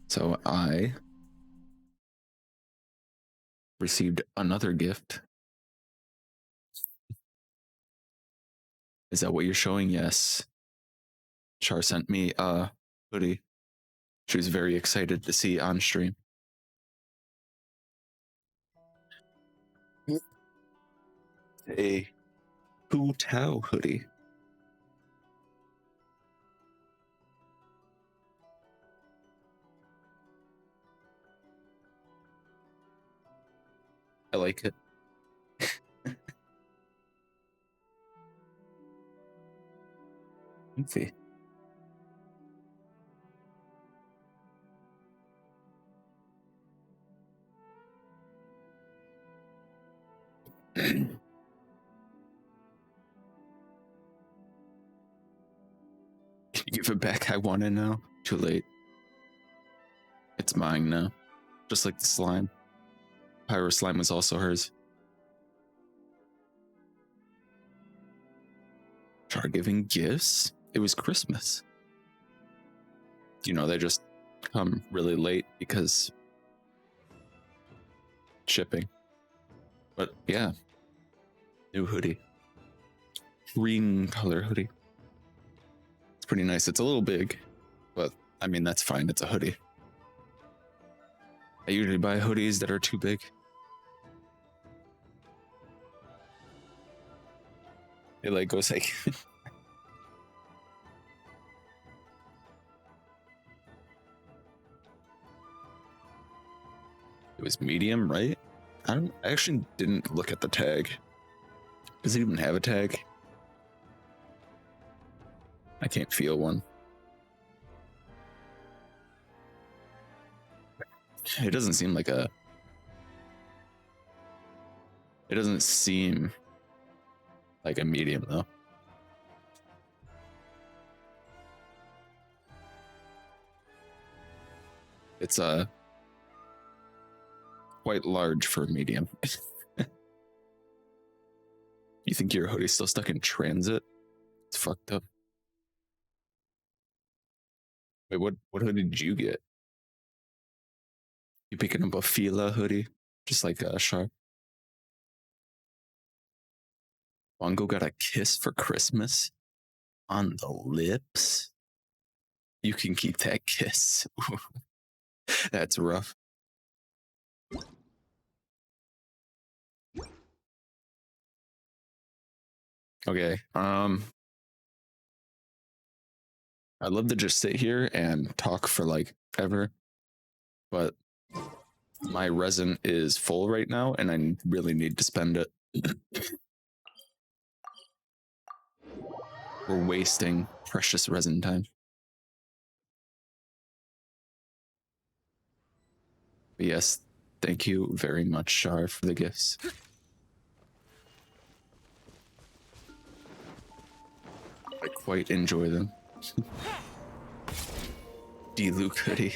So I received another gift. Is that what you're showing? Yes. Char sent me a hoodie. She was very excited to see on stream. A Hu Tao hoodie. I like it. Let's see. Can you give it back? I want it now. Too late. It's mine now. Just like the slime. Pyro slime was also hers. Char giving gifts? It was Christmas. You know, they just come really late because shipping. But yeah. New hoodie. Green color hoodie. It's pretty nice. It's a little big, but I mean, that's fine. It's a hoodie. I usually buy hoodies that are too big. It like goes like it was medium, right? I actually didn't look at the tag. Does it even have a tag? I can't feel one. It doesn't seem like a... It doesn't seem like a medium though. It's quite large for a medium. You think your hoodie's still stuck in transit? It's fucked up. Wait, what hoodie did you get? You picking up a Fila hoodie? Just like a Sharp? Bongo got a kiss for Christmas? On the lips? You can keep that kiss. That's rough. Okay, I'd love to just sit here and talk for like ever, but my resin is full right now and I really need to spend it. We're wasting precious resin time. But yes, thank you very much, Shar, for the gifts. I quite enjoy them. D-Luke hoodie.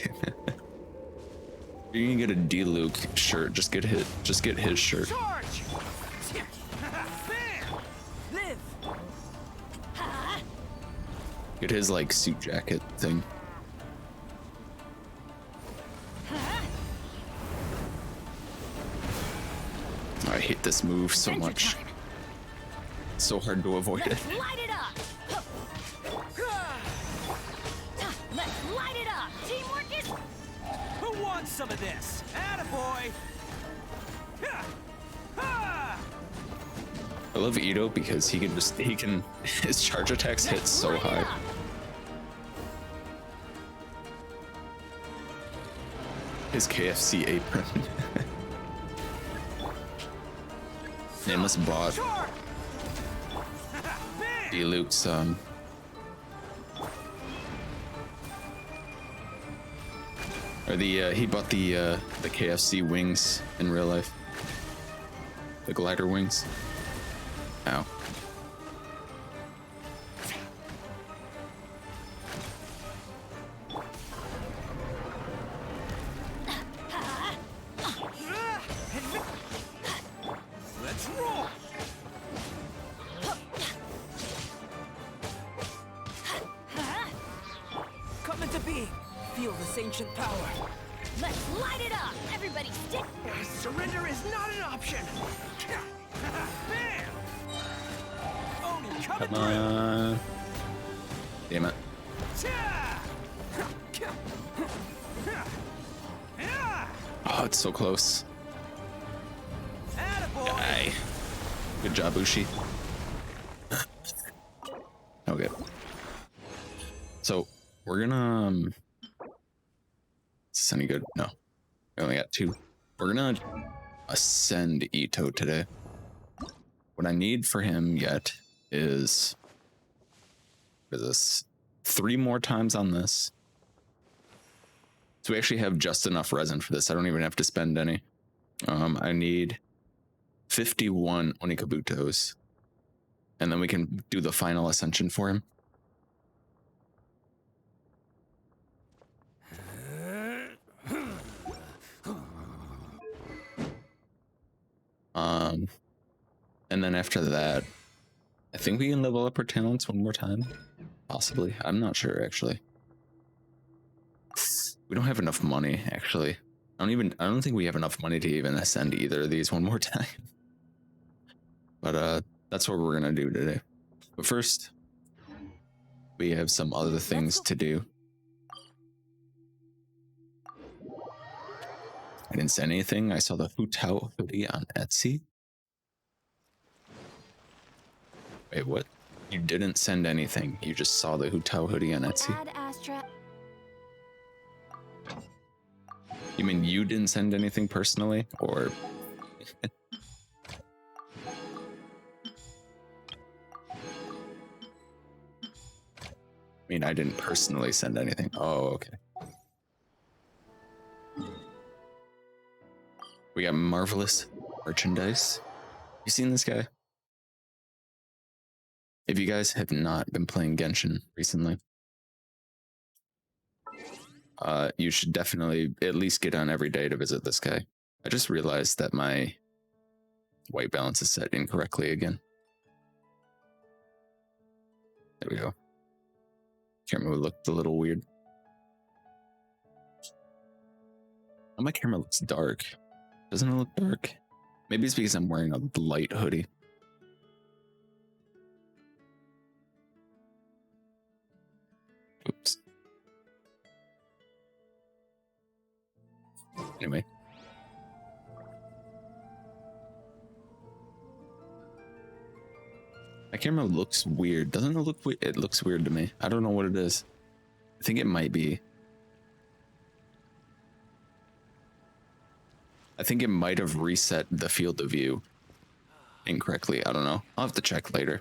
You can get a D-Luke shirt. Just get his shirt. Get his like suit jacket thing. I hate this move so much. It's so hard to avoid it. Light it up. Let's light it up. Teamwork is... Who wants some of this? Attaboy! I love Itto because he can his charge attacks hit so high. His KFC apron. Nameless bot. D-Luke's or the he bought the KFC wings in real life. The glider wings. Ow. Let's roll! Come into being! feel this ancient power. Let's light it up! Everybody stick! Surrender is not an option. Bam! Oni coming Come through. on. Damn it. Oh, it's so close. Attaboy! Die. Good job, Ushi. Okay. So we're gonna. Is this any good? No. We only got 2. We're gonna ascend Itto today. What I need for him yet is. What is this? 3 more times on this. So we actually have just enough resin for this. I don't even have to spend any. I need 51 Onikabutos. And then we can do the final ascension for him. And then after that, I think we can level up our talents one more time. Possibly. I'm not sure, actually. We don't have enough money, actually. I don't think we have enough money to even ascend either of these one more time. But that's what we're gonna do today. But first, we have some other things to do. I didn't say anything. I saw the Hutao hoodie on Etsy. Wait, what? You didn't send anything. You just saw the Hutao hoodie on Etsy. Add Astra. You mean you didn't send anything personally, or? I mean, I didn't personally send anything. Oh, okay. We got marvelous merchandise. You seen this guy? If you guys have not been playing Genshin recently, you should definitely at least get on every day to visit this guy. I just realized that my white balance is set incorrectly again. There we go. Camera looked a little weird. Oh, my camera looks dark. Doesn't it look dark? Maybe it's because I'm wearing a light hoodie. Oops. Anyway. My camera looks weird. Doesn't it look weird? It looks weird to me. I don't know what it is. I think it might be. I think it might have reset the field of view incorrectly. I don't know. I'll have to check later.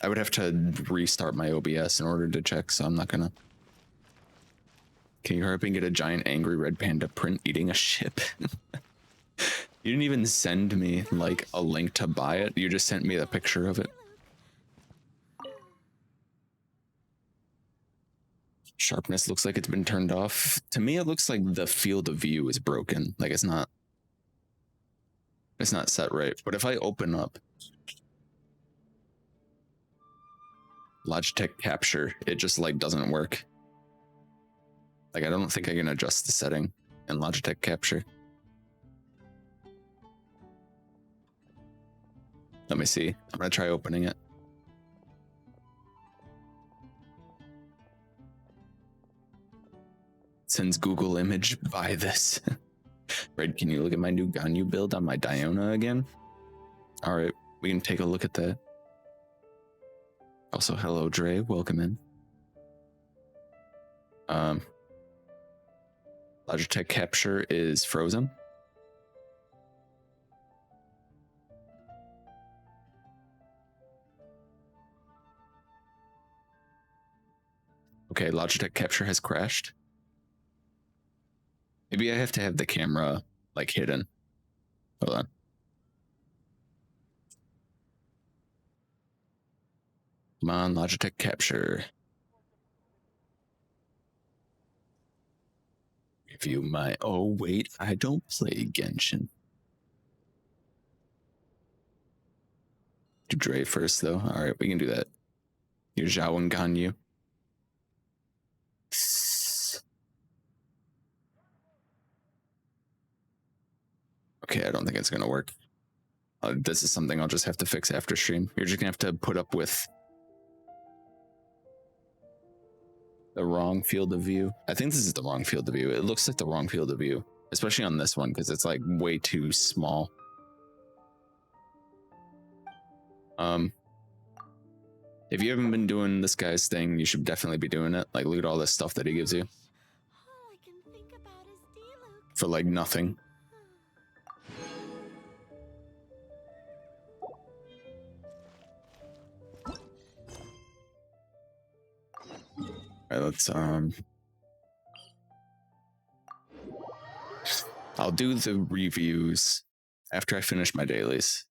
I would have to restart my OBS in order to check, so I'm not gonna. Can you hurry up and get a giant angry red panda print eating a ship? You didn't even send me like a link to buy it. You just sent me the picture of it. Sharpness looks like it's been turned off. To me, it looks like the field of view is broken. Like it's not set right. But if I open up Logitech Capture, it just like doesn't work. Like I don't think I can adjust the setting in Logitech Capture. Let me see. I'm gonna try opening it. Since Google image, buy this. Red, can you look at my new Ganyu build on my Diona again? All right, we can take a look at that. Also, hello, Dre. Welcome in. Logitech Capture is frozen. Okay, Logitech Capture has crashed. Maybe I have to have the camera like hidden. Hold on. Come on, Logitech Capture. Review my. Oh, wait, I don't play Genshin. Do Dre first, though. All right, we can do that. You're Zhao and Ganyu. Okay, I don't think it's gonna work. This is something I'll just have to fix after stream. You're just gonna have to put up with the wrong field of view. I think this is the wrong field of view. It looks like the wrong field of view, especially on this one because it's like way too small. If you haven't been doing this guy's thing, you should definitely be doing it. Like, look at all this stuff that he gives you. All I can think about is D-Luke. For like nothing. Alright, let's I'll do the reviews after I finish my dailies.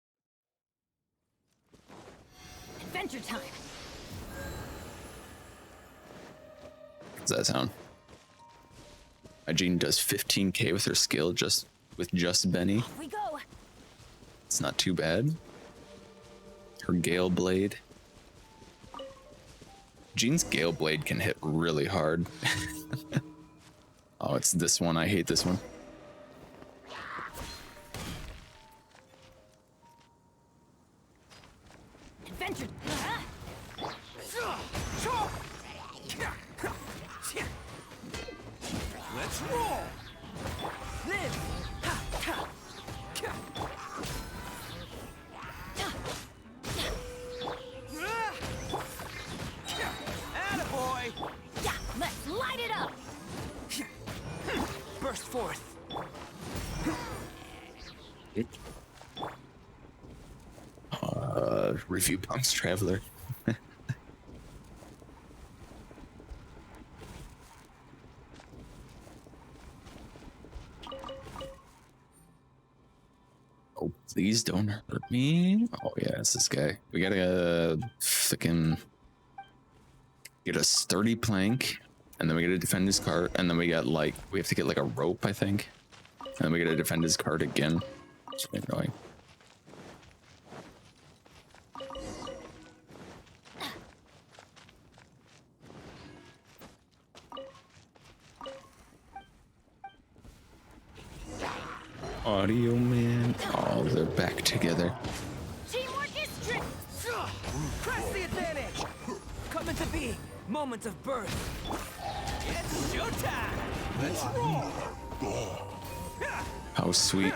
Adventure time. How's that sound? My Jean does 15k with her skill with just Benny. Off we go. It's not too bad. Her Gale Blade. Jean's Gale Blade can hit really hard. Oh, it's this one. I hate this one. Adventure. Let's roll. Live. Attaboy. Yeah, let's light it up. Burst forth. Review Punks Traveler. Oh, please don't hurt me. Oh yeah, it's this guy. We gotta fucking get a sturdy plank, and then we gotta defend his cart, and then we have to get like a rope, I think. And then we gotta defend his cart again. It's really annoying. Audio Man. Oh, they're back together. Teamwork is strict. Press the advantage. Coming to be. Moment of birth. It's showtime. Let's roll. How sweet.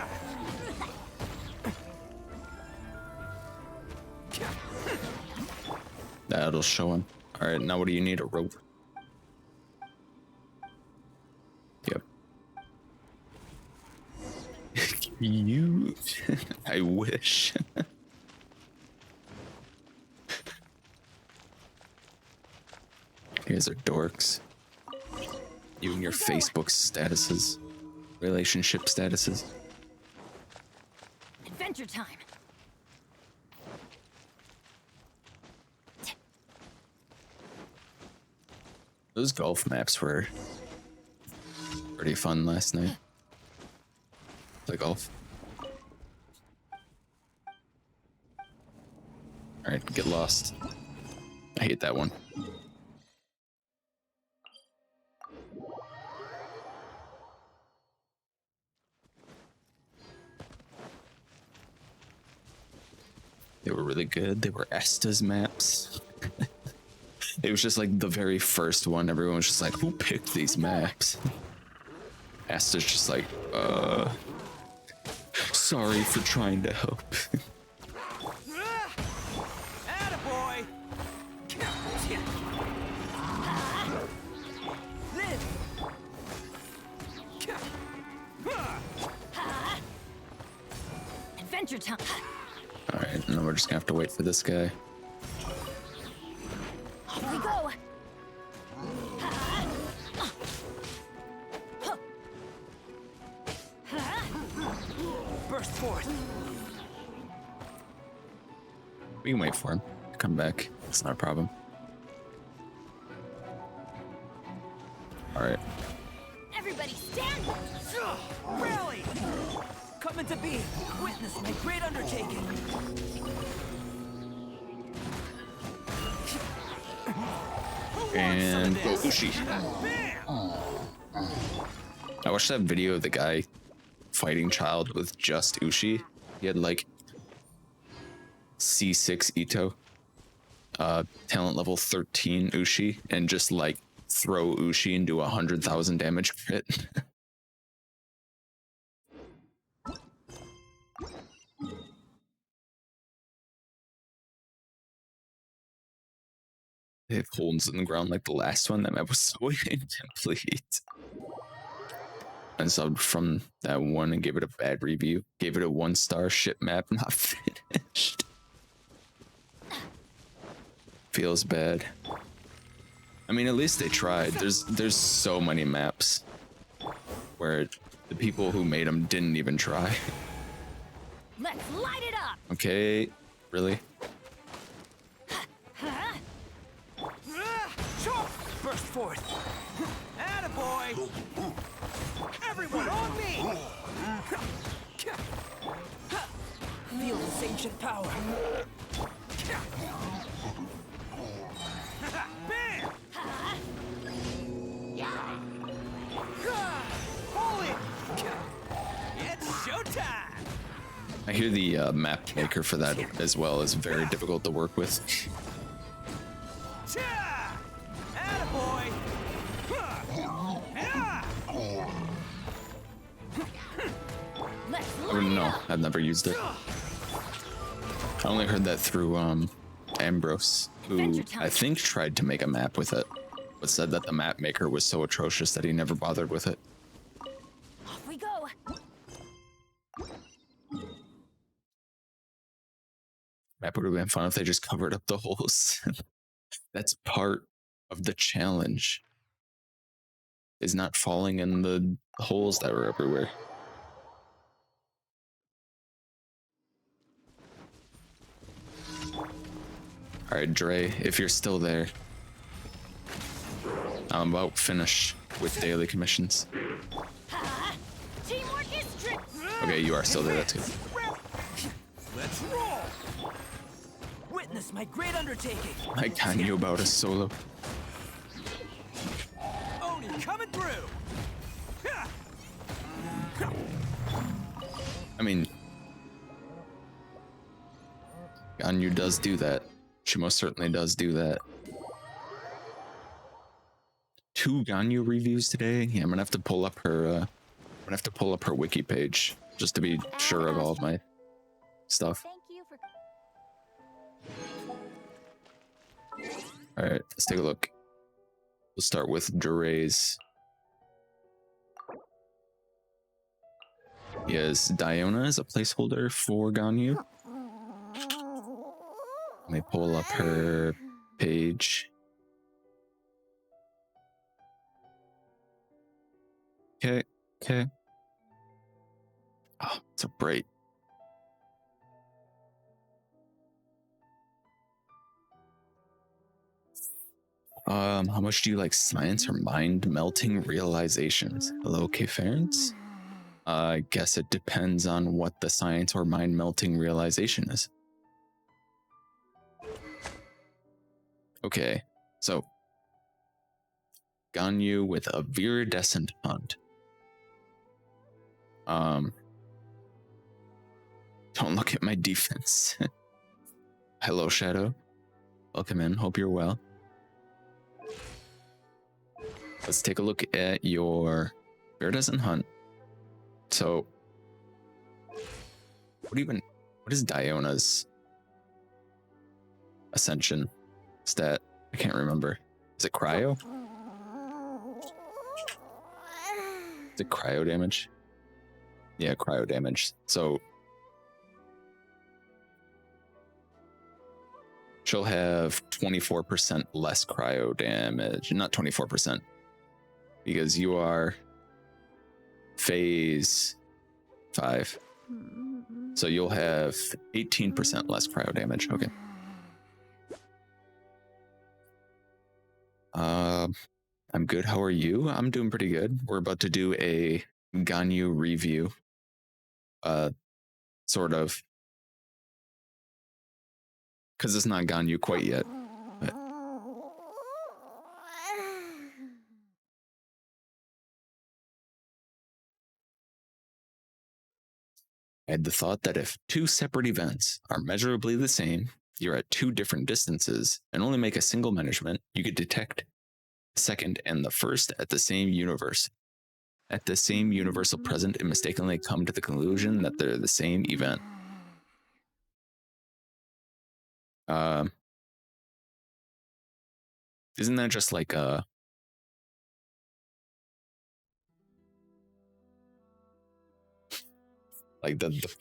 That'll show him. All right, now what do you need? A rope? Yep. You. I wish. You guys are dorks. You and your Facebook statuses. Relationship statuses. Adventure time. Those golf maps were pretty fun last night. Play golf. Alright, get lost. I hate that one. They were really good. They were Esta's maps. It was just like the very first one. Everyone was just like, who picked these maps? Esta's just like, sorry for trying to help. Attaboy. Live. Adventure time. Alright, and then we're just gonna have to wait for this guy. Off we go. Burst forth. We can wait for him to come back. It's not a problem. Alright. Everybody stand. Rally. Coming to be. Witness my great undertaking. And go Ushi. I watched that video of the guy fighting child with just Ushi. He had like C6 Itto, talent level 13 Ushi, and just like throw Ushi and do 100,000 damage crit. They have holes in the ground like the last one. That map was so incomplete. I subbed from that one and gave it a bad review. Gave it a 1-star ship map, not finished. Feels bad. I mean, at least they tried. There's so many maps where the people who made them didn't even try. Let's light it up. Okay, really? Burst forth. Attaboy! Everyone on me! Feel this ancient power. Bam! Hold it! It's showtime! I hear the map maker for that as well is very difficult to work with. Attaboy! Let's I light wouldn't it know. up. I've never used it. I only heard that through Ambrose, who I think tried to make a map with it, but said that the map maker was so atrocious that he never bothered with it. Off we go. Map would have been fun if they just covered up the holes. That's part of the challenge, is not falling in the holes that were everywhere. All right, Dre, if you're still there, I'm about finished with daily commissions. Teamwork is strict. Okay, you are still there, that's good. Let's roll! Witness my great undertaking. I got you about a solo. Oni coming through! I mean, Ganyu does do that. She most certainly does do that. 2 Ganyu reviews today. Yeah, I'm gonna have to pull up her. Wiki page just to be sure of all of my stuff. Thank you for. All right, let's take a look. We'll start with Dre's. Yes, Diona is a placeholder for Ganyu. Let me pull up her page. Okay, okay. Oh, it's so bright. How much do you like science or mind melting realizations? Hello, K-Ferns? I guess it depends on what the science or mind melting realization is. Okay, so Ganyu with a viridescent hunt. Don't look at my defense. Hello, Shadow. Welcome in. Hope you're well. Let's take a look at your viridescent hunt. So, what is Diona's ascension stat? I can't remember. Is it cryo? Is it cryo damage? Yeah, cryo damage. So she'll have 24% less cryo damage. Not 24%. Because you are phase 5. So you'll have 18% less cryo damage. Okay. I'm good. How are you? I'm doing pretty good. We're about to do a Ganyu review. Sort of. Because it's not Ganyu quite yet. But I had the thought that if two separate events are measurably the same, you're at two different distances, and only make a single measurement, you could detect the second and the first at the same universal present, and mistakenly come to the conclusion that they're the same event. Isn't that just like the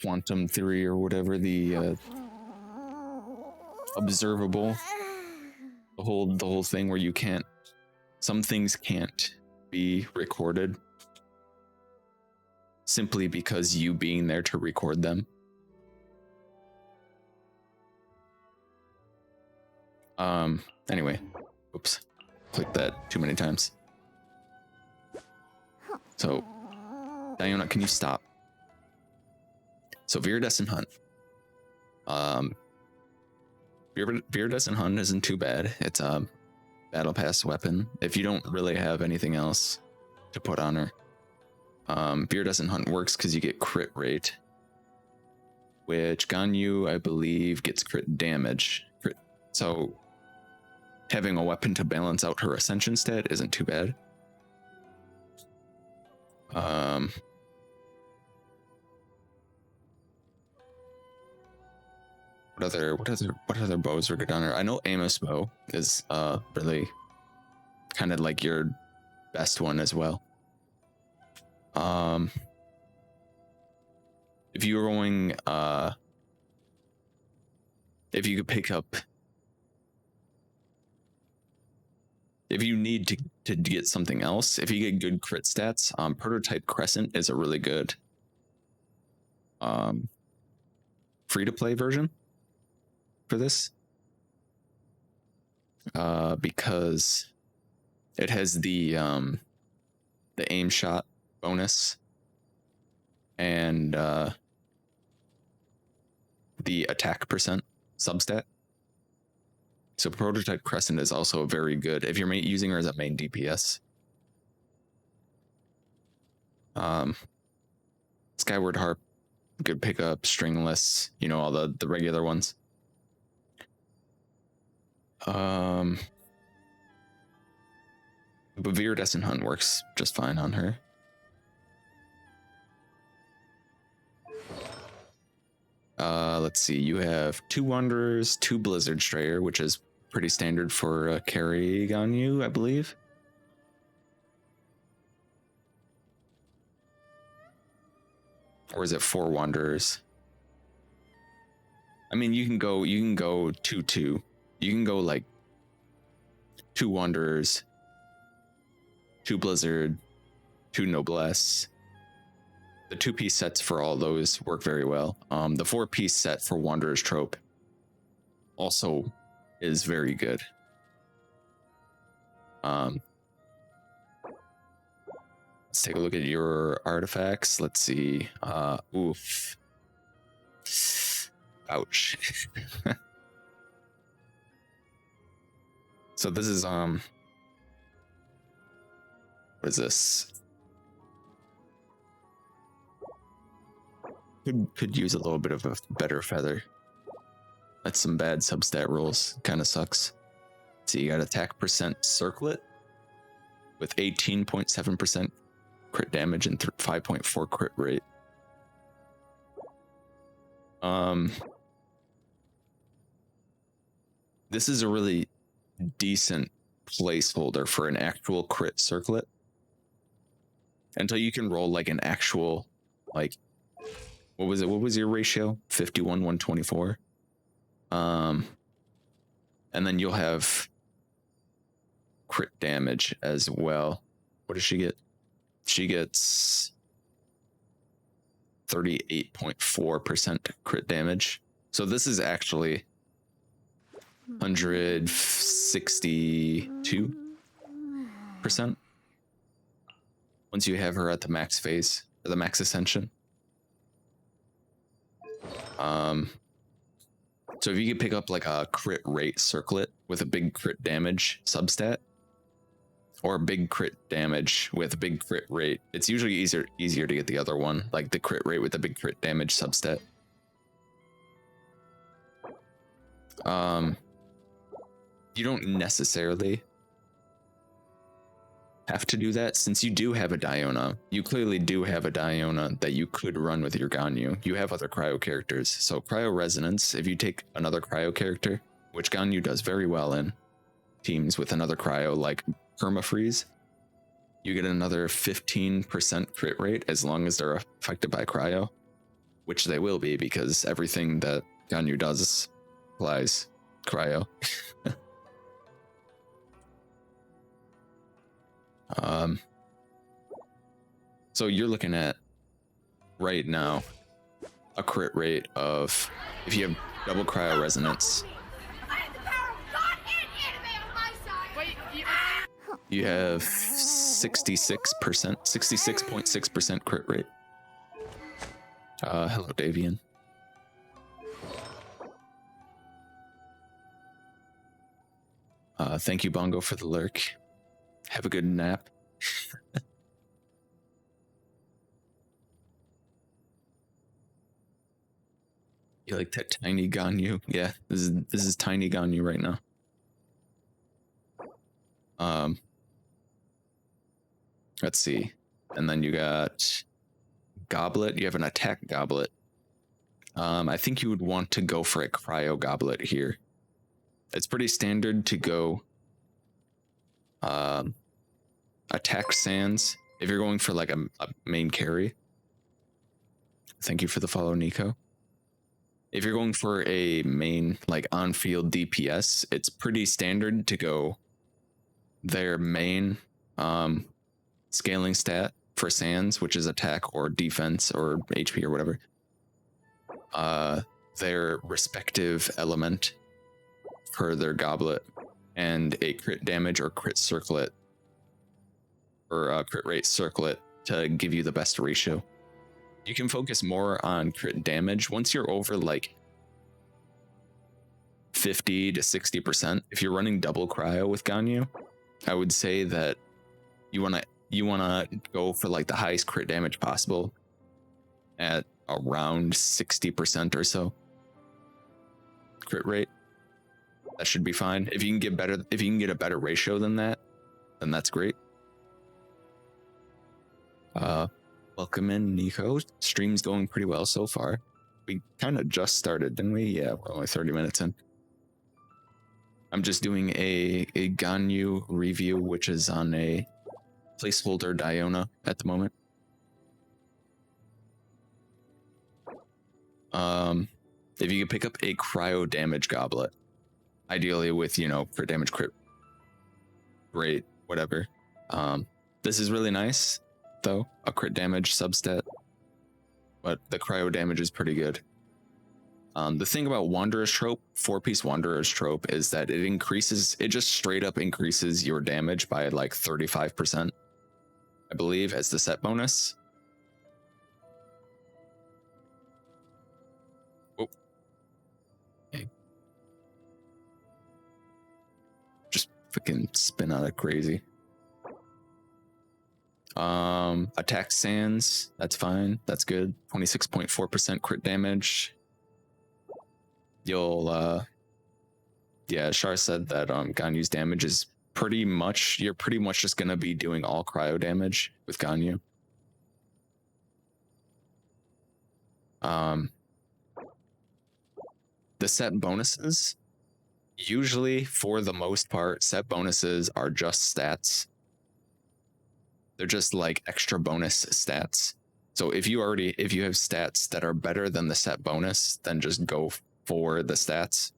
quantum theory or whatever, the observable, the whole thing where you can't, some things can't be recorded simply because you being there to record them. Anyway, oops, clicked that too many times. So, Diona, can you stop? So Viridescent Hunt. Viridescent Hunt isn't too bad. It's a battle pass weapon if you don't really have anything else to put on her. Viridescent Hunt works because you get crit rate, which Ganyu, I believe, gets crit damage. So having a weapon to balance out her ascension stat isn't too bad. What other bows are good on her? I know Amos bow is really kind of like your best one as well. If you were going, if you could pick up, if you need to get something else, if you get good crit stats, Prototype Crescent is a really good free-to-play version for this, because it has the aim shot bonus and the attack percent substat. So Prototype Crescent is also very good if you're using her as a main DPS. Skyward Harp, good pickup, stringless, you know, all the regular ones. But Viridescent Hunt works just fine on her. Let's see, you have 2 Wanderers, 2 Blizzard Strayer, which is pretty standard for carry Ganyu, I believe. Or is it 4 Wanderers? I mean, you can go 2-2. You can go like 2 Wanderers, 2 Blizzard, 2 Noblesse. The 2-piece sets for all those work very well. The 4-piece set for Wanderer's Trope also is very good. Let's take a look at your artifacts. Let's see. Oof. Ouch. So this is what is this? Could use a little bit of a better feather. That's some bad substat rolls. Kind of sucks. So you got attack percent circlet with 18.7% crit damage and 5.4 crit rate. This is a really decent placeholder for an actual crit circlet until you can roll like an actual, like, what was it? What was your ratio? 51-124. And then you'll have crit damage as well. What does she get? She gets 38.4% crit damage. So this is actually 162% once you have her at the max phase, or the max ascension. So if you could pick up like a crit rate circlet with a big crit damage substat, or big crit damage with a big crit rate. It's usually easier to get the other one, like the crit rate with the big crit damage substat. You don't necessarily have to do that, since you do have a Diona. You clearly do have a Diona that you could run with your Ganyu. You have other cryo characters. So cryo resonance, if you take another cryo character, which Ganyu does very well in teams with another cryo like permafreeze, you get another 15% crit rate as long as they're affected by cryo, which they will be because everything that Ganyu does applies cryo. So you're looking at right now a crit rate of, if you have double cryo resonance, you have 66.6% crit rate. Hello, Davian. Thank you, Bongo, for the lurk. Have a good nap. You like that tiny Ganyu? Yeah, this is tiny Ganyu right now. Let's see. And then you got Goblet. You have an attack Goblet. I think you would want to go for a cryo Goblet here. It's pretty standard to go attack Sands if you're going for like a main carry. Thank you for the follow, Nico. If you're going for a main like on-field DPS, it's pretty standard to go their main scaling stat for Sands, which is attack or defense or HP or whatever. Their respective element for their Goblet, and a crit damage or crit circlet or crit rate circlet to give you the best ratio. You can focus more on crit damage once you're over like 50 to 60%. If you're running double cryo with Ganyu, I would say that you wanna go for like the highest crit damage possible at around 60% or so crit rate. That should be fine. If you can get better, if you can get a better ratio than that, then that's great. Welcome in, Nico. Stream's going pretty well so far. We kind of just started, didn't we? Yeah, we're only 30 minutes in. I'm just doing a Ganyu review, which is on a placeholder Diona at the moment. If you could pick up a cryo damage Goblet, ideally with, you know, crit damage, crit rate, whatever. This is really nice, though, a crit damage substat, but the cryo damage is pretty good. The thing about Wanderer's Trope, 4-piece Wanderer's Trope, is that it just straight up increases your damage by like 35%, I believe, as the set bonus. Oh. Okay. Just freaking spin out of crazy. Attack Sands, that's fine, that's good. 26.4% crit damage. You'll yeah, Shar said that Ganyu's damage is you're pretty much just gonna be doing all cryo damage with Ganyu. The set bonuses, usually for the most part, set bonuses are just stats. They're just like extra bonus stats. So if you have stats that are better than the set bonus, then just go for the stats.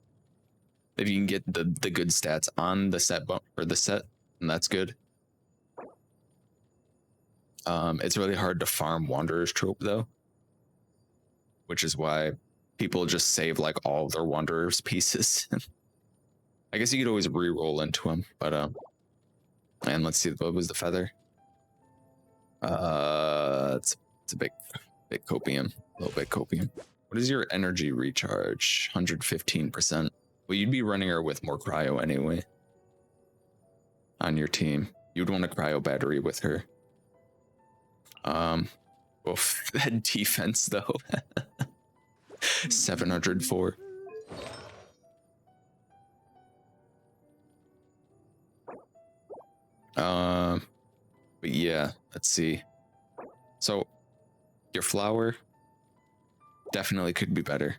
If you can get the good stats on the set then that's good. It's really hard to farm Wanderer's Trope though, which is why people just save like all of their Wanderer's pieces. I guess you could always re-roll into them, but and let's see, what was the feather? It's a big copium, a little bit copium. What is your energy recharge? 115%. Well, you'd be running her with more cryo anyway on your team. You'd want a cryo battery with her. Oof, that defense though. 704. But yeah, let's see. So your flower definitely could be better.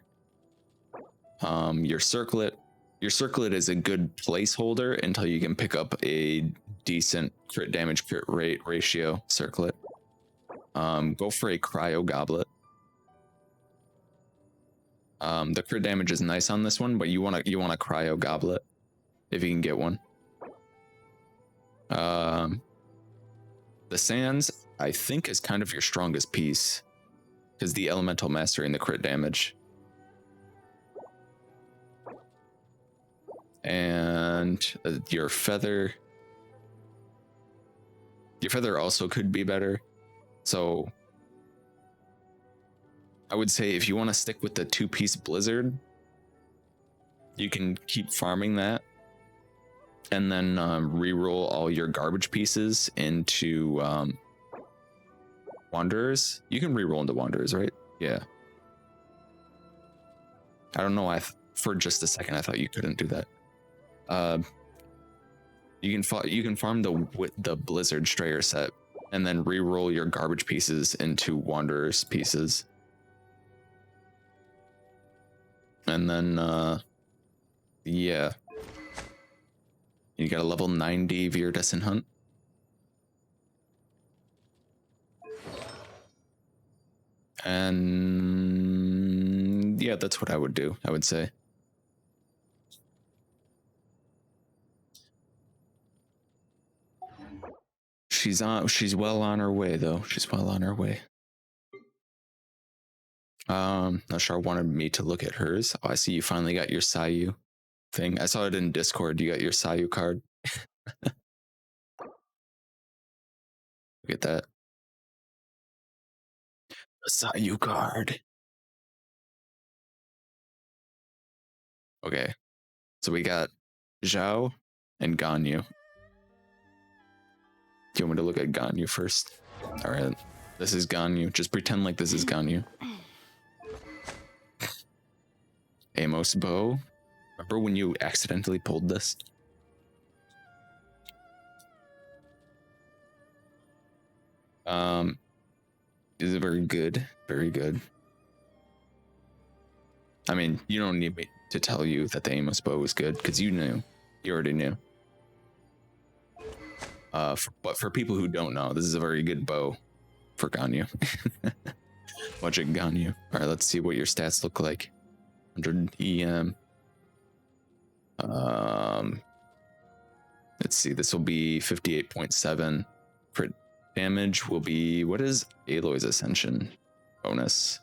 Your circlet is a good placeholder until you can pick up a decent crit damage crit rate ratio circlet. Go for a cryo goblet. The crit damage is nice on this one, but you want a cryo goblet if you can get one. The sands, I think, is kind of your strongest piece because the elemental mastery and the crit damage. And your feather also could be better. So I would say if you want to stick with the 2-piece blizzard, you can keep farming that and then reroll all your garbage pieces into wanderers. You can reroll into wanderers, right? Yeah. I don't know why for just a second I thought you couldn't do that. You can farm the blizzard strayer set and then re-roll your garbage pieces into wanderers pieces, and then yeah, you got a level 90 Viridescent Hunt. And yeah, that's what I would do, I would say. She's well on her way though. She's well on her way. Nashar wanted me to look at hers. Oh, I see you finally got your Sayu thing. I saw it in Discord. You got your Sayu card. Look at that. A Sayu card. Okay. So we got Zhao and Ganyu. Do you want me to look at Ganyu first? Alright. This is Ganyu. Just pretend like this is Ganyu. Amos bow. Remember when you accidentally pulled this? Is it very good? Very good. I mean, you don't need me to tell you that the Amos bow is good because you knew. You already knew. But for people who don't know, this is a very good bow for Ganyu. Budget Ganyu. Alright, let's see what your stats look like. 100 EM. Let's see, this will be 58.7. Crit damage will be, what is Aloy's ascension bonus?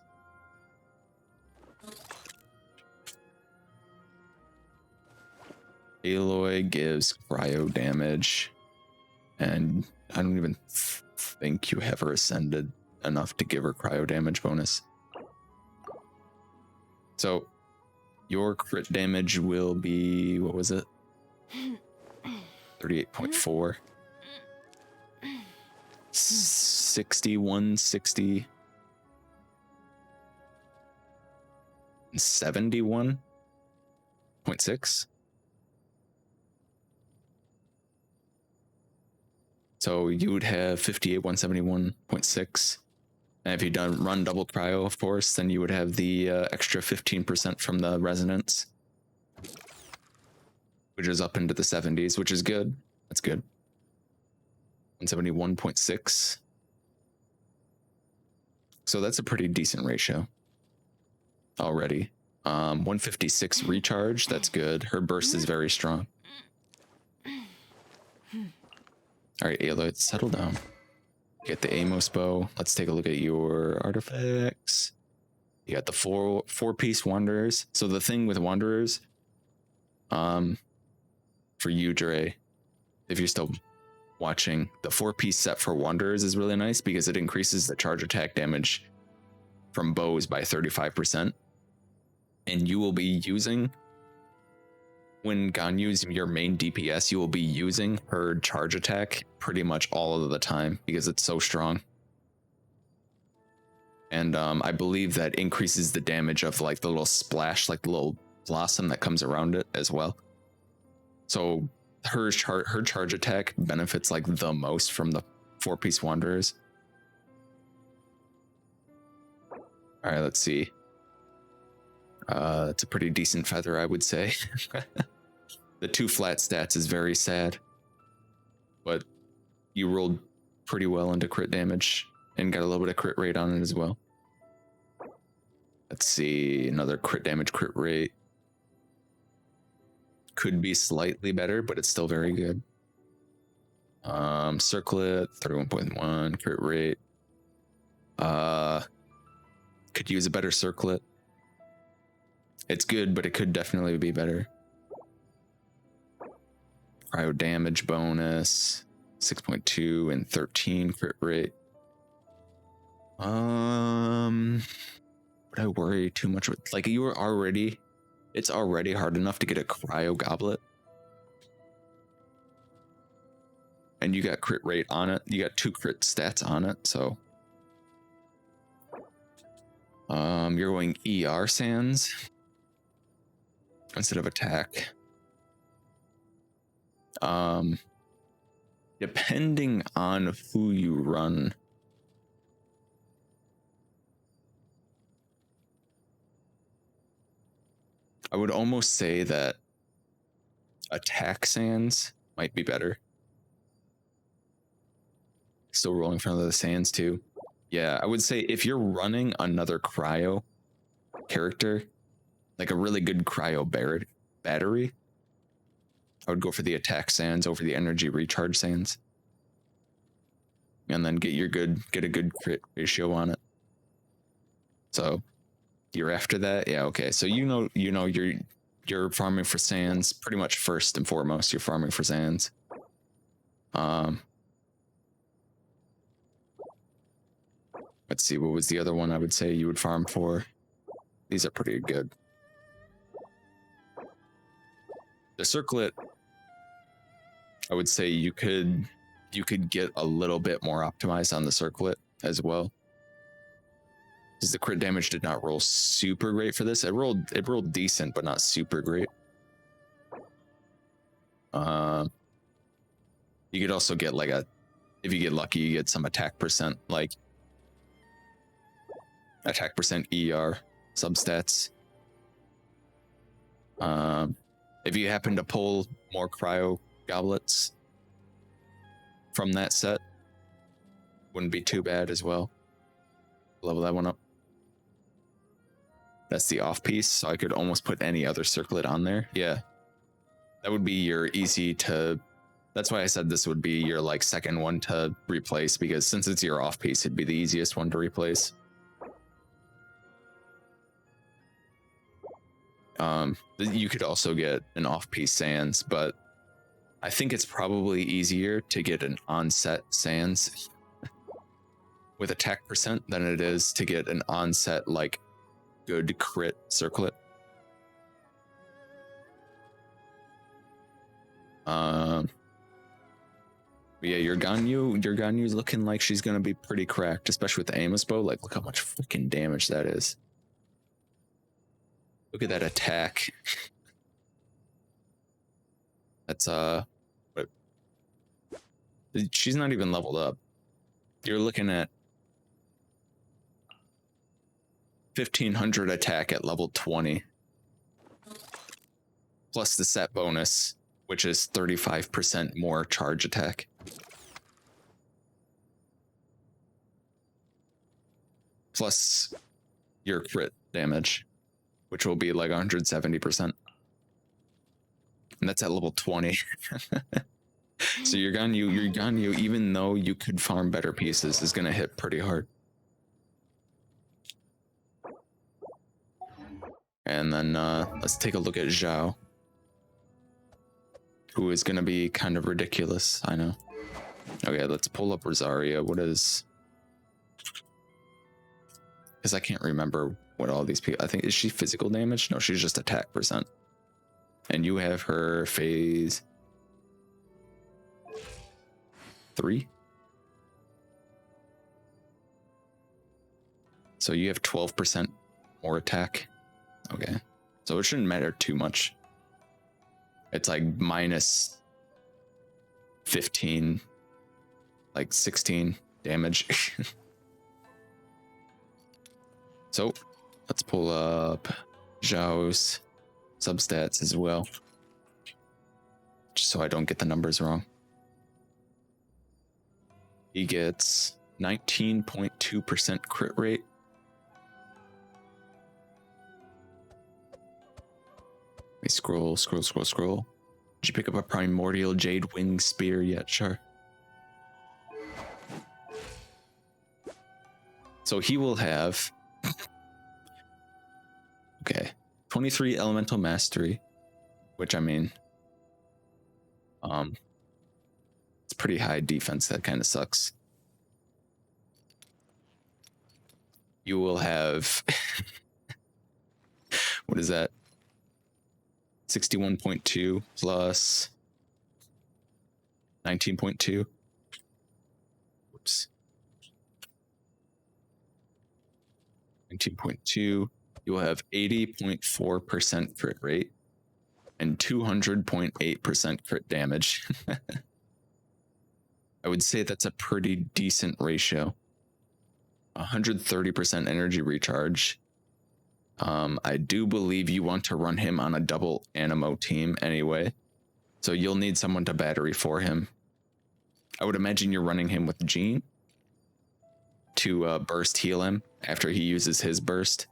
Aloy gives cryo damage, and I don't even think you have her ascended enough to give her cryo damage bonus. So your crit damage will be, what was it? 38.4. 61, 60, 71.6. So you would have 58, 171.6. And if you run double cryo, of course, then you would have the extra 15% from the resonance, which is up into the 70s, which is good. That's good. 171.6. So that's a pretty decent ratio already. 156 recharge. That's good. Her burst is very strong. All right, Aloy, settle down. Get the Amos bow. Let's take a look at your artifacts. You got the four-piece wanderers. So the thing with wanderers, for you, Dre, if you're still watching, the 4-piece set for wanderers is really nice because it increases the charge attack damage from bows by 35%. And you will be using when Ganyu's your main DPS, you will be using her charge attack pretty much all of the time because it's so strong. And I believe that increases the damage of like the little splash, like the little blossom that comes around it as well. So her charge attack benefits like the most from the 4-piece wanderers. All right, let's see. It's a pretty decent feather, I would say. The 2 flat stats is very sad, but you rolled pretty well into crit damage and got a little bit of crit rate on it as well. Let's see, another crit damage, crit rate. Could be slightly better, but it's still very good. Circlet, 31.1, crit rate. Could use a better circlet. It's good, but it could definitely be better. Cryo damage bonus, 6.2 and 13 crit rate. Would I worry too much with, like, you were already, it's already hard enough to get a cryo goblet. And you got crit rate on it. You got 2 crit stats on it, so. You're going ER sands instead of attack. Depending on who you run, I would almost say that attack sands might be better. Still rolling in front of the sands too. Yeah, I would say if you're running another cryo character, like a really good cryo battery, I would go for the attack sands over the energy recharge sands. And then get a good crit ratio on it. So you're after that? Yeah, okay. So you're farming for sands pretty much first and foremost. You're farming for sands. Let's see, what was the other one I would say you would farm for? These are pretty good. The circlet, I would say you could get a little bit more optimized on the circlet as well. Because the crit damage did not roll super great for this. It rolled decent, but not super great. You could also get like if you get lucky, you get some attack percent, like attack percent ER substats. If you happen to pull more cryo goblets from that set, wouldn't be too bad as well. Level that one up. That's the off piece, so I could almost put any other circlet on there. Yeah, that would be your easy to, that's why I said this would be your like second one to replace, because since it's your off piece, it'd be the easiest one to replace. You could also get an off-piece sands, but I think it's probably easier to get an onset sands with attack percent than it is to get an onset like good crit circlet. Yeah, your Ganyu's looking like she's gonna be pretty cracked, especially with the Amos bow. Like, look how much freaking damage that is. Look at that attack. That's but she's not even leveled up. You're looking at 1500 attack at level 20. Plus the set bonus, which is 35% more charge attack. Plus your crit damage, which will be like 170%. And that's at level 20. So your Ganyu, even though you could farm better pieces, is going to hit pretty hard. And then let's take a look at Zhao, who is going to be kind of ridiculous, I know. Okay, let's pull up Rosaria. What is... Because I can't remember what all these people... I think, is she physical damage? No, she's just attack percent. And you have her phase 3. So you have 12% more attack. Okay. So it shouldn't matter too much. It's like minus 15, like 16 damage. So let's pull up Zhao's substats as well, just so I don't get the numbers wrong. He gets 19.2% crit rate. Let me scroll. Did you pick up a primordial jade wing spear yet, Char? So he will have 23 elemental mastery, which I mean, it's pretty high defense. That kind of sucks. You will have what is that? 61.2 plus 19.2. Whoops. 19.2. You will have 80.4% crit rate and 200.8% crit damage. I would say that's a pretty decent ratio. 130% energy recharge. I do believe you want to run him on a double Animo team anyway, so you'll need someone to battery for him. I would imagine you're running him with Jean to burst heal him after he uses his burst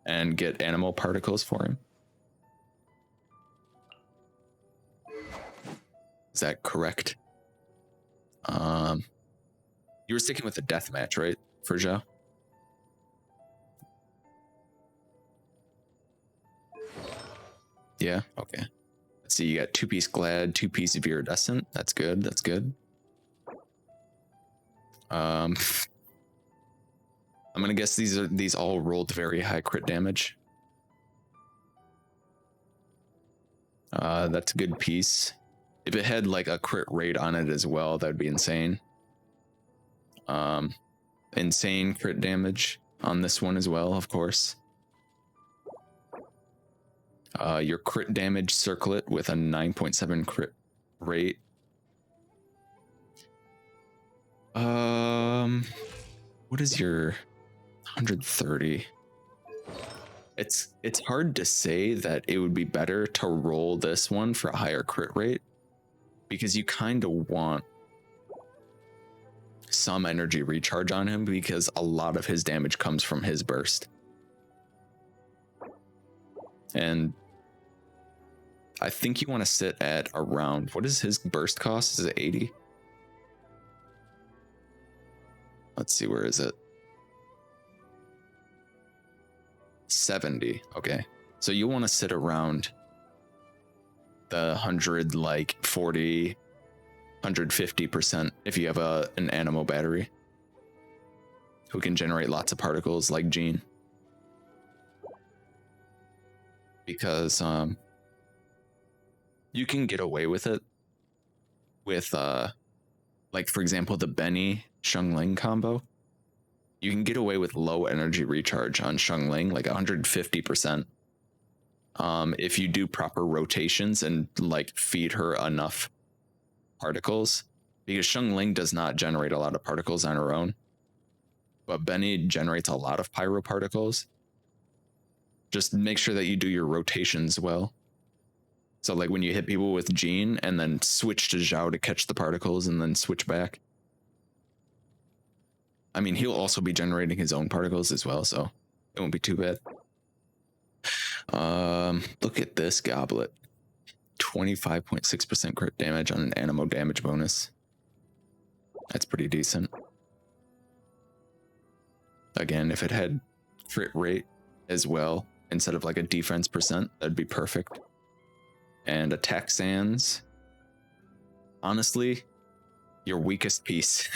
and get animal particles for him. Is that correct? You were sticking with the death match, right, for Zhao? Yeah, okay. Let's see, you got 2-piece Glad, 2-piece Viridescent. That's good, that's good. I'm gonna guess these all rolled very high crit damage. That's a good piece. If it had like a crit rate on it as well, that'd be insane. Insane crit damage on this one as well, of course. Your crit damage circlet with a 9.7 crit rate. What is your 130? It's hard to say that it would be better to roll this one for a higher crit rate, because you kind of want some energy recharge on him, because a lot of his damage comes from his burst. And I think you want to sit at around, what is his burst cost? Is it 80? Let's see, where is it? 70. Okay. So you want to sit around the 100, like 40, 150% if you have an Animo battery who can generate lots of particles like Jean. Because you can get away with it with like, for example, the Benny Xiangling combo. You can get away with low energy recharge on Xiangling, like 150%. If you do proper rotations and like feed her enough particles, because Xiangling does not generate a lot of particles on her own, but Benny generates a lot of pyro particles. Just make sure that you do your rotations well. So like when you hit people with Jean and then switch to Zhao to catch the particles and then switch back. I mean, he'll also be generating his own particles as well, so it won't be too bad. Look at this goblet. 25.6% crit damage on an Animo damage bonus. That's pretty decent. Again, if it had crit rate as well, instead of like a defense percent, that'd be perfect. And attack sands. Honestly, your weakest piece.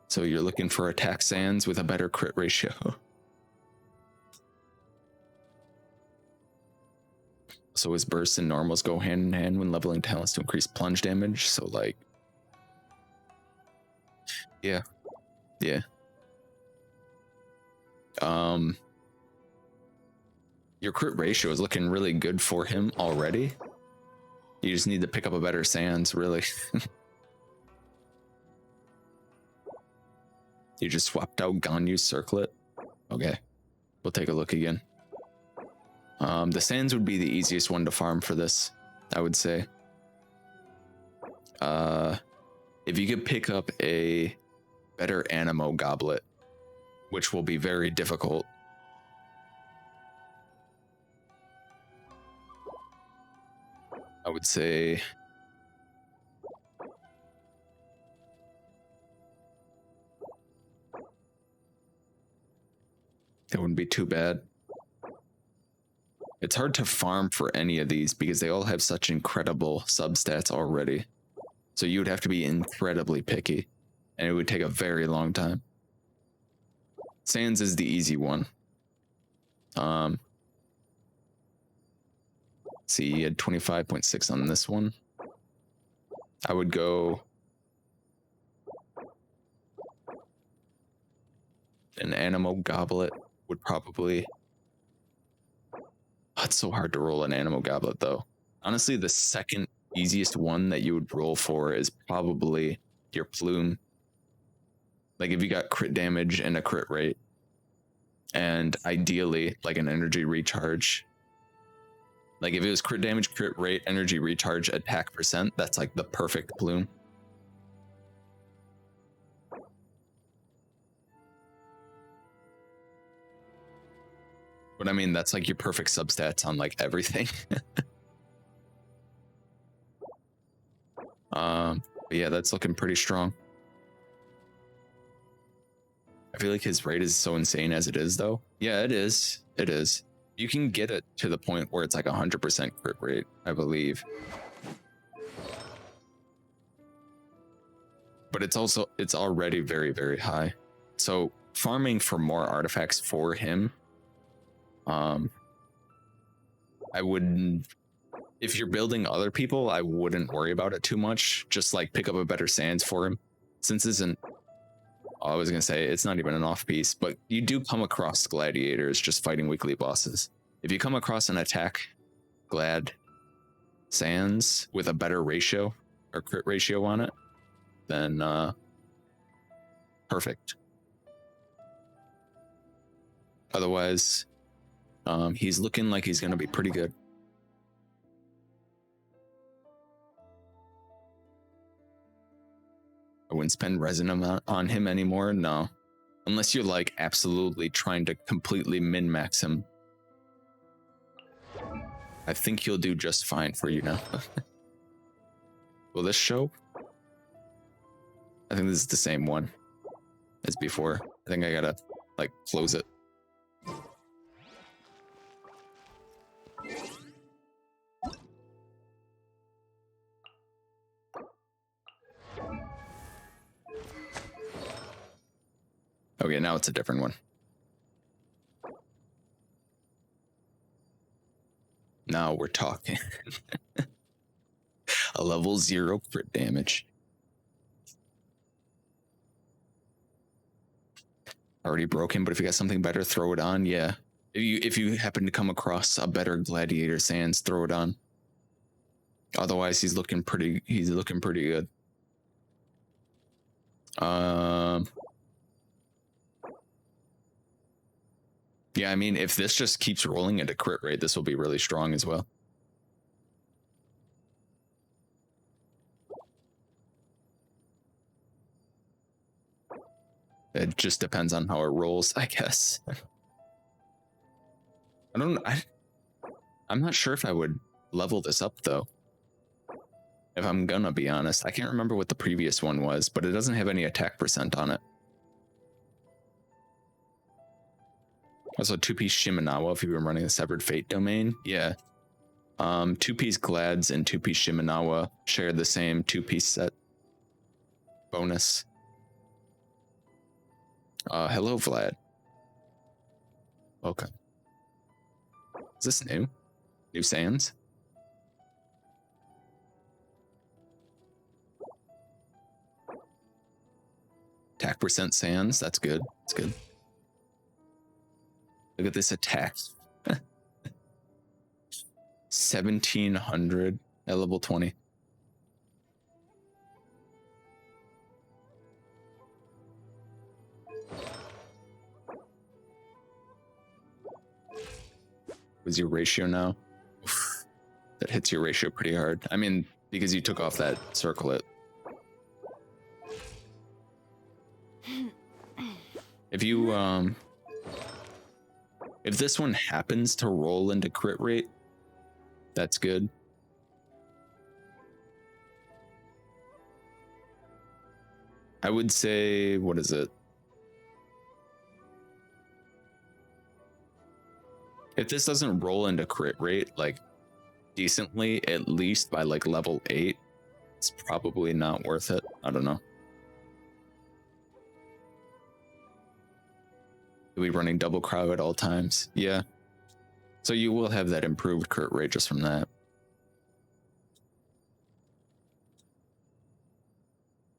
So you're looking for attack sands with a better crit ratio. So his bursts and normals go hand in hand when leveling talents to increase plunge damage. So like, yeah. Your crit ratio is looking really good for him already. You just need to pick up a better Sans, really. You just swapped out Ganyu's Circlet. Okay, we'll take a look again. The Sans would be the easiest one to farm for this, I would say. If you could pick up a better Animo Goblet, which will be very difficult. I would say it wouldn't be too bad. It's hard to farm for any of these because they all have such incredible substats already. So you would have to be incredibly picky, and it would take a very long time. Sans is the easy one. See, you had 25.6 on this one. I would go an Animo Goblet would probably... Oh, it's so hard to roll an Animo Goblet though. Honestly, the second easiest one that you would roll for is probably your Plume. Like if you got crit damage and a crit rate, and ideally like an energy recharge. Like if it was crit damage, crit rate, energy recharge, attack percent, that's like the perfect Plume. But I mean, that's like your perfect substats on like everything. But yeah, that's looking pretty strong. I feel like his rate is so insane as it is though. Yeah, it is. It is. You can get it to the point where it's like 100% crit rate, I believe. But it's already very, very high. So farming for more artifacts for him, I wouldn't, if you're building other people, I wouldn't worry about it too much. Just like pick up a better Sans for him. Since I was gonna say it's not even an off piece, but you do come across gladiators just fighting weekly bosses. If you come across an attack glad Sans with a better ratio or crit ratio on it, then perfect. Otherwise, he's looking like he's gonna be pretty good. I wouldn't spend resin on him anymore, no. Unless you're like absolutely trying to completely min-max him. I think he'll do just fine for you now. Will this show? I think this is the same one as before. I think I gotta like close it. Okay, now it's a different one. Now we're talking. A level 0 crit damage. Already broken, but if you got something better, throw it on. Yeah. If you happen to come across a better Gladiator Sans, throw it on. Otherwise, he's looking pretty good. Yeah, I mean, if this just keeps rolling at a crit rate, this will be really strong as well. It just depends on how it rolls, I guess. I'm not sure if I would level this up though. If I'm gonna be honest, I can't remember what the previous one was, but it doesn't have any attack percent on it. Also, 2-piece Shimenawa if you've been running the Severed Fate domain. Yeah. 2-piece Glads and 2-piece Shimenawa share the same 2-piece set bonus. Hello, Vlad. Welcome. Is this new? New Sans? Attack percent sands. That's good. That's good. Look at this attack. 1700 at level 20. What's your ratio now? Oof, that hits your ratio pretty hard. I mean, because you took off that circlet. If you if this one happens to roll into crit rate, that's good. I would say, what is it? If this doesn't roll into crit rate, like decently, at least by like level 8, it's probably not worth it. I don't know. Are we running double crowd at all times? Yeah. So you will have that improved crit rate just from that.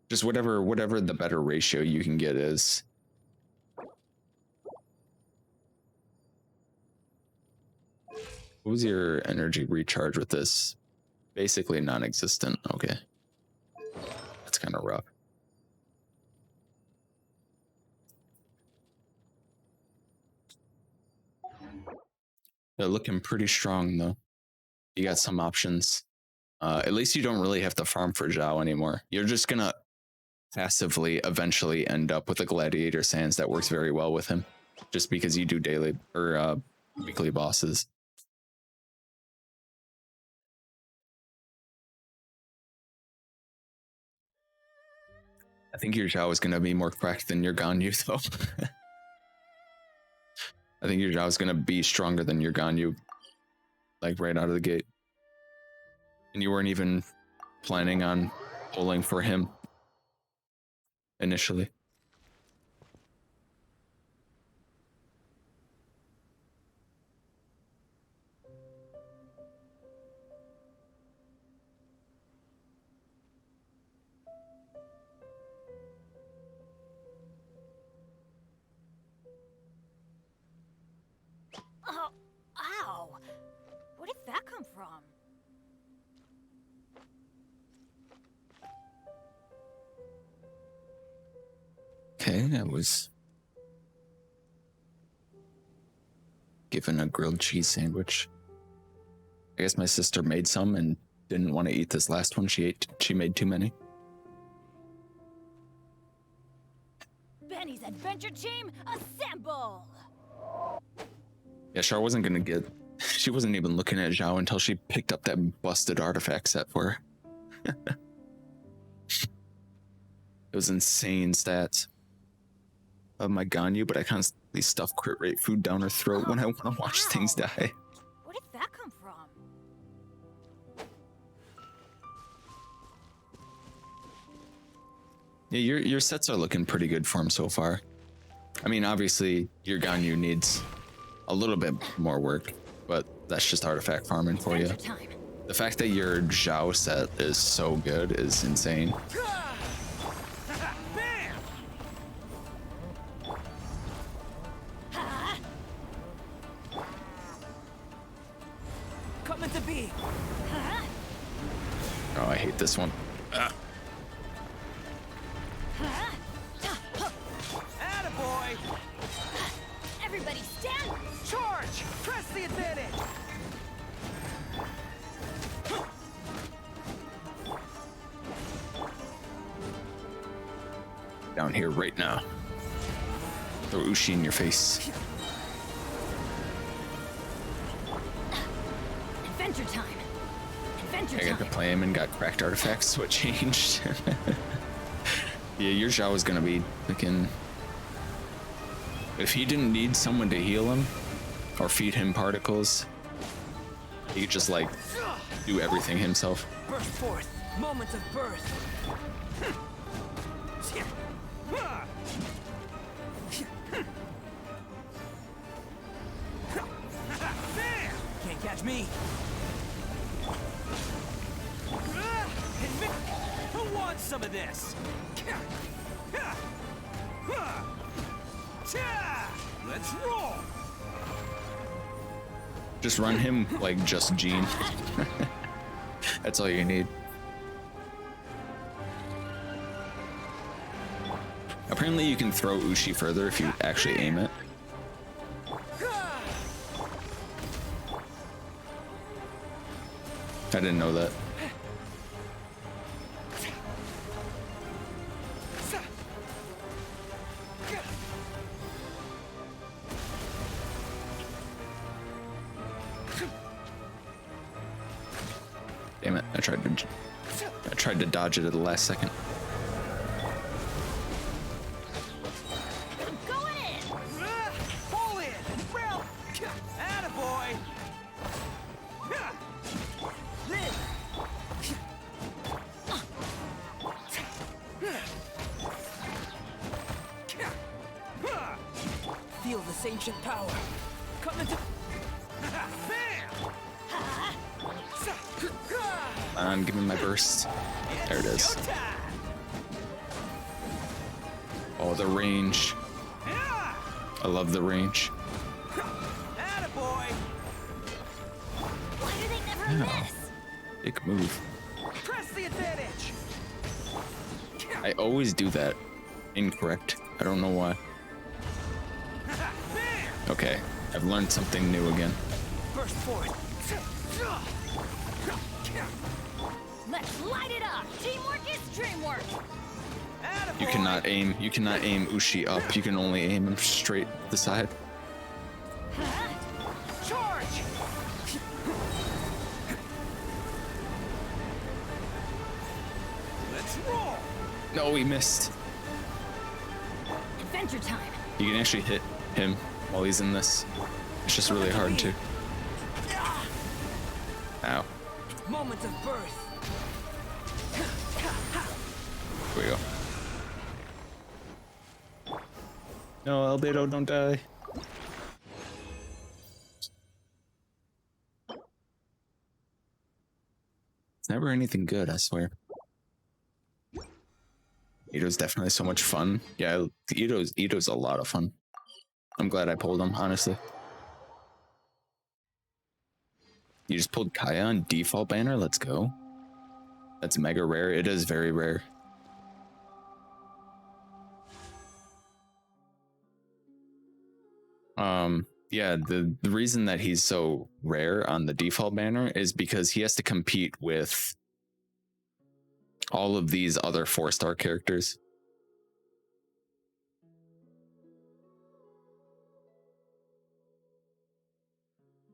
Just whatever the better ratio you can get is. What was your energy recharge with this? Basically non-existent. Okay. That's kind of rough. They're looking pretty strong though. You got some options. At least you don't really have to farm for Zhao anymore. You're just gonna passively eventually end up with a gladiator sands that works very well with him. Just because you do daily or weekly bosses. I think your Zhao is going to be more cracked than your Ganyu, though. I think your Zhao is going to be stronger than your Ganyu, like right out of the gate. And you weren't even planning on pulling for him initially. Oh, ow! Where did that come from? Okay, I was given a grilled cheese sandwich. I guess my sister made some and didn't want to eat this last one. She made too many. Benny's adventure team, assemble! Yeah, Char wasn't gonna get. She wasn't even looking at Zhao until she picked up that busted artifact set for her. It was insane stats of my Ganyu, but I constantly stuff crit rate food down her throat when I want to watch things die. Where did that come from? Yeah, your sets are looking pretty good for him so far. I mean, obviously, your Ganyu needs a little bit more work, but that's just artifact farming for you. Adventure time. The fact that your Zhao set is so good is insane. Bam! Ha! Coming to be. Ha! Oh, I hate this one. Ha! Attaboy! Everybody stand! Charge! Press the advantage! Down here right now. Throw Ushi in your face. Adventure time! Adventure I got to time! play him and got cracked artifacts, so it changed. Yeah, your Zhao is gonna be freaking. If he didn't need someone to heal him or feed him particles, he could just like do everything himself. Burst forth. Moment of birth. Bam! Can't catch me. Who wants some of this? Let's roll. Just run him like just Gene. That's all you need. Apparently you can throw Ushi further if you actually aim it. I didn't know that. Damn it, I tried to dodge it at the last second. Going in. Pull in. Rail. Attaboy. Live. Feel this ancient power. Coming to. Give me my burst. There it is. Oh, the range. I love the range. Attaboy. Why do they never Yeah. miss? Big move. Press the advantage. I always do that. Incorrect. I don't know why. Okay, I've learned something new again. Burst forward. Let's light it up. Teamwork is dreamwork. You cannot aim Ushi up. You can only aim him straight the side. Charge. Let's roll. No, he missed. Adventure time. You can actually hit him while he's in this. It's just really hard to. Ow. Moment of birth. Here we go. No, Albedo, don't die. It's never anything good, I swear. Itto's definitely so much fun. Yeah, Itto's a lot of fun. I'm glad I pulled him, honestly. You just pulled Kaya on default banner? Let's go. That's mega rare. It is very rare. Yeah, the reason that he's so rare on the default banner is because he has to compete with all of these other 4-star characters.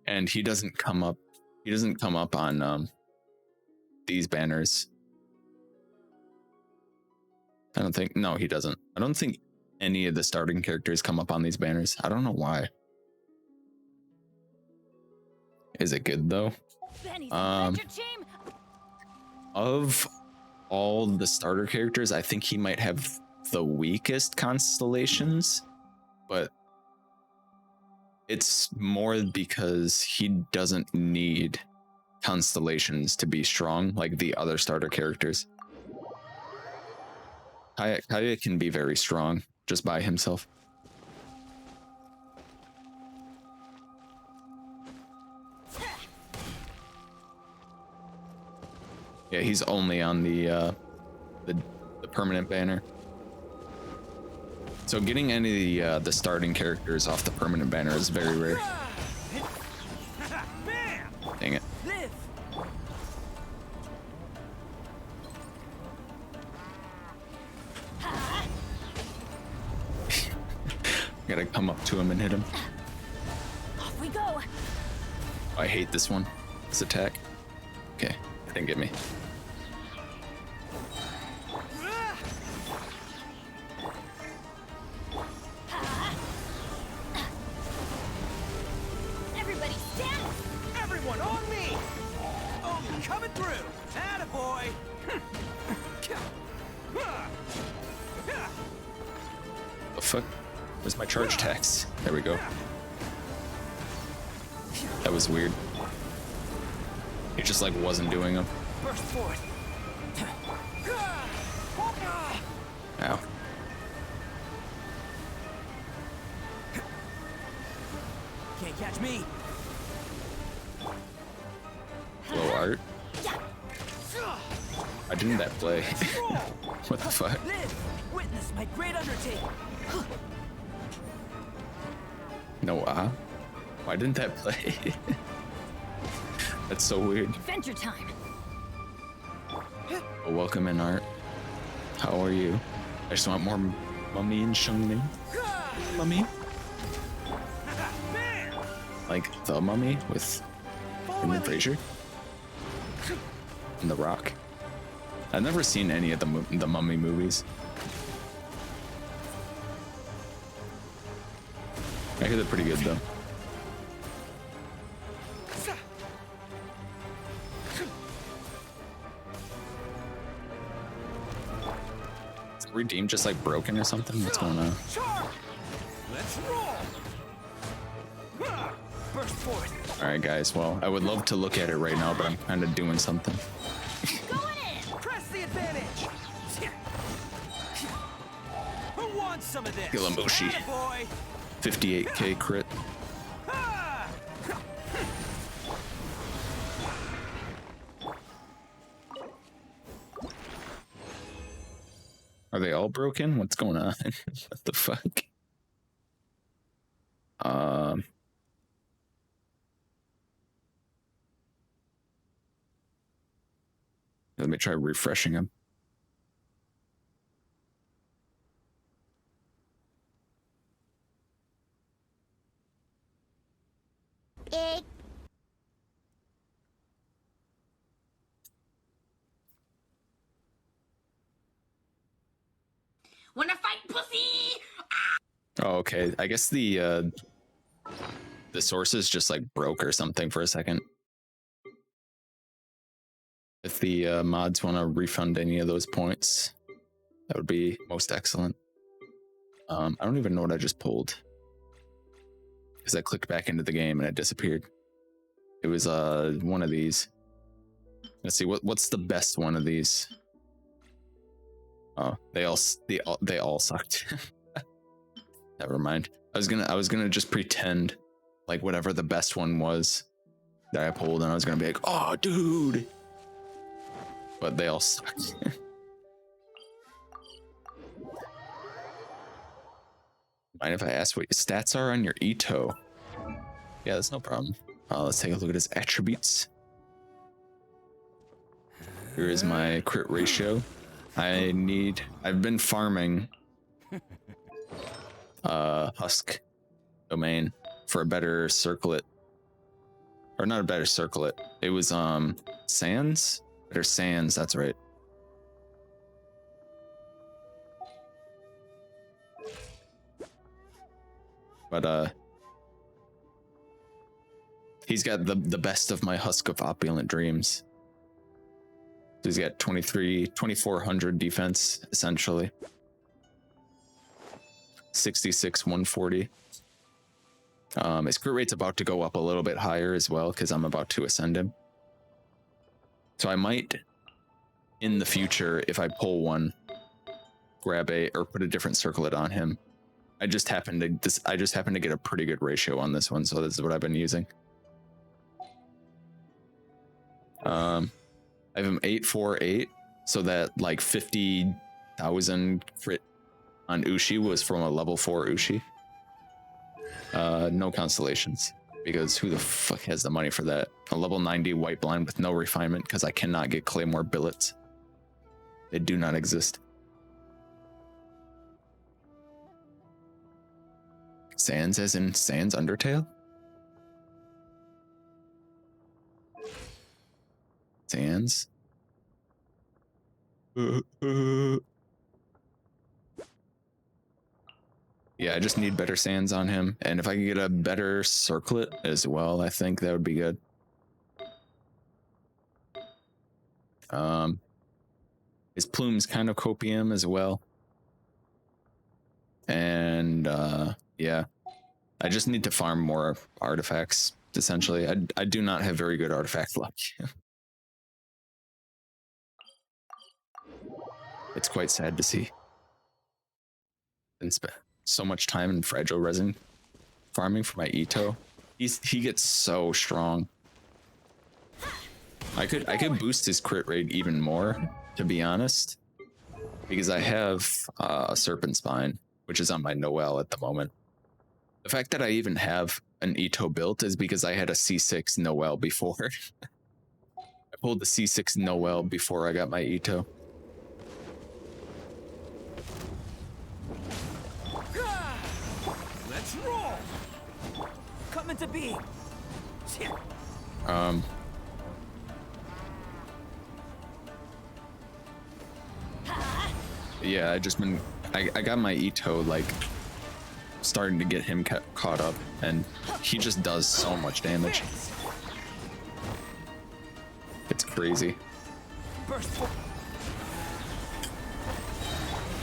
And he doesn't come up on these banners. I don't think, no, he doesn't. I don't think any of the starting characters come up on these banners. I don't know why. Is it good though? Benny's adventure team. Of all the starter characters, I think he might have the weakest constellations, but it's more because he doesn't need constellations to be strong like the other starter characters. Kaya can be very strong just by himself. Yeah, he's only on the permanent banner. So getting any of the starting characters off the permanent banner is very rare. Dang it. Live. Gotta come up to him and hit him. Off we go. I hate this one. This attack. Okay, didn't get me. Everybody stand. Everyone on me. Oh, coming through. Attaboy. The fuck? Where's my charge tax? There we go. That was weird. He just like wasn't doing them. Burst forth. Ow. Catch me. Low art. Why didn't that play? What the fuck? Live. Witness my great undertaking. No, why didn't that play? That's so weird. Adventure time. Well, welcome in, Art. How are you? I just want more mummy and shungling. Mummy? Like the mummy with Brendan Fraser? And The Rock. I've never seen any of the mummy movies. I hear they're pretty good though. Is Redeem just like broken or something? What's going on? Let's roll. Burst forth. Alright guys, well, I would love to look at it right now, but I'm kind of doing something. Going in. Press the advantage. Who wants some of this? Gilamushi. Attaboy. 58k crit. Are they all broken? What's going on? What the fuck? Let me try refreshing them. Wanna fight, pussy? Oh, okay. I guess the sources just like broke or something for a second. If the mods want to refund any of those points, that would be most excellent. I don't even know what I just pulled because I clicked back into the game and it disappeared. It was one of these. Let's see what's the best one of these. Oh, they all sucked. Never mind. I was gonna just pretend like whatever the best one was that I pulled, and I was gonna be like, oh, dude. But they all sucked. Mind if I ask what your stats are on your Itto? Yeah, that's no problem. Let's take a look at his attributes. Here is my crit ratio. I've been farming Husk domain for a better circlet. Or not a better circlet. It was Sands? Better Sands, that's right. But he's got the best of my Husk of Opulent Dreams. So he's got 2400 defense, essentially. 66, 140. His crit rate's about to go up a little bit higher as well, because I'm about to ascend him. So I might, in the future, if I pull one, grab or put a different circlet on him. I just happen to get a pretty good ratio on this one, so this is what I've been using. I have him 848, so that like 50,000 crit on Ushi was from a level 4 Ushi. No constellations, because who the fuck has the money for that? A level 90 white blind with no refinement, because I cannot get Claymore billets. They do not exist. Sans as in Sans Undertale? Sans? Yeah, I just need better Sans on him. And if I could get a better circlet as well, I think that would be good. His plume's kind of copium as well. And yeah, I just need to farm more artifacts, essentially. I do not have very good artifact luck. It's quite sad to see. And spend so much time in fragile resin farming for my Itto, He gets so strong. I could boost his crit rate even more, to be honest, because I have a Serpent Spine, which is on my Noel at the moment. The fact that I even have an Itto built is because I had a C6 Noel before. I pulled the C6 Noel before I got my Itto. Let's roll. Come into being. Yeah, I got my Itto, like, starting to get him caught up, and he just does so much damage. It's crazy. Burst.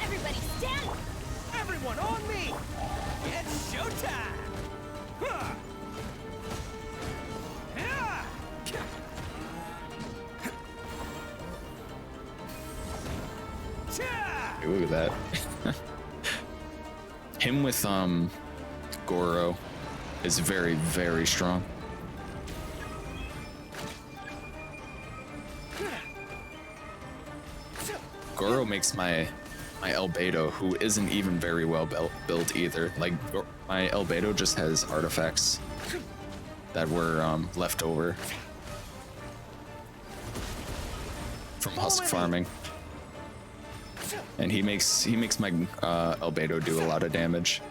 Everybody stand! Everyone on me! It's showtime! Huh. Yeah. Hey, look at that. Him with Goro is very, very strong. Goro makes my Albedo, who isn't even very well built either. Like, my Albedo just has artifacts that were left over from husk farming, and he makes my Albedo do a lot of damage.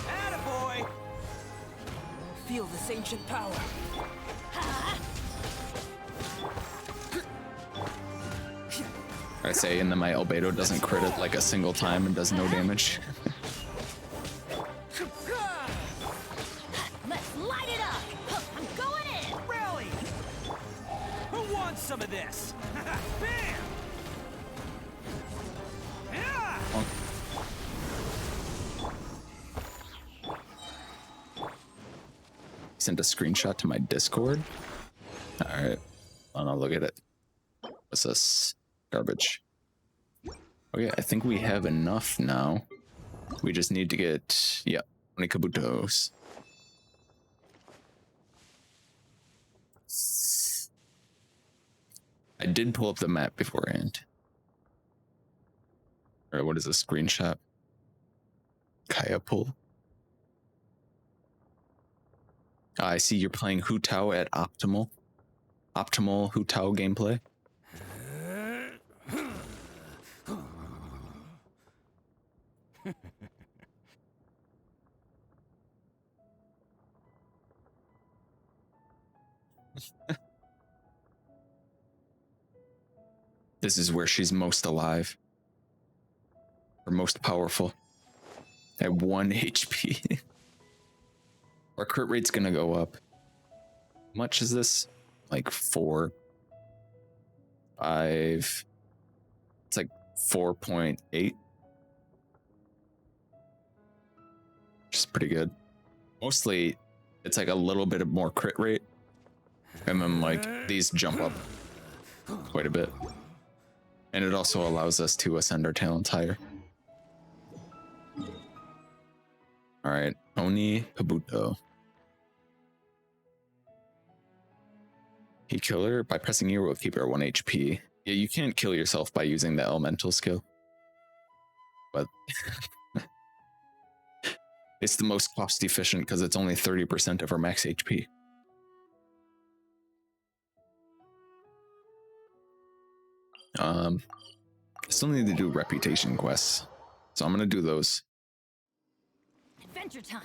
Attaboy! Feel this ancient power. I say, and then my Albedo doesn't crit it like a single time and does no damage. Let's light it up! I'm going in! Rally! Who wants some of this? Bam! Yeah! Sent a screenshot to my Discord. All right, I'll look at it. What's this? Garbage. Okay, I think we have enough now. We just need to get, yeah, 20 Kabutos. I did pull up the map beforehand. All right, what is a screenshot? Kaya pull. I see you're playing Hu Tao at Optimal. Optimal Hu Tao gameplay. This is where she's most alive. Or most powerful. At 1 HP. Our crit rate's gonna go up. How much is this? Like 4. 5. It's like 4.8. Which is pretty good. Mostly, it's like a little bit of more crit rate. And then like these jump up quite a bit. And it also allows us to ascend our talents higher. Alright, Oni Kabuto. He kill her by pressing E will keep her 1 HP. Yeah, you can't kill yourself by using the elemental skill. But it's the most cost efficient because it's only 30% of her max HP. I still need to do reputation quests. So I'm gonna do those. Adventure time!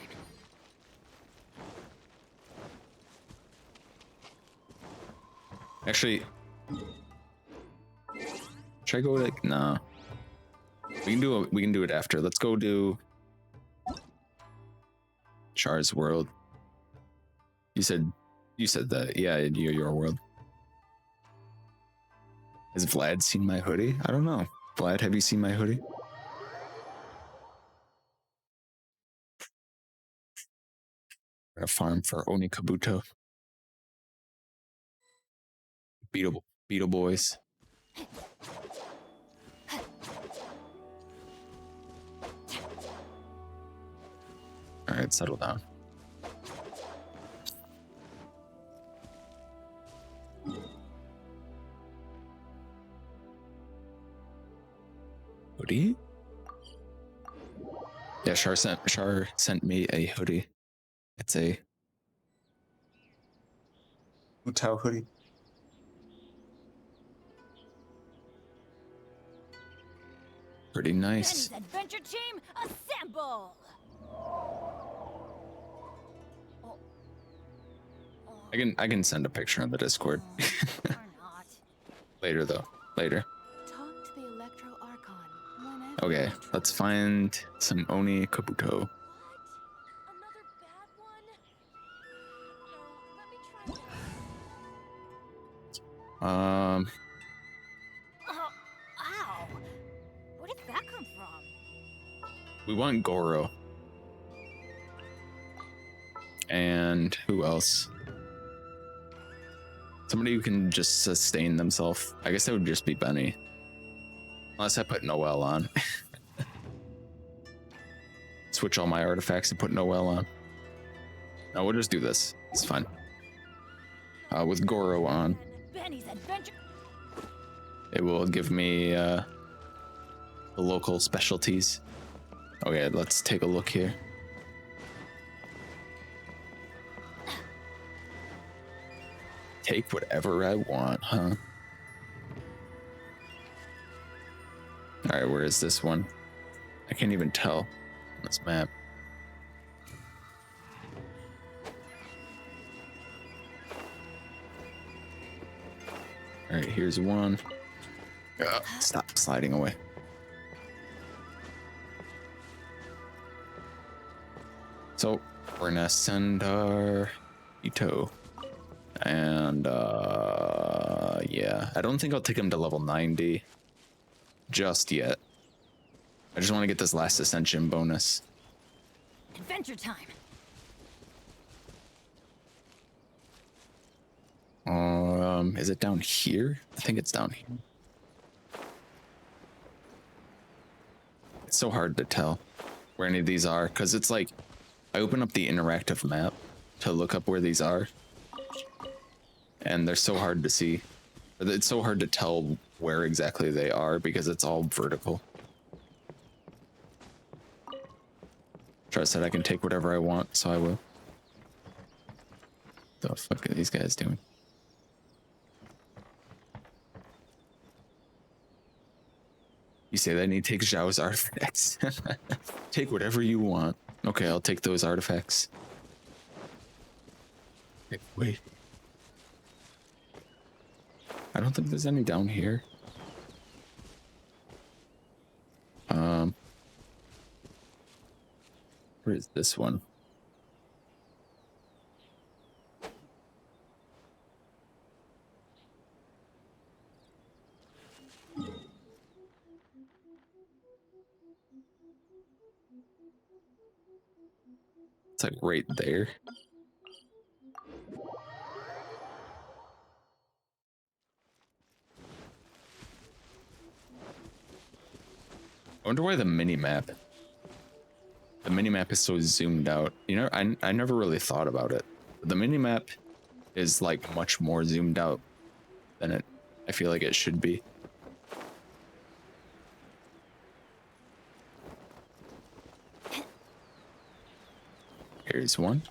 Actually, should I go like nah? We can do it after. Let's go do Char's world. You said that, yeah, your world. Has Vlad seen my hoodie? I don't know. Vlad, have you seen my hoodie? A farm for Oni Kabuto. Beetle boys. right, settle down. Hoodie? Yeah, Char sent me a hoodie. It's a Utah hoodie. Pretty nice. Benny's adventure team, assemble! I can send a picture on the Discord. Or not. Later though. Later. Talk to the Electro Archon whenever Okay, you're let's troubled. find some Oni Kabuto. What? Another bad one? No, let me try this. Oh, ow! Where did that come from? We want Goro. And who else? Somebody who can just sustain themselves. I guess that would just be Benny. Unless I put Noel on. Switch all my artifacts and put Noel on. No, we'll just do this. It's fine. With Goro on, Benny's adventure. it will give me the local specialties. Okay, let's take a look here. Take whatever I want, huh? All right, where is this one? I can't even tell on this map. All right, here's one. Stop sliding away. So we're gonna send our Itto. And yeah, I don't think I'll take him to level 90 just yet. I just want to get this last ascension bonus. Adventure time. Is it down here? I think it's down here. It's so hard to tell where any of these are because it's like I open up the interactive map to look up where these are, and they're so hard to see. It's so hard to tell where exactly they are because it's all vertical. Trust that I can take whatever I want, so I will. The fuck are these guys doing? You say that and he takes Zhao's artifacts. Take whatever you want. Okay, I'll take those artifacts. Wait. I don't think there's any down here. Where is this one? It's like right there. I wonder why the mini-map. The mini-map is so zoomed out. You know, I never really thought about it. The mini-map is like much more zoomed out than I feel like it should be. Here's one.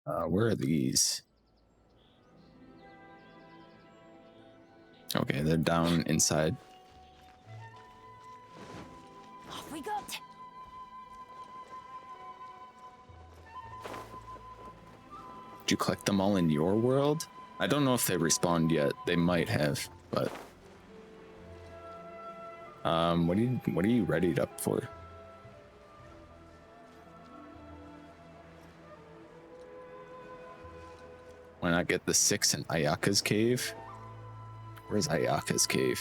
Where are these? Okay, they're down inside. Off we go. Did you collect them all in your world? I don't know if they respawned yet. They might have, but what are you readied up for? Why not get the 6 in Ayaka's cave? Where's Ayaka's cave?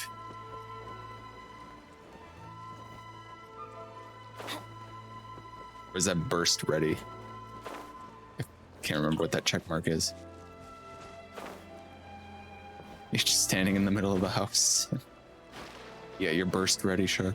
Where's that burst ready? I can't remember what that check mark is. He's just standing in the middle of the house. Yeah, you're burst ready, sure.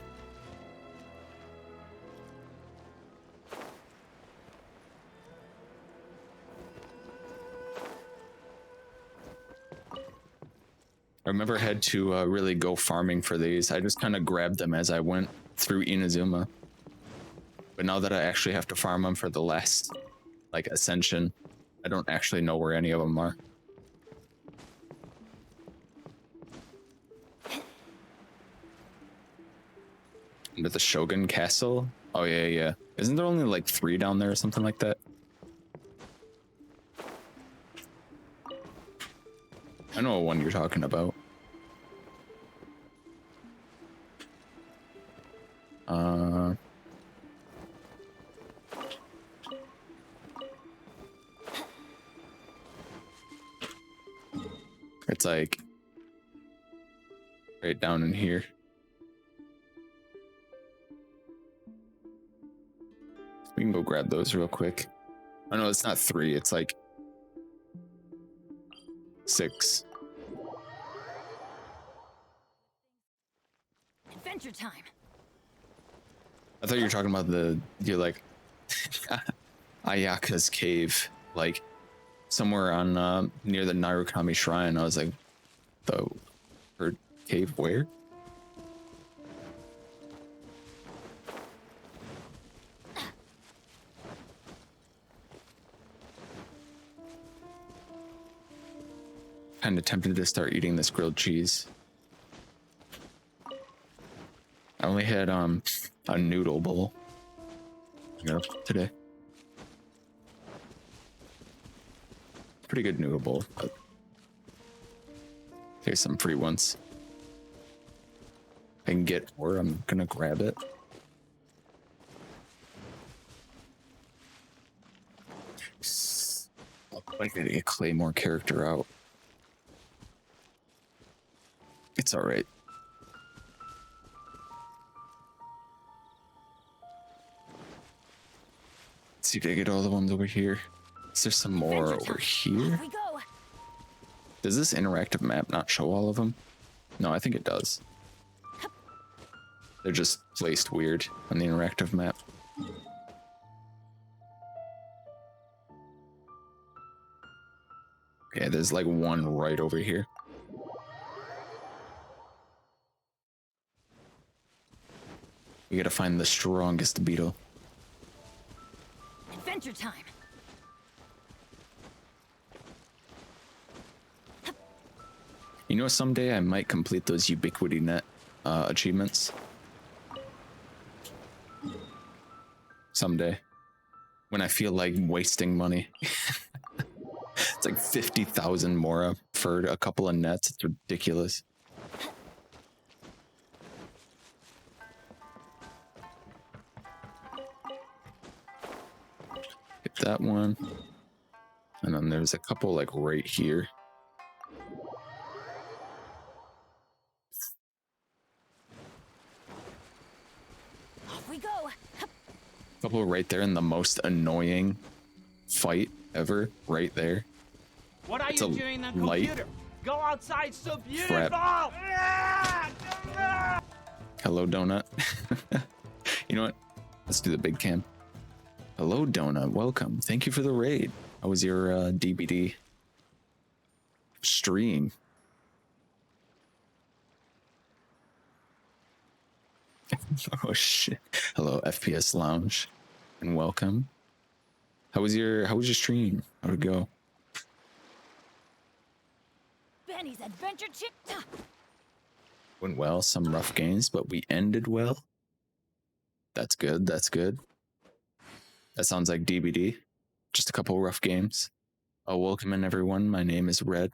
I remember I had to really go farming for these. I just kind of grabbed them as I went through Inazuma. But now that I actually have to farm them for the last, like, ascension, I don't actually know where any of them are. Into the Shogun Castle? Oh, yeah, yeah. Isn't there only like 3 down there or something like that? I know what one you're talking about. It's like right down in here. We can go grab those real quick. Oh no, it's not 3, it's like 6. Adventure time. I thought you were talking about you're like Ayaka's cave, like somewhere on near the Narukami Shrine. I was like, her cave where? Kind of tempted to start eating this grilled cheese. I only had a noodle bowl, today. Pretty good noodle bowl, but here's some free ones. I can get more, I'm gonna grab it. I gotta get Claymore character out. It's all right. Let's see, did I get all the ones over here? Is there some more over here? We go. Does this interactive map not show all of them? No, I think it does. They're just placed weird on the interactive map. Okay, there's like one right over here. We gotta find the strongest beetle. Adventure time. You know, someday I might complete those Ubiquity Net achievements. Someday. When I feel like wasting money. It's like 50,000 Mora for a couple of nets. It's ridiculous. Get that one. And then there's a couple like right here. Off we go. Couple right there in the most annoying fight ever. Right there. What are It's you a doing on light computer? Go outside, so beautiful! frap. Hello, Donut. You know what? Let's do the big cam. Hello, Donut. Welcome. Thank you for the raid. How was your DBD stream? Oh shit. Hello, FPS Lounge, and welcome. How was your stream? How'd it go? Benny's adventure chip. Went well. Some rough games, but we ended well. That's good. That's good. That sounds like DBD. Just a couple rough games. Oh, welcome in everyone. My name is Red.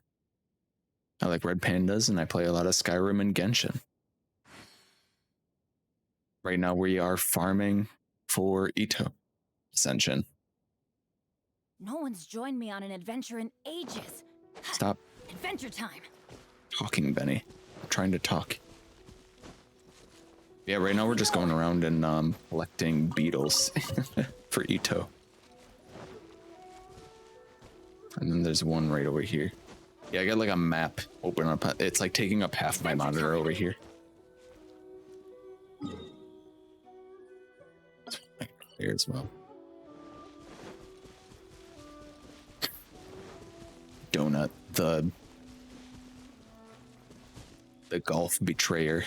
I like red pandas and I play a lot of Skyrim and Genshin. Right now we are farming for Itto ascension. No one's joined me on an adventure in ages. Stop Adventure time. talking, Benny. I'm trying to talk. Yeah, right now we're just going around and collecting beetles for Itto. And then there's one right over here. Yeah, I got like a map open up. It's like taking up half my monitor over here. as well. Donut, the golf betrayer.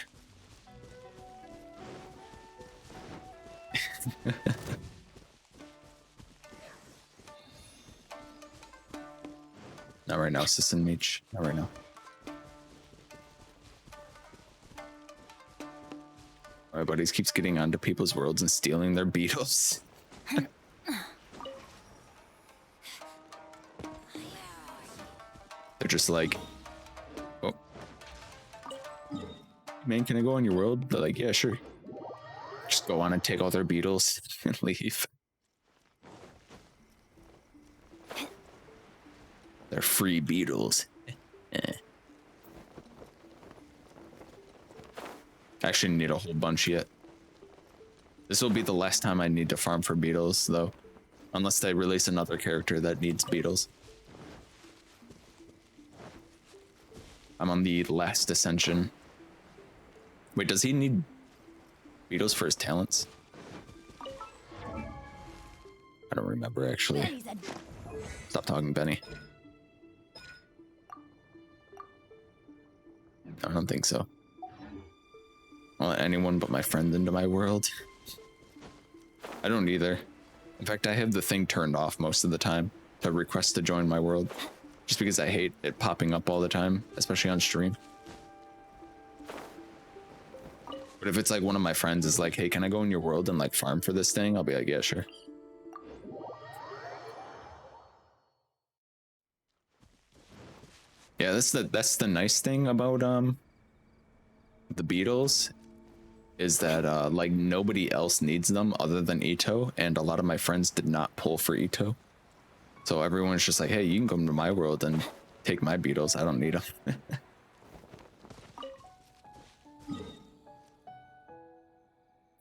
Not right now, Sis and Meech. Not right now. My buddies keeps getting onto people's worlds and stealing their beetles. They're just like, oh, man, can I go on your world? They're like, yeah, sure. Just go on and take all their beetles and leave. They're free beetles. I actually need a whole bunch yet. This will be the last time I need to farm for beetles, though. Unless they release another character that needs beetles. I'm on the last ascension. Wait, does he need beetles for his talents? I don't remember, actually. Stop talking, Benny. I don't think so. I want anyone but my friend into my world. I don't either. In fact, I have the thing turned off most of the time to request to join my world. Just because I hate it popping up all the time, especially on stream. But if it's like one of my friends is like, hey, can I go in your world and like farm for this thing? I'll be like, yeah, sure. Yeah, that's the nice thing about the beetles is that like nobody else needs them other than Itto, and a lot of my friends did not pull for Itto. So everyone's just like, hey, you can come to my world and take my beetles. I don't need them.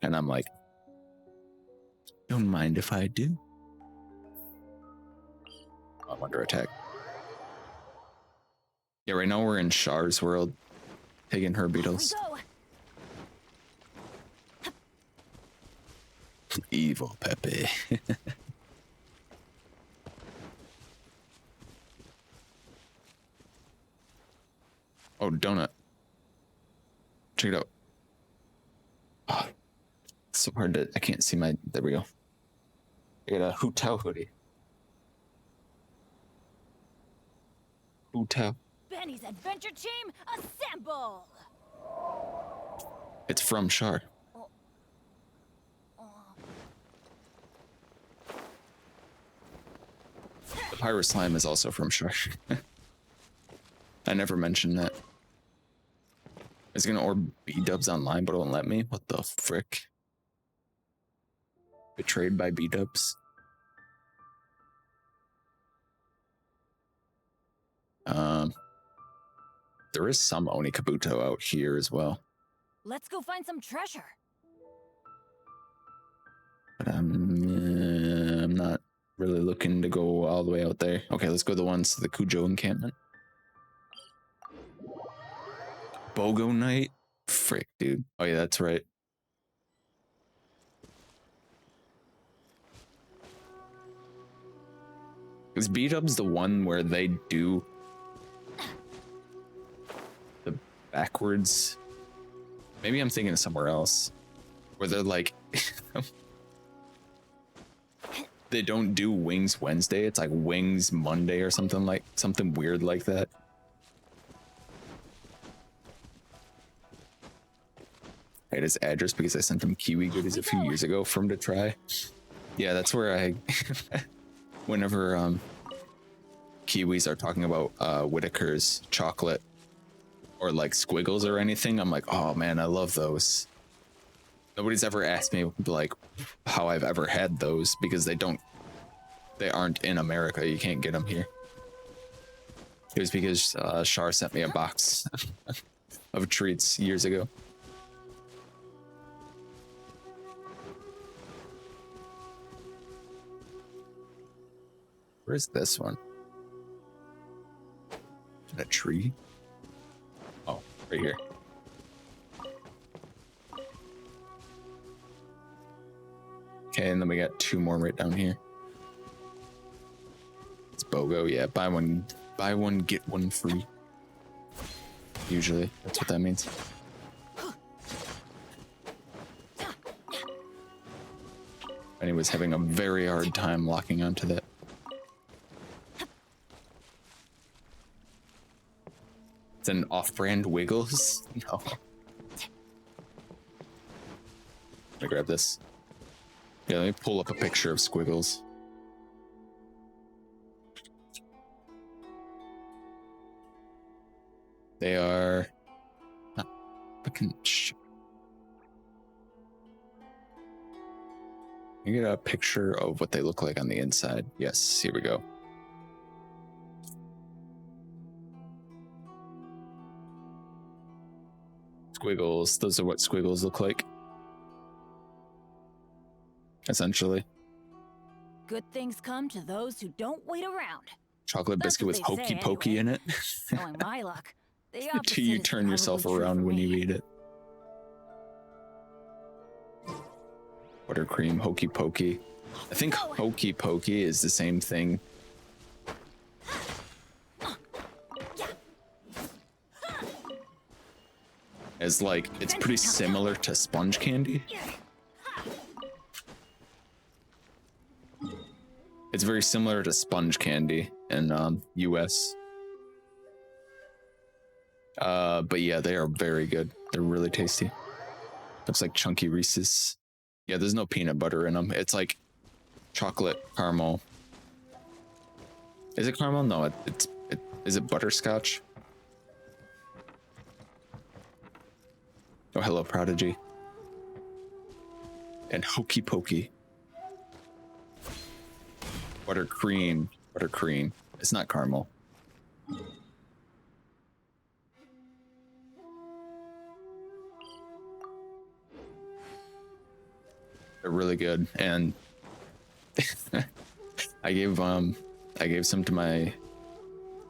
And I'm like, don't mind if I do. I'm under attack. Yeah, right now we're in Char's world, taking her beetles. Evil Pepe. Oh, donut. Check it out. Oh, it's so hard to, I can't see my, there we go. I got a Hotel hoodie. Hotel. Benny's adventure team, assemble! It's from Char. The Pirate Slime is also from Char. I never mentioned that. It's gonna orb B-dubs online, but it won't let me. What the frick? Betrayed by B-dubs. There is some Oni Kabuto out here as well. Let's go find some treasure. But I'm not really looking to go all the way out there. Okay, let's go the ones to the Kujo encampment. Bogo Knight? Frick, dude. Oh yeah, that's right. Is B-dubs the one where they do the backwards? Maybe I'm thinking of somewhere else. Where they're like they don't do Wings Wednesday, it's like Wings Monday or something weird like that. I had his address because I sent him Kiwi goodies a few years ago for him to try. Yeah, that's where I whenever Kiwis are talking about Whitaker's chocolate or like Squiggles or anything, I'm like, oh man, I love those. Nobody's ever asked me like how I've ever had those because they aren't in America. You can't get them here. It was because Char sent me a box of treats years ago. Where's this one? Is that a tree? Oh, right here. Okay, and then we got 2 more right down here. It's BOGO, yeah. Buy one, get one free. Usually, that's what that means. And he was having a very hard time locking onto that. It's an off-brand Wiggles? No. Let me grab this. Yeah, let me pull up a picture of Squiggles. They are not fucking You get a picture of what they look like on the inside. Yes, here we go. Squiggles. Those are what Squiggles look like. Essentially. Good things come to those who don't wait around. Chocolate That's biscuit what with they hokey say, pokey in anyway. it. Knowing my luck, the opposite Till you is turn yourself probably true around for when you me. eat it. Buttercream, hokey pokey. I think hokey pokey is the same thing. As like, it's pretty similar to sponge candy. It's very similar to sponge candy in US. But yeah, they are very good. They're really tasty. Looks like chunky Reese's. Yeah, there's no peanut butter in them. It's like chocolate caramel. Is it caramel? No, is it butterscotch? Oh, hello, Prodigy. And hokey pokey. Buttercream. Buttercream. It's not caramel. They're really good, and I gave some to my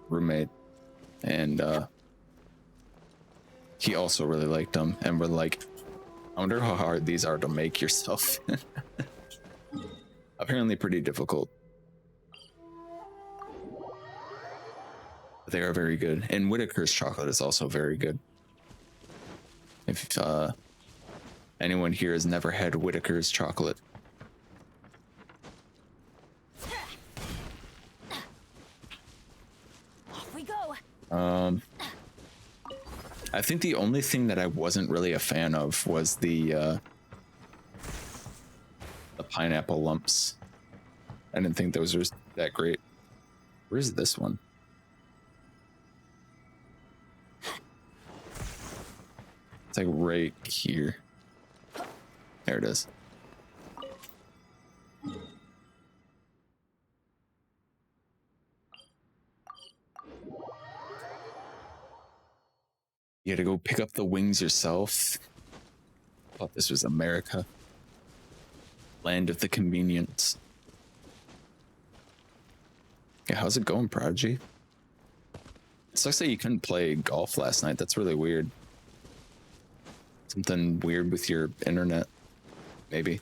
roommate, and he also really liked them, and we're like, I wonder how hard these are to make yourself. Apparently pretty difficult. They are very good, and Whitaker's chocolate is also very good. If anyone here has never had Whitaker's chocolate, Off we go. I think the only thing that I wasn't really a fan of was the pineapple lumps. I didn't think those were that great. Where's this one? It's like right here. There it is. You had to go pick up the wings yourself. Thought this was America. Land of the convenience. Yeah, how's it going, Prodigy? It sucks that you couldn't play golf last night. That's really weird. Something weird with your internet, maybe.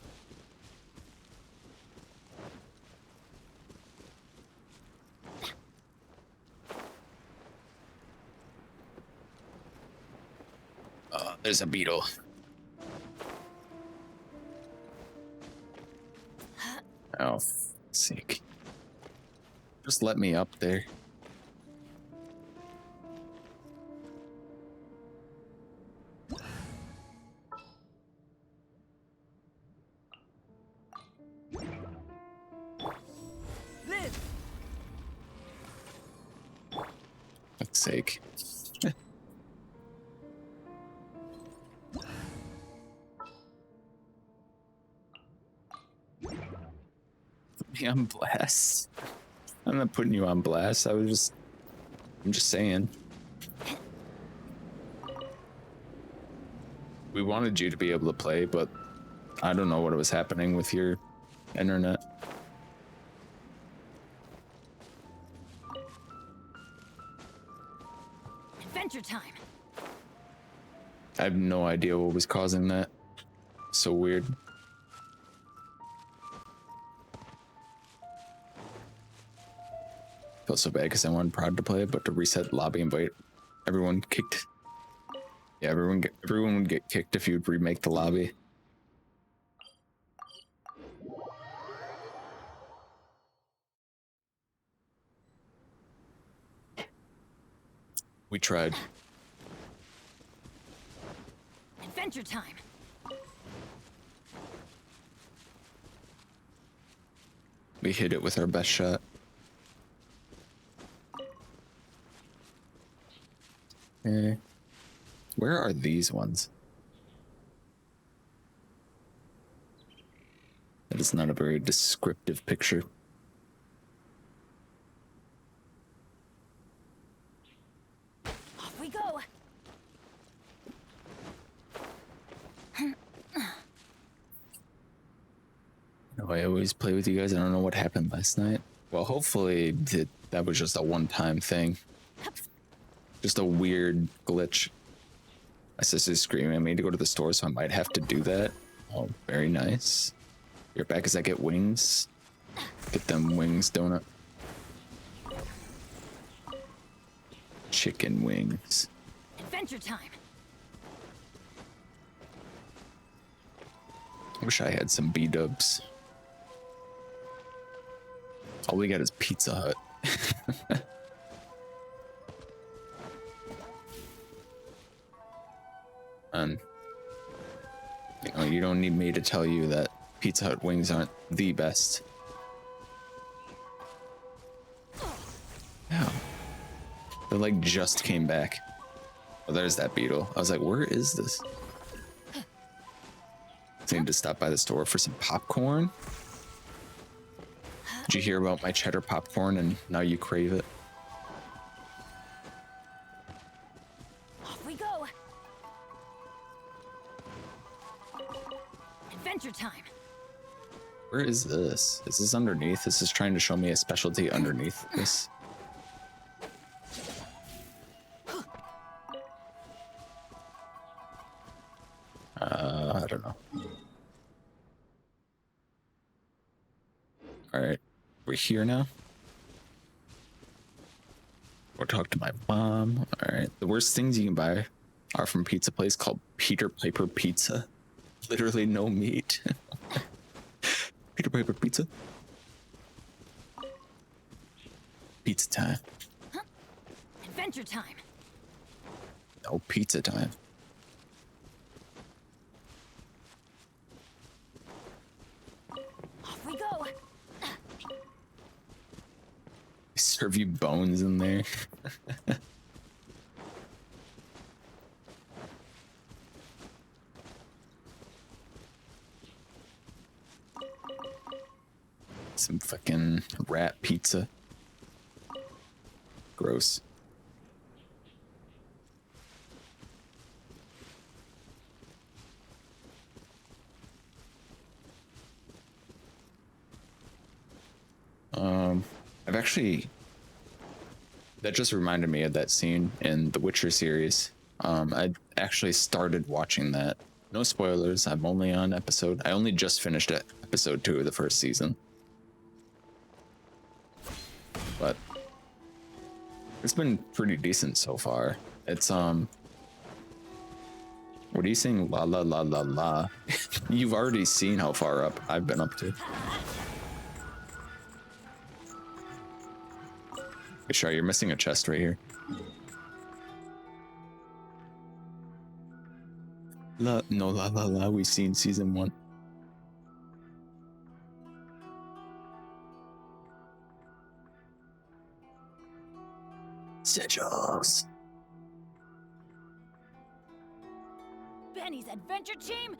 There's a beetle. Oh, fuck's sake. Just let me up there. Liz! Fuck's sake. Put me on blast. I'm not putting you on blast. I'm just saying. We wanted you to be able to play, but I don't know what was happening with your internet. Adventure time. I have no idea what was causing that. So weird. felt so bad because I wanted Prod to play, but to reset lobby invite, everyone kicked. Yeah, everyone would get kicked if you'd remake the lobby. We tried. Adventure time. We hit it with our best shot. Okay. Where are these ones? That is not a very descriptive picture. Off we go. I always play with you guys. I don't know what happened last night. Well, hopefully that was just a one-time thing. Just a weird glitch. My sister's screaming at me to go to the store, so I might have to do that. Oh, very nice. You're back as I get wings. Get them wings, donut. Chicken wings. Adventure time. I wish I had some B-dubs. All we got is Pizza Hut. And you don't need me to tell you that Pizza Hut wings aren't the best. Ow. They like just came back. Oh, there's that beetle. I was like, where is this? I need to stop by the store for some popcorn. Did you hear about my cheddar popcorn and now you crave it? Off we go. Adventure time. Where is this? Is this underneath? This is trying to show me a specialty underneath this. I don't know. All right, we're here now. We'll talk to my mom. All right, the worst things you can buy are from pizza place called Peter Piper Pizza. Literally no meat. Peter Piper Pizza. Pizza time. Adventure time. No pizza time. Off we go. Serve you bones in there. Some fucking rat pizza. Gross. I've actually, that just reminded me of that scene in the Witcher series. I actually started watching that. No spoilers. I'm only on I only just finished episode 2 of the first season. But it's been pretty decent so far. It's what are you saying? La la la la la. You've already seen how far up I've been up to. Hey, sure, you're missing a chest right here. La la, we've seen season 1. Sigils. Benny's adventure team,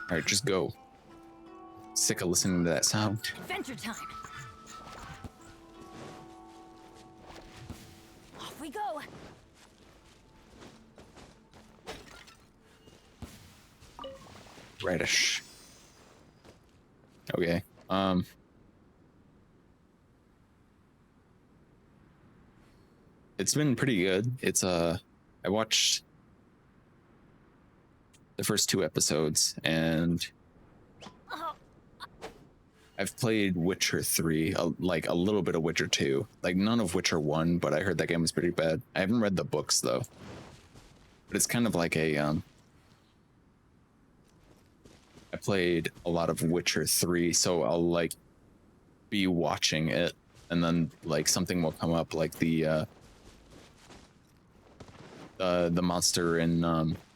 All right, just go. Sick of listening to that sound. adventure time. Off we go. Radish. Okay. It's been pretty good. It's I watched the first 2 episodes and I've played Witcher 3, like a little bit of Witcher 2, like none of Witcher 1, but I heard that game was pretty bad. I haven't read the books though, but it's kind of like a I played a lot of Witcher 3, so I'll like be watching it, and then like something will come up, like the monster in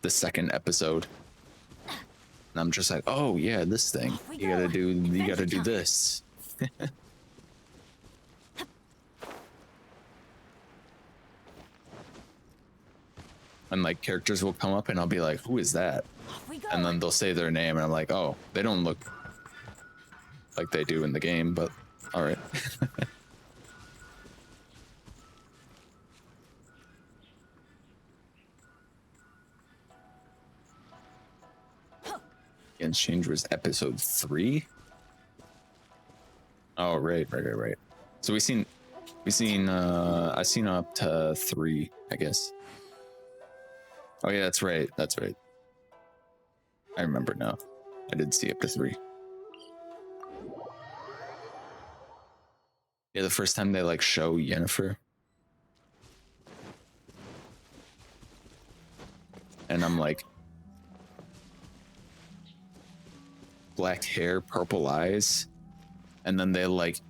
the second episode, and I'm just like, oh yeah, this thing. You gotta do this. And like characters will come up, and I'll be like, who is that? And then they'll say their name, and I'm like, oh, they don't look like they do in the game, but all right. GENSHIN was episode 3. Oh, right. So I've seen up to 3, I guess. Oh yeah, that's right. I remember now. I did see up to 3. Yeah, the first time they like show Yennefer. And I'm like, black hair, purple eyes, and then they like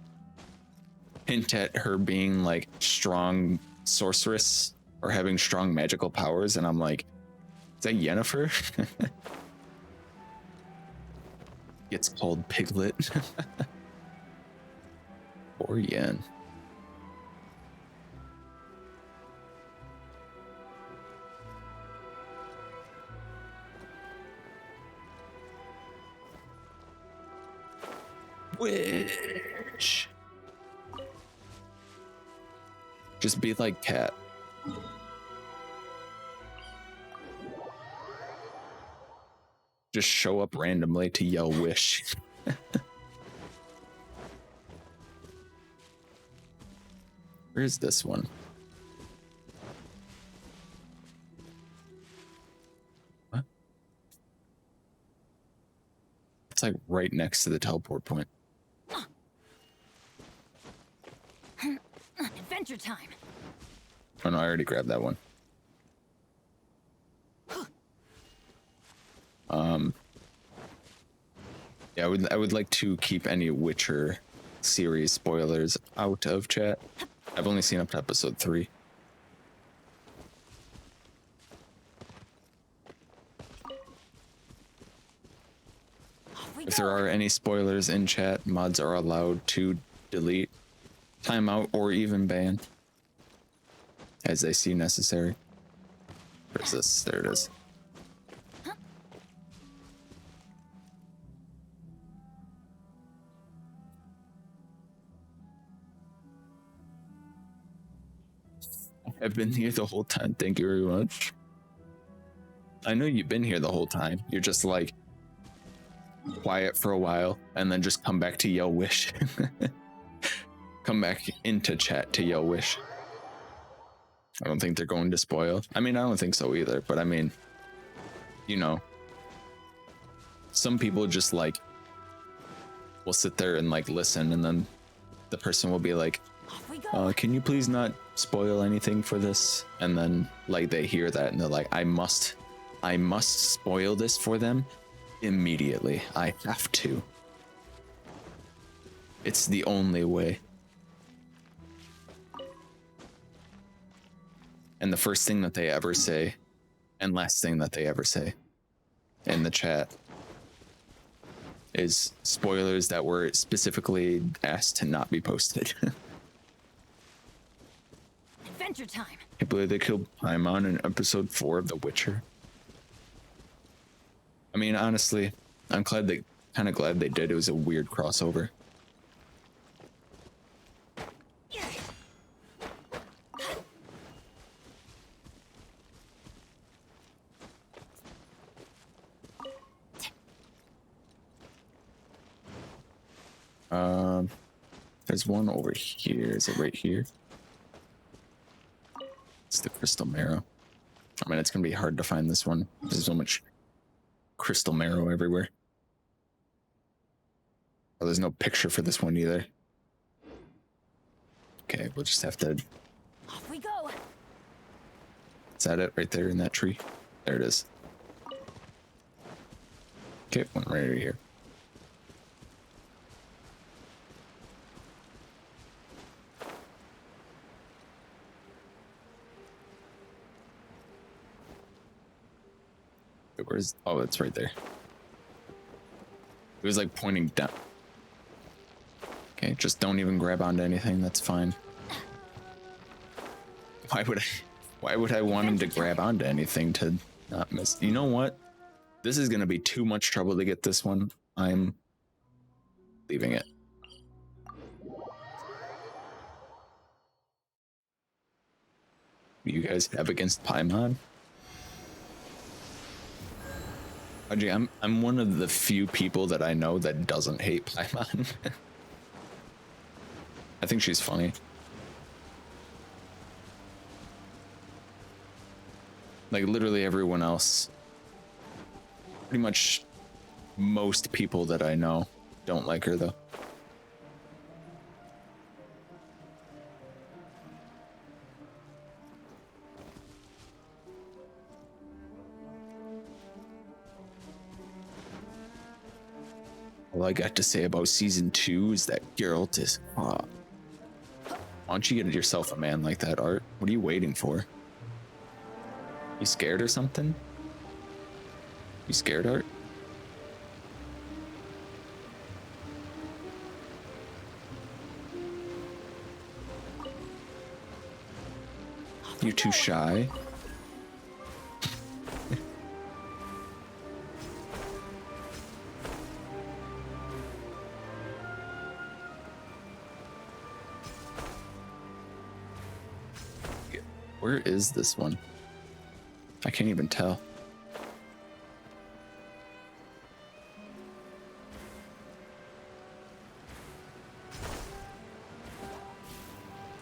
hint at her being like strong sorceress or having strong magical powers, and I'm like, is that Yennefer? Gets called Piglet. Or Yen. Wish. Just be like Cat. Just show up randomly to yell wish. Where's this one? What? It's like right next to the teleport point. Adventure time. Oh no, I already grabbed that one. Yeah, I would like to keep any Witcher series spoilers out of chat. I've only seen up to episode 3. If there are any spoilers in chat, mods are allowed to delete, timeout, or even ban as they see necessary. Where's this? There it is. I've been here the whole time. Thank you very much. I know you've been here the whole time. You're just like quiet for a while and then just come back to yell wish. Come back into chat to yell wish. I don't think they're going to spoil. I mean, I don't think so either, but I mean, you know, some people just like will sit there and like listen, and then the person will be like, can you please not spoil anything for this? And then like they hear that and they're like, I must spoil this for them immediately. I have to. It's the only way. And the first thing that they ever say and last thing that they ever say in the chat is spoilers that were specifically asked to not be posted. Adventure time. I can't believe they killed Paimon in episode 4 of The Witcher. I mean, honestly, I'm kind of glad they did. It was a weird crossover. There's one over here. Is it right here? It's the crystal marrow. I mean, it's gonna be hard to find this one. There's so much crystal marrow everywhere. Oh, there's no picture for this one either. Okay, we'll just have to... Off we go. Is that it right there in that tree? There it is. Okay, one right here. Where's... Oh, it's right there. It was like pointing down. Okay, just don't even grab onto anything. That's fine. Why would I want him to grab onto anything to not miss? You know what? This is gonna be too much trouble to get this one. I'm leaving it. You guys have against Paimon? Audrey, I'm one of the few people that I know that doesn't hate Paimon. I think she's funny. Like literally everyone else. Pretty much most people that I know don't like her though. All I got to say about season 2 is that Geralt is hot. Why don't you get yourself a man like that, Art? What are you waiting for? You scared or something? You scared, Art? You too shy? Where is this one? I can't even tell.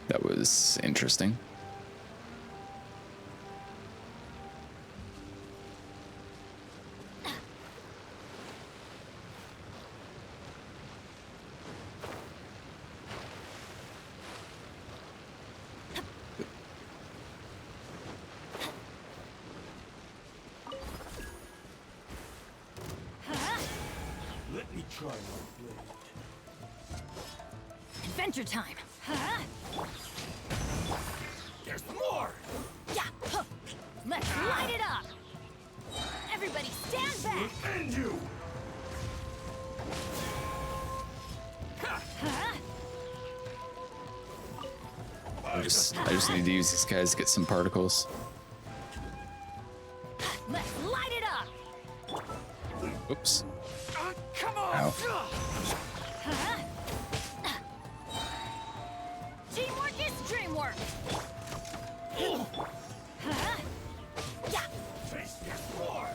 That was interesting. Let me try my blade. Adventure time. Huh? There's more! Yeah. Huh. Let's light it up. Everybody stand back. And you! Huh? I just need to use these guys to get some particles. Let's light it up. Oops. Come on! Ow. Huh? Teamwork is dreamwork. Huh? Yeah. Face this war!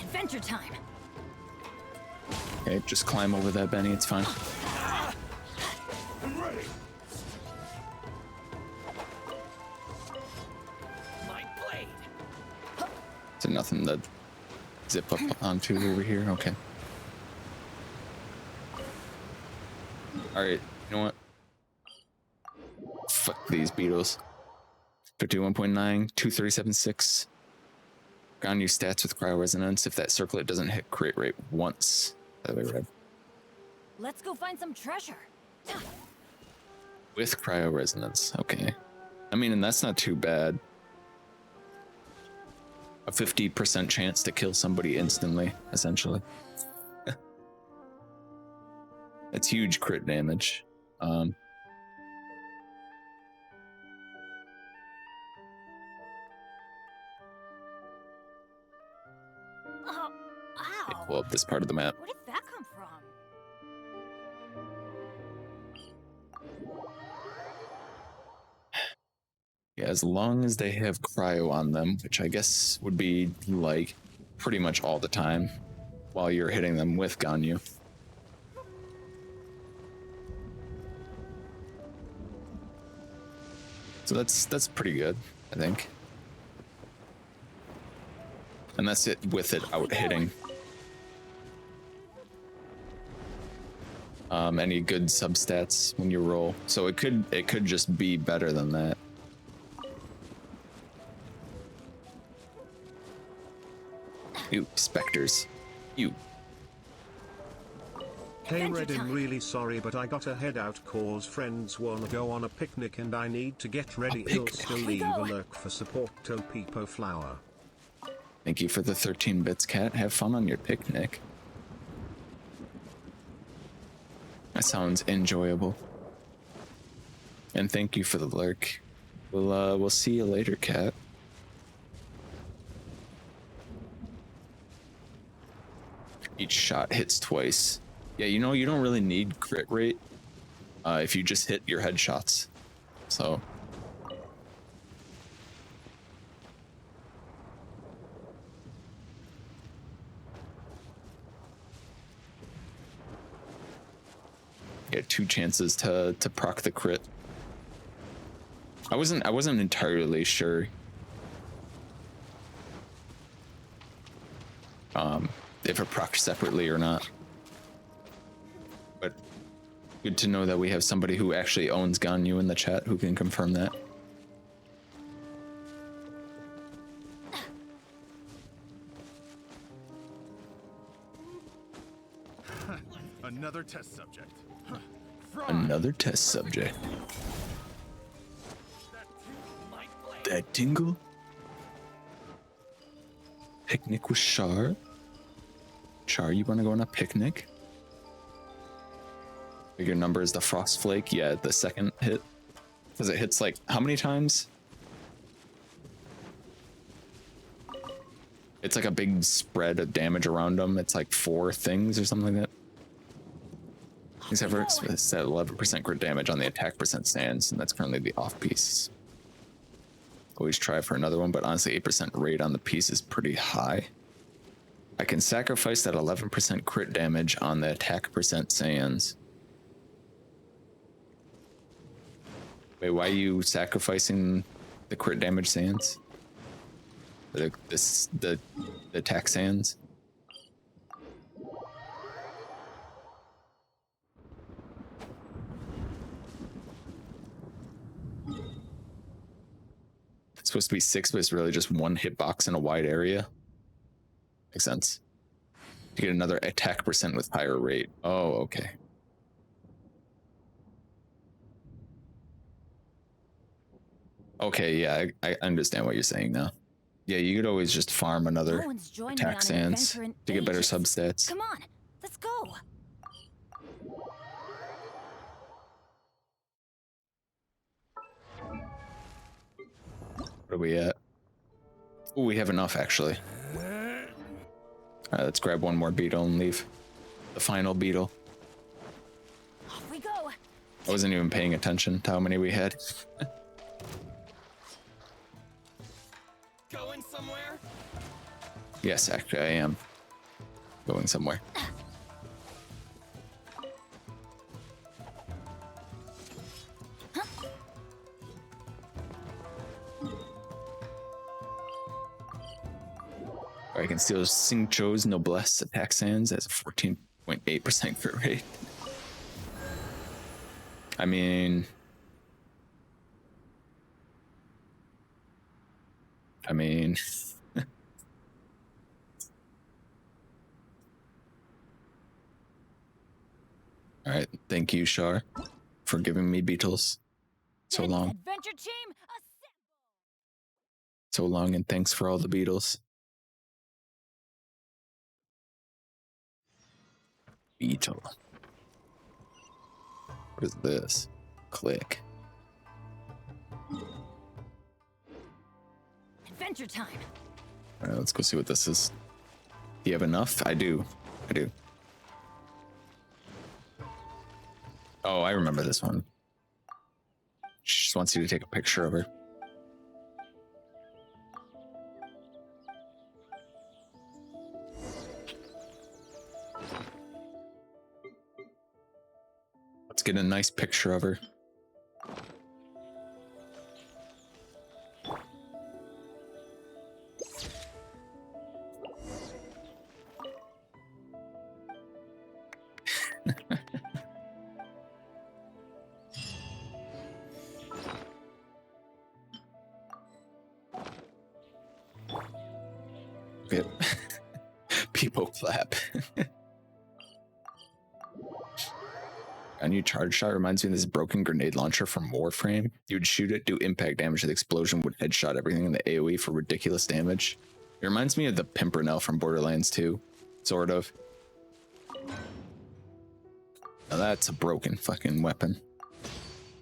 Adventure time. Okay, just climb over that, Benny. It's fine. I'm ready! My blade! So nothing to zip up onto over here. Okay. All right. You know what? Fuck these beetles. 51.9, 237.6. Ground use stats with cryo resonance. If that circlet doesn't hit crit rate once. That way, red. Let's go find some treasure. With cryo resonance. Okay. I mean, and that's not too bad. A 50% chance to kill somebody instantly, essentially. That's huge crit damage. Oh, ow. Pull up this part of the map. Where did that come from? Yeah, as long as they have cryo on them, which I guess would be like pretty much all the time while you're hitting them with Ganyu. So that's pretty good, I think. And that's it with it out hitting. any good substats when you roll. So it could just be better than that. Ew, specters. Ew. Hey Adventure Red, I'm time. really sorry, but I gotta head out cause friends wanna go on a picnic and I need to get ready. He'll picnic. still Here we leave a go. lurk for support till Peepo Flower. Thank you for the 13 bits, cat. Have fun on your picnic. That sounds enjoyable. And thank you for the lurk. We'll see you later, cat. Each shot hits twice. Yeah, you know, you don't really need crit rate if you just hit your headshots. So. You get 2 chances to proc the crit. I wasn't entirely sure if it procs separately or not. But good to know that we have somebody who actually owns Ganyu in the chat who can confirm that. Another test subject. Another test subject. That tingle? Picnic with Char? Char, you wanna go on a picnic? Your number is the Frost Flake. Yeah, the second hit. Because it hits like, how many times? It's like a big spread of damage around them. It's like 4 things or something like that. Except for it's at 11% crit damage on the attack percent stands, and that's currently the off piece. Always try for another one, but honestly 8% rate on the piece is pretty high. I can sacrifice that 11% crit damage on the attack percent sands. Wait, why are you sacrificing the crit damage sands? The attack sands? It's supposed to be 6, but it's really just 1 hitbox in a wide area. Makes sense. To get another attack percent with higher rate. Oh, okay. Okay, yeah, I understand what you're saying now. Yeah, you could always just farm another No one's joined me attack on an sands adventure in to get better ages. substats. Come on, let's go. What are we at? Oh, we have enough actually. Alright, let's grab one more beetle and leave. The final beetle. Off we go. I wasn't even paying attention to how many we had. Going somewhere? Yes, actually I am going somewhere. I can steal Xingqiu's Noblesse attack sands as a 14.8% crit rate. I mean, all right. Thank you, Char, for giving me beetles. So long, Adventure team, assemble. so long, and thanks for all the beetles. Beetle. What is this? Click. Adventure time. All right, let's go see what this is. Do you have enough? I do. Oh, I remember this one. She just wants you to take a picture of her. Let's get a nice picture of her. People clap. A new charge shot reminds me of this broken grenade launcher from Warframe. You would shoot it, do impact damage, the explosion would headshot everything in the AoE for ridiculous damage. It reminds me of the Pimpernel from Borderlands 2, sort of. Now that's a broken fucking weapon.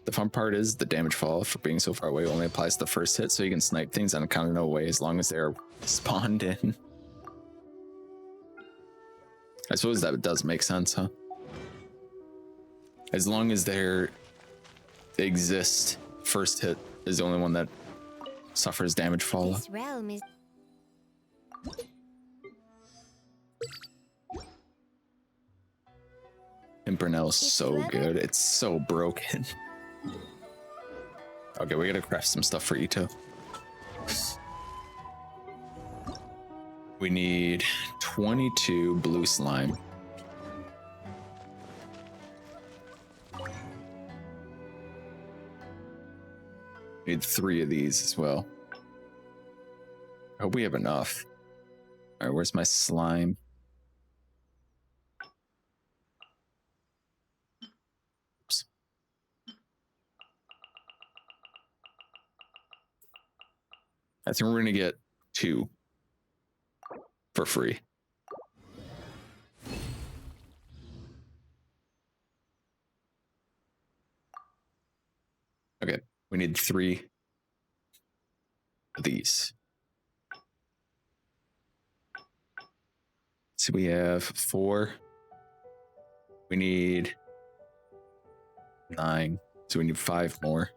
The fun part is the damage fall for being so far away only applies to the first hit, so you can snipe things on account of no way as long as they're spawned in. I suppose that does make sense, huh? As long as they exist, first hit is the only one that suffers damage fall. This realm is Pimpernel's so leather. good. It's so broken. Okay, we gotta craft some stuff for Itto. We need 22 blue slime. Need 3 of these as well. I hope we have enough. All right, where's my slime? Oops. I think we're gonna get 2 for free. Okay, we need 3 of these. So we have 4. We need 9. So we need 5 more.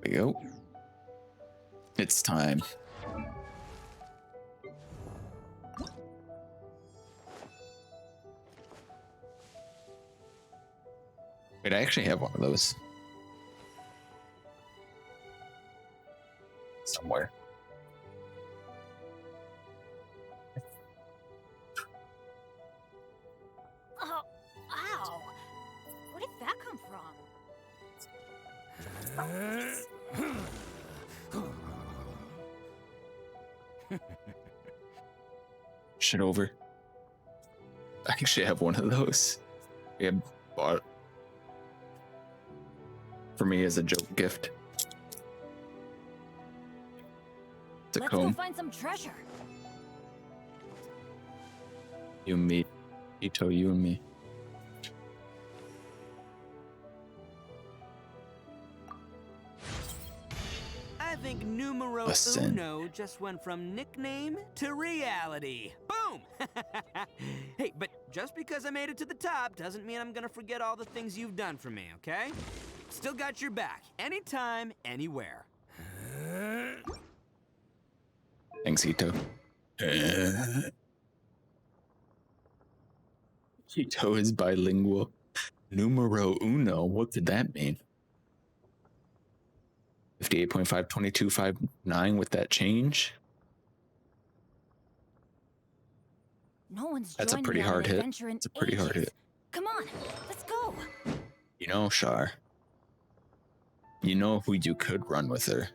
There we go. It's time. Wait, I actually have one of those. Somewhere. Oh, ow! Where did that come from? Shit over. I actually have one of those. We had bought for me as a joke gift. It's a Let's go comb. find some treasure. You and me. Itto, you and me. I think numero Listen. uno just went from nickname to reality. Boom! Hey, but just because I made it to the top doesn't mean I'm gonna forget all the things you've done for me, okay? Still got your back, anytime, anywhere. Thanks, Itto. Itto is bilingual. Numero uno. What did that mean? 58.5, 22.59 with that change. No one's That's a joined pretty me on an hard hit. adventure in It's a pretty hard ages. hit. Come on, let's go. You know, Shar. You know who you could run with her.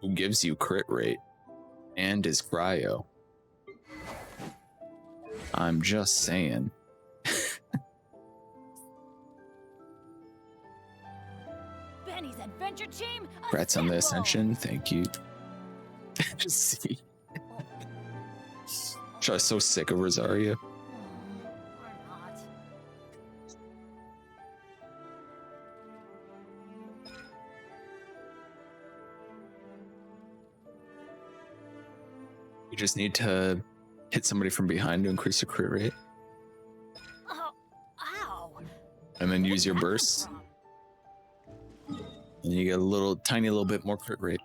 Who gives you crit rate. And is cryo. I'm just saying. Benny's adventure team. Congrats on the assemble! ascension. Thank you. See. Char's so sick of Rosario. Or not. You just need to hit somebody from behind to increase your crit rate. Oh, ow! And then Where use did your that come burst. from? And you get a little, tiny little bit more crit rate.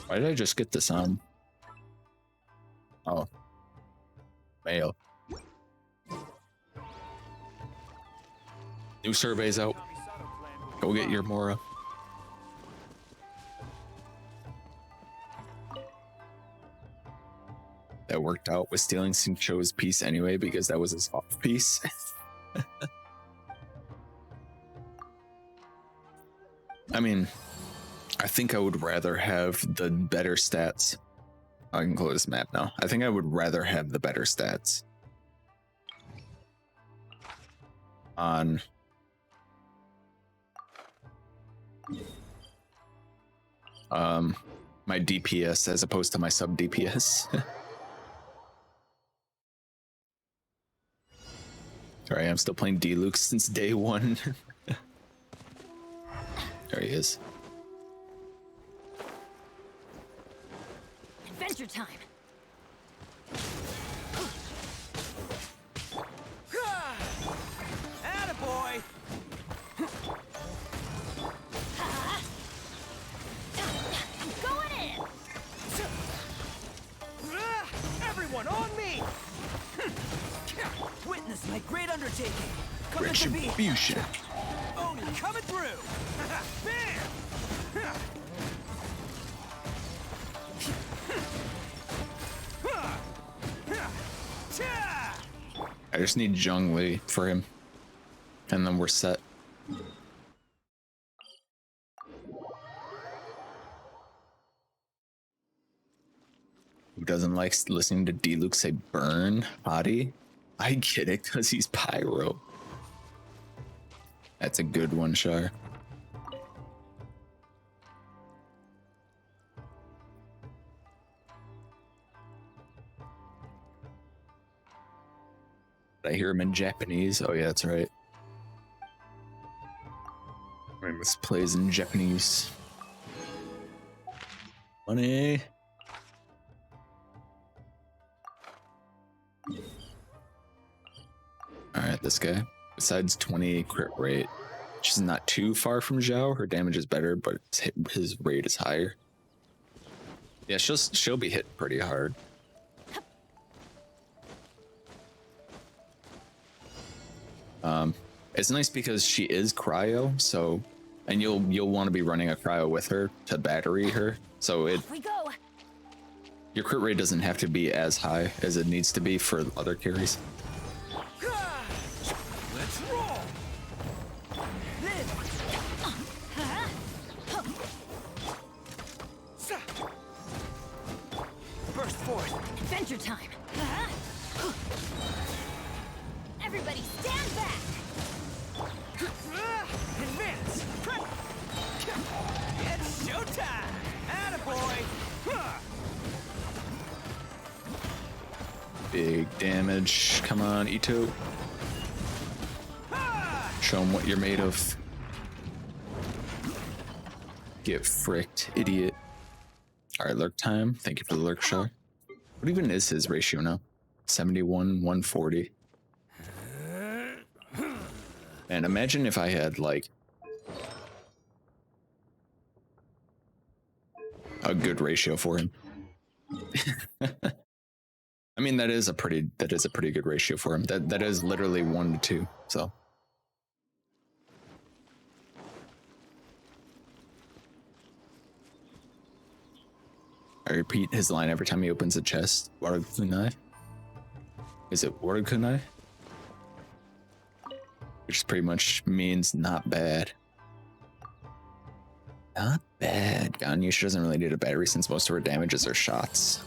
Why did I just get this on? Oh. Mail. New surveys out. Go get your Mora. That worked out with stealing Sincho's piece anyway, because that was his off piece. I mean, I think I would rather have the better stats. I can close this map now. I think I would rather have the better stats on my DPS as opposed to my sub DPS. Sorry, I'm still playing D-Luke since day one. There he is. Adventure time. Attaboy! I'm going in. Everyone on me! Witness my great undertaking. Coming to be. Retribution. Oni coming through. Bam! I just need Zhongli for him, and then we're set. Who doesn't like listening to D-Luke say burn body? I get it, because he's pyro. That's a good one, Shar. I hear him in Japanese. Oh yeah, that's right. This plays in Japanese. Money. Alright, this guy. Besides 20 crit rate, which is not too far from Zhao. Her damage is better, but his rate is higher. Yeah, she'll be hit pretty hard. It's nice because she is cryo, so, and you'll want to be running a cryo with her to battery her, so Off we go. your crit rate doesn't have to be as high as it needs to be for other carries. Let's roll! Burst forth! Adventure time. Everybody stand back. Advance! It's showtime! Attaboy! Big damage. Come on, Itto. Show him what you're made of. Get fricked, idiot. Alright, lurk time. Thank you for the lurk shot. What even is his ratio now? 71, 140. And imagine if I had like a good ratio for him. I mean, that is a pretty good ratio for him. That is literally 1 to 2. So I repeat his line every time he opens a chest. Warakunai? Is it Warakunai? Which pretty much means not bad. Not bad. Ganyu, she doesn't really need a battery since most of her damages are shots.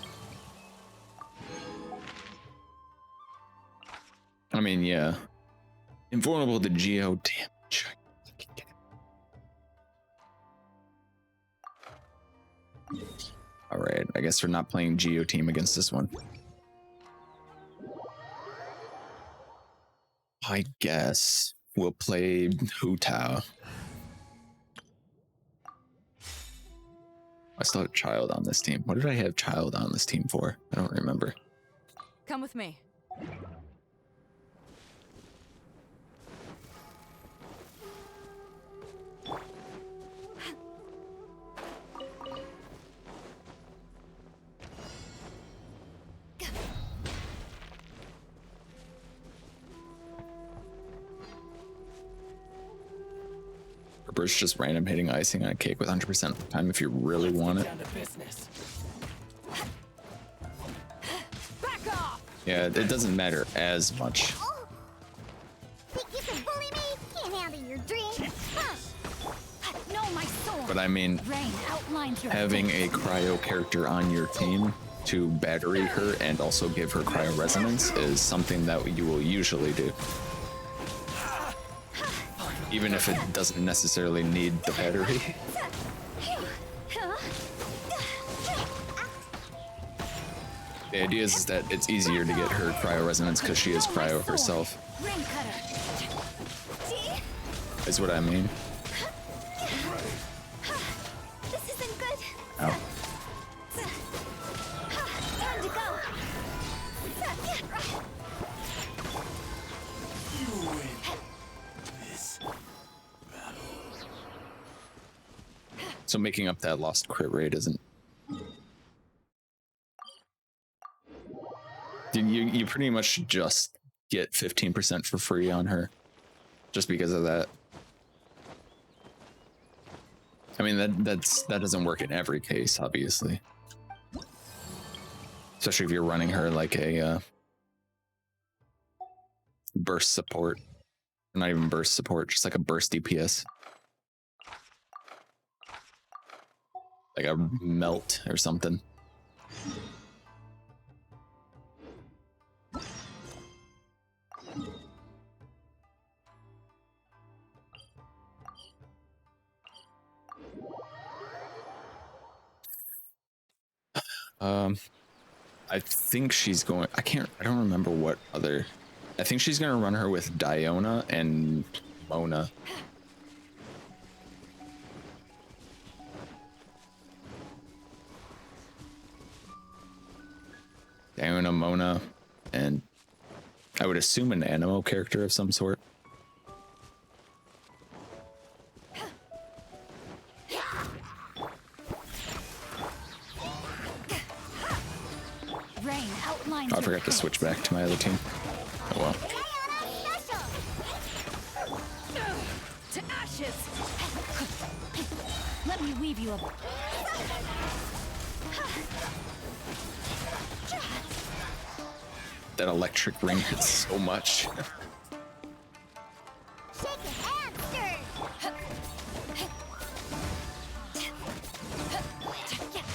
I mean, yeah. Invulnerable to Geo damage. Alright, I guess we're not playing Geo team against this one. I guess we'll play Hutao. I still have Child on this team. What did I have Child on this team for? I don't remember. Come with me. Herbert's just random hitting icing on a cake with 100% of the time if you really want it. Back off! Yeah, it doesn't matter as much. Oh. Think you can bully me? Can't handle your drink. Huh. No, my sword! But I mean, Rain outlines your having a cryo character on your team to battery her and also give her cryo resonance is something that you will usually do. Even if it doesn't necessarily need the battery. The idea is that it's easier to get her cryo resonance because she is cryo herself, Rain cutter. is what I mean. This isn't good. Ow. Time to go. So making up that lost crit rate isn't. You pretty much just get 15% for free on her, just because of that. I mean that doesn't work in every case, obviously. Especially if you're running her like a burst support, not even burst support, just like a burst DPS. Like a melt or something. I think she's going, I don't remember what other, I think she's going to run her with Diona and Mona. Diona, Mona, and I would assume an Animo character of some sort. Rain outlines Oh, I your forgot to switch back to my other team. Oh well. to ashes. Let me weave you a. That electric ring hits so much. Shake it and stir.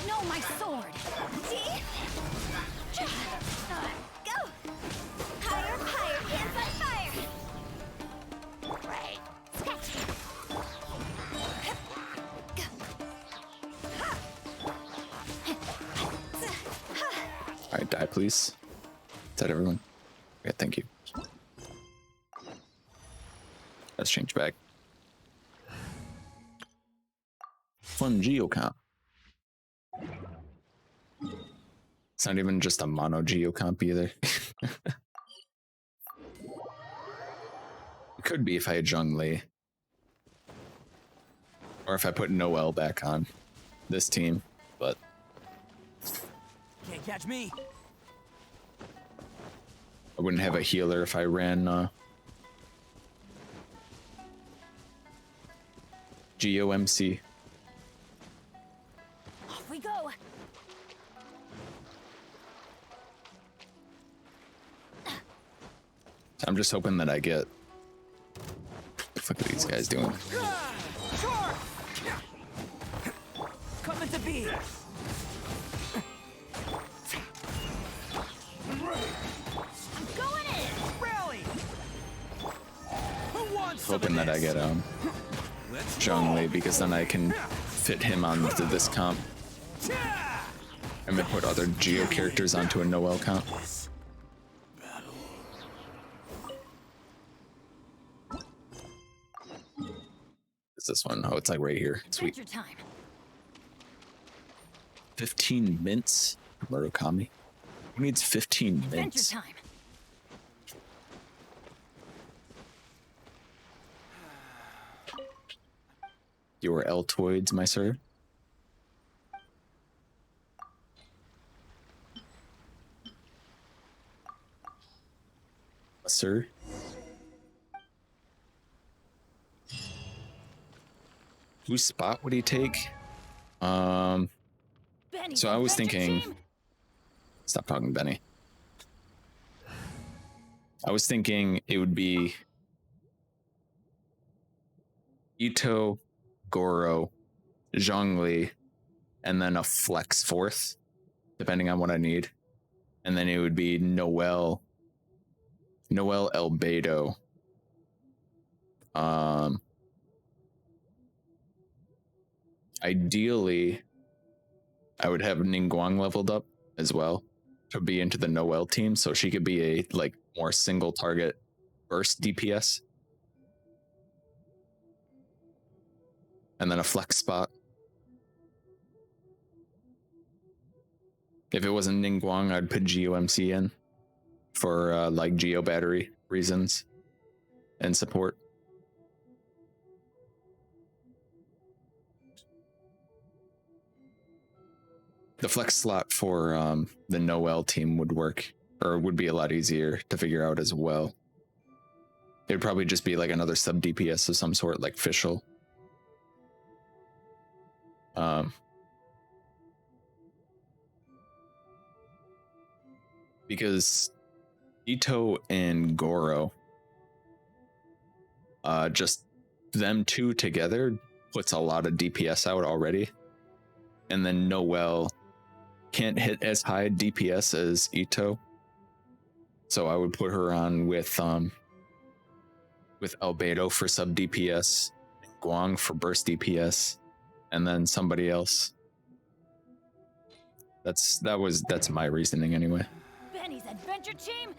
No, my sword. See? Go. Higher, higher, hands on fire. Right. Scratch. All right, die, please. Is that everyone? Okay, thank you. Let's change back. Fun geocomp. It's not even just a mono geocomp either. It could be if I had Zhongli. Or if I put Noel back on this team, but Can't catch me. I wouldn't have a healer if I ran GOMC. Off we go. I'm just hoping that I get. What the fuck are these guys doing? Sure. Coming to be. I'm going in. Rally. Who wants some Hoping of that I this? get Let's Zhongli, because then I can fit him onto this comp and then put other Geo characters onto a Noel comp. Is this one? Oh, it's like right here. Sweet. Adventure time. 15 mints? Murakami? Who needs 15 Adventure mints? time. You are Altoids, my sir. Sir? whose spot would he take? Benny's So I was adventure thinking. team. Stop talking, Benny. I was thinking it would be Itto, Goro, Zhongli, and then a flex fourth, depending on what I need. And then it would be Noel Albedo. Ideally, I would have Ningguang leveled up as well to be into the Noel team, so she could be a like more single target burst DPS. And then a flex spot. If it wasn't Ningguang, I'd put GOMC in for like Geo battery reasons and support. The flex slot for the Noel team would work, or would be a lot easier to figure out as well. It would probably just be like another sub DPS of some sort, like Fischl. Because Itto and Goro, just them two together puts a lot of DPS out already. And then Noel can't hit as high DPS as Itto. So I would put her on with Albedo for sub DPS, Guang for burst DPS, and then somebody else. That's my reasoning anyway. Benny's adventure team.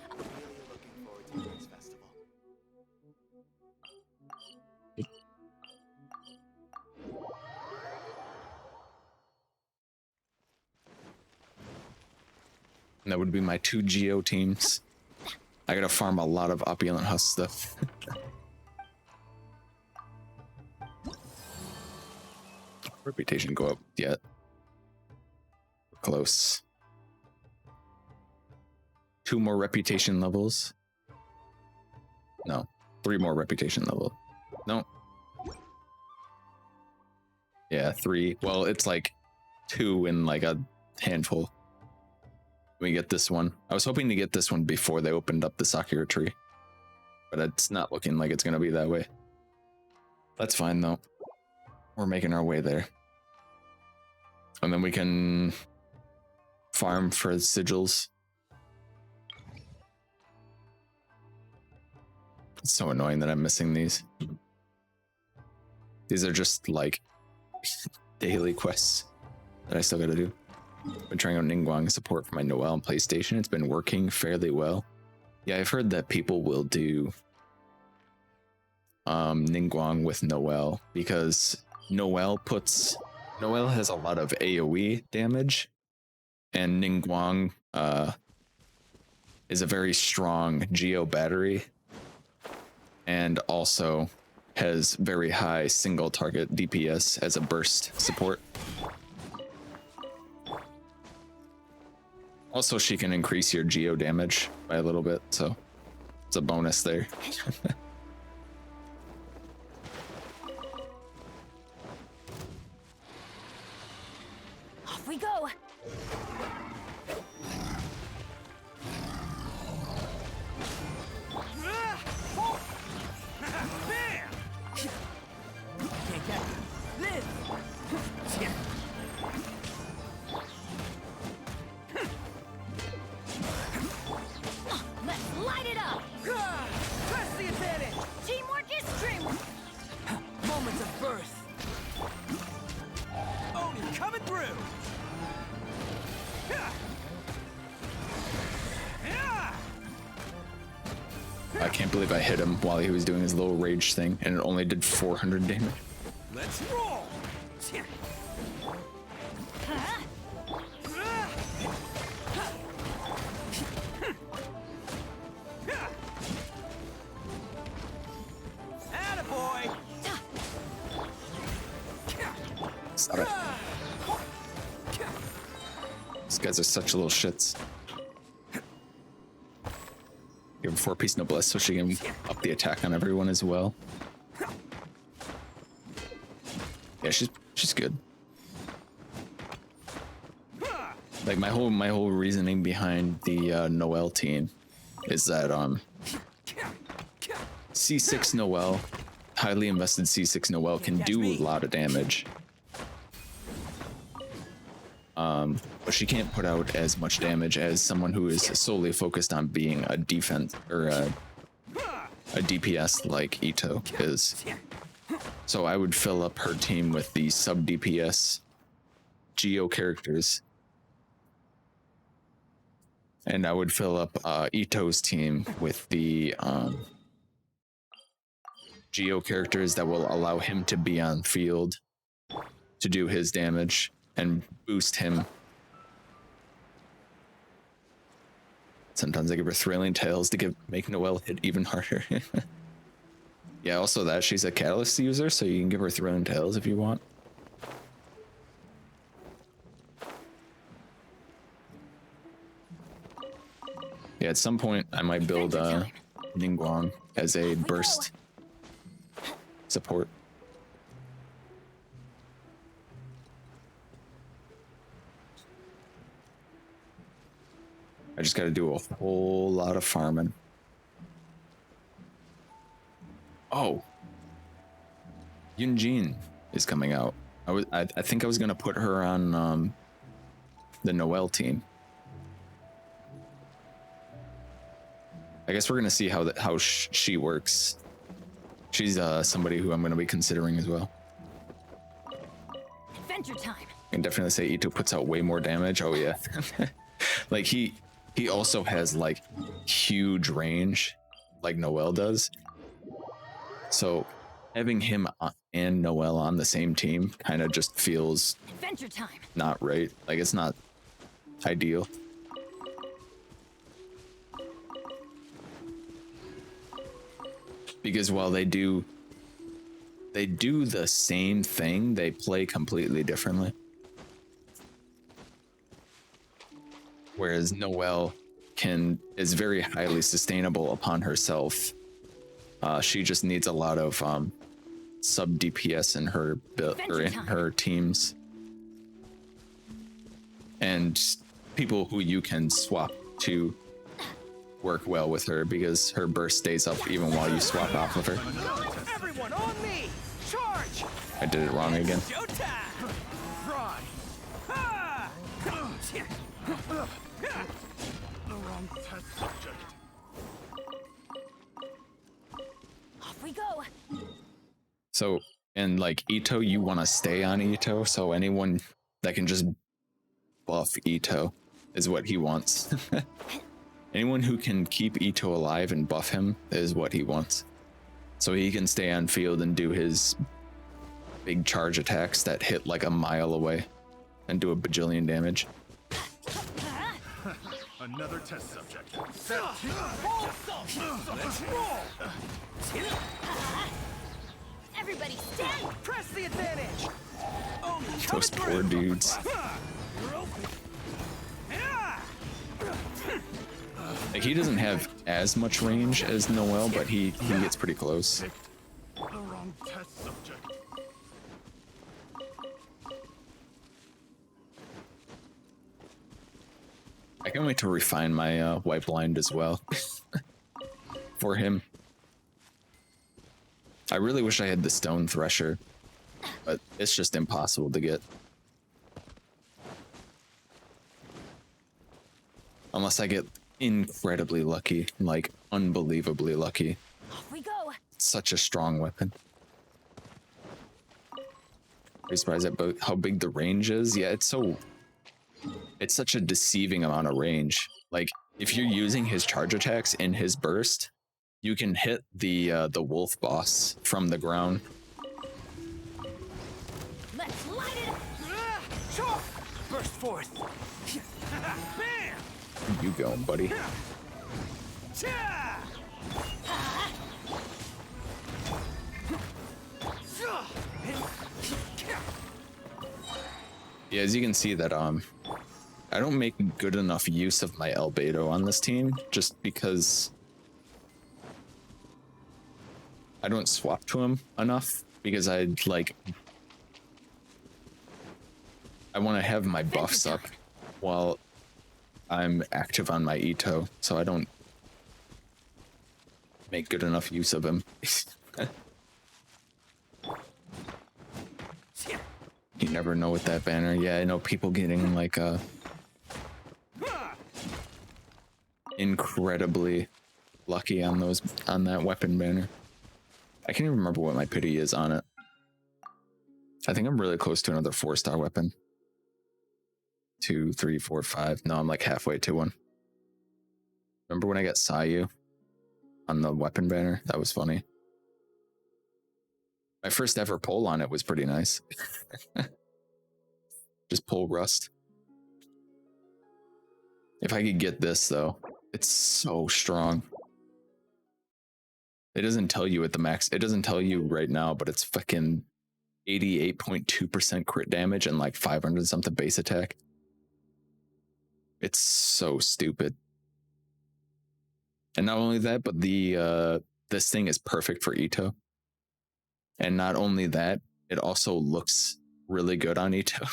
And that would be my 2 Geo teams. I gotta farm a lot of opulent husk stuff. Reputation go up yet. Close. 2 more reputation levels. No, 3 more reputation level. No. Yeah, 3. Well, it's like 2 in like a handful. We get this one. I was hoping to get this one before they opened up the Sakura tree, but it's not looking like it's gonna be that way. That's fine though. We're making our way there. And then we can farm for sigils. It's so annoying that I'm missing these. These are just like daily quests that I still gotta do. Been trying out Ningguang support for my Noel and PlayStation. It's been working fairly well. Yeah, I've heard that people will do Ningguang with Noel because Noel has a lot of AoE damage, and Ningguang is a very strong Geo battery and also has very high single target DPS as a burst support. Also, she can increase your Geo damage by a little bit, so it's a bonus there. Off we go. Bam! Can't catch this. Let's light it up. Press the advantage. Teamwork is dreamwork. Moments of birth. Oni coming through. I can't believe I hit him while he was doing his little rage thing, and it only did 400 damage. Let's roll. Attaboy. Stop it. These guys are such little shits. Give him 4-piece noblesse so she can up the attack on everyone as well. Yeah, she's good. Like my whole reasoning behind the Noelle team is that C6 Noelle, highly invested C6 Noelle can do a lot of damage. But she can't put out as much damage as someone who is solely focused on being a defense or a DPS like Itto is. So I would fill up her team with the sub DPS Geo characters. And I would fill up Itto's team with the Geo characters that will allow him to be on field to do his damage and boost him. Sometimes I give her Thrilling Tales to make Noelle hit even harder. Yeah, also that she's a Catalyst user, so you can give her Thrilling Tales if you want. Yeah, at some point I might build Ningguang as a burst support. I just got to do a whole lot of farming. Oh, Yunjin is coming out. I think I was gonna put her on the Noelle team. I guess we're gonna see how she works. She's somebody who I'm gonna be considering as well. Adventure time. I can definitely say Itto puts out way more damage. Oh yeah. Like he also has like huge range like Noelle does. So having him and Noelle on the same team kind of just feels Adventure time. not right. Like it's not ideal. Because while they do the same thing, they play completely differently. Whereas Noelle is very highly sustainable upon herself. She just needs a lot of sub DPS in her build or in her teams, and people who you can swap to work well with her because her burst stays up even while you swap off of her. Everyone on me! Charge! I did it wrong again. Showtime! Fry! Ha! The wrong test subject. Off we go. So, and like Itto, you want to stay on Itto, so anyone that can just buff Itto is what he wants. Anyone who can keep Itto alive and buff him is what he wants. So he can stay on field and do his big charge attacks that hit like a mile away and do a bajillion damage. Another test subject. Let's roll! Everybody stand. Press the advantage! Those poor dudes. Like he doesn't have as much range as Noelle, but he gets pretty close. The wrong test subject. I can't wait to refine my white blind as well for him. I really wish I had the stone thresher, but it's just impossible to get. Unless I get incredibly lucky, like unbelievably lucky. Off we go. Such a strong weapon. Are you surprised at how big the range is? Yeah, it's such a deceiving amount of range. Like if you're using his charge attacks in his burst, you can hit the wolf boss from the ground. Let's light it up. Sure! Burst forth! Bam! Where you going, buddy? Cha! Yeah, as you can see that I don't make good enough use of my Albedo on this team just because I don't swap to him enough because I'd like I want to have my buffs up while I'm active on my Itto, so I don't make good enough use of him. You never know with that banner. Yeah, I know people getting like incredibly lucky on that weapon banner. I can't even remember what my pity is on it. I think I'm really close to another 4-star weapon. 2, 3, 4, 5. No, I'm like halfway to one. Remember when I got Sayu on the weapon banner? That was funny. My first ever pull on it was pretty nice. Just pull rust. If I could get this though, it's so strong. It doesn't tell you at the max. It doesn't tell you right now, but it's fucking 88.2% crit damage and like 500 something base attack. It's so stupid. And not only that, but this thing is perfect for Itto. And not only that, it also looks really good on Itto.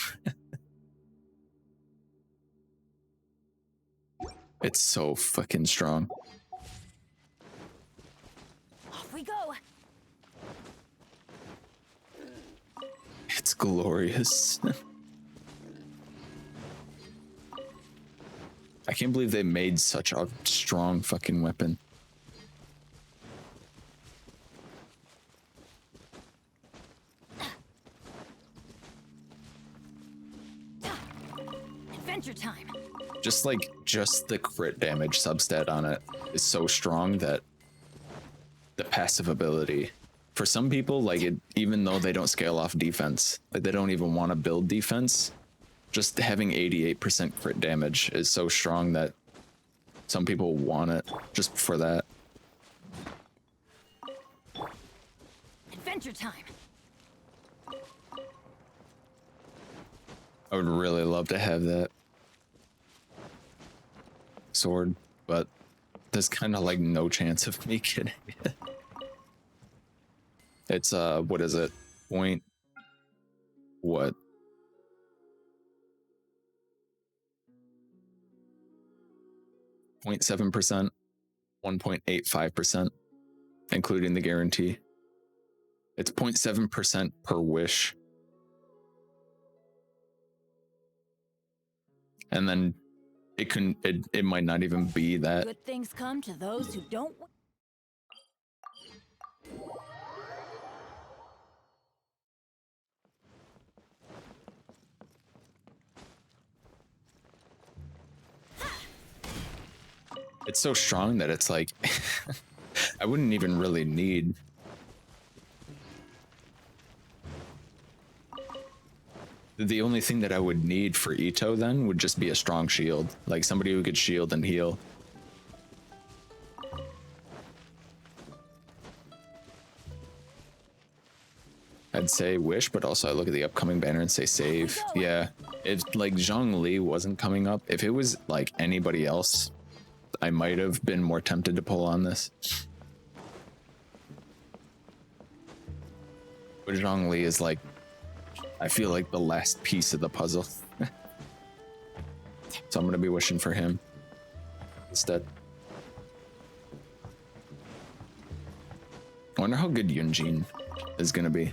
It's so fucking strong. Off we go. It's glorious. I can't believe they made such a strong fucking weapon. Adventure time. Just the crit damage substat on it is so strong that the passive ability for some people, like it, even though they don't scale off defense, like they don't even want to build defense, just having 88% crit damage is so strong that some people want it just for that. Adventure time. I would really love to have that sword, but there's kind of like no chance of me getting it. It's what is it? Point what? .7%, 1.85%, including the guarantee. It's 0.7% per wish. And then it might not even be that. Good things come to those who don't. It's so strong that it's like I wouldn't even really need the only thing that I would need for Itto then would just be a strong shield, like somebody who could shield and heal. I'd say wish, but also I look at the upcoming banner and say save. Yeah, if like Zhongli wasn't coming up, if it was like anybody else, I might have been more tempted to pull on this. But Zhongli is like, I feel like the last piece of the puzzle. So I'm gonna be wishing for him instead. I wonder how good Yunjin is gonna be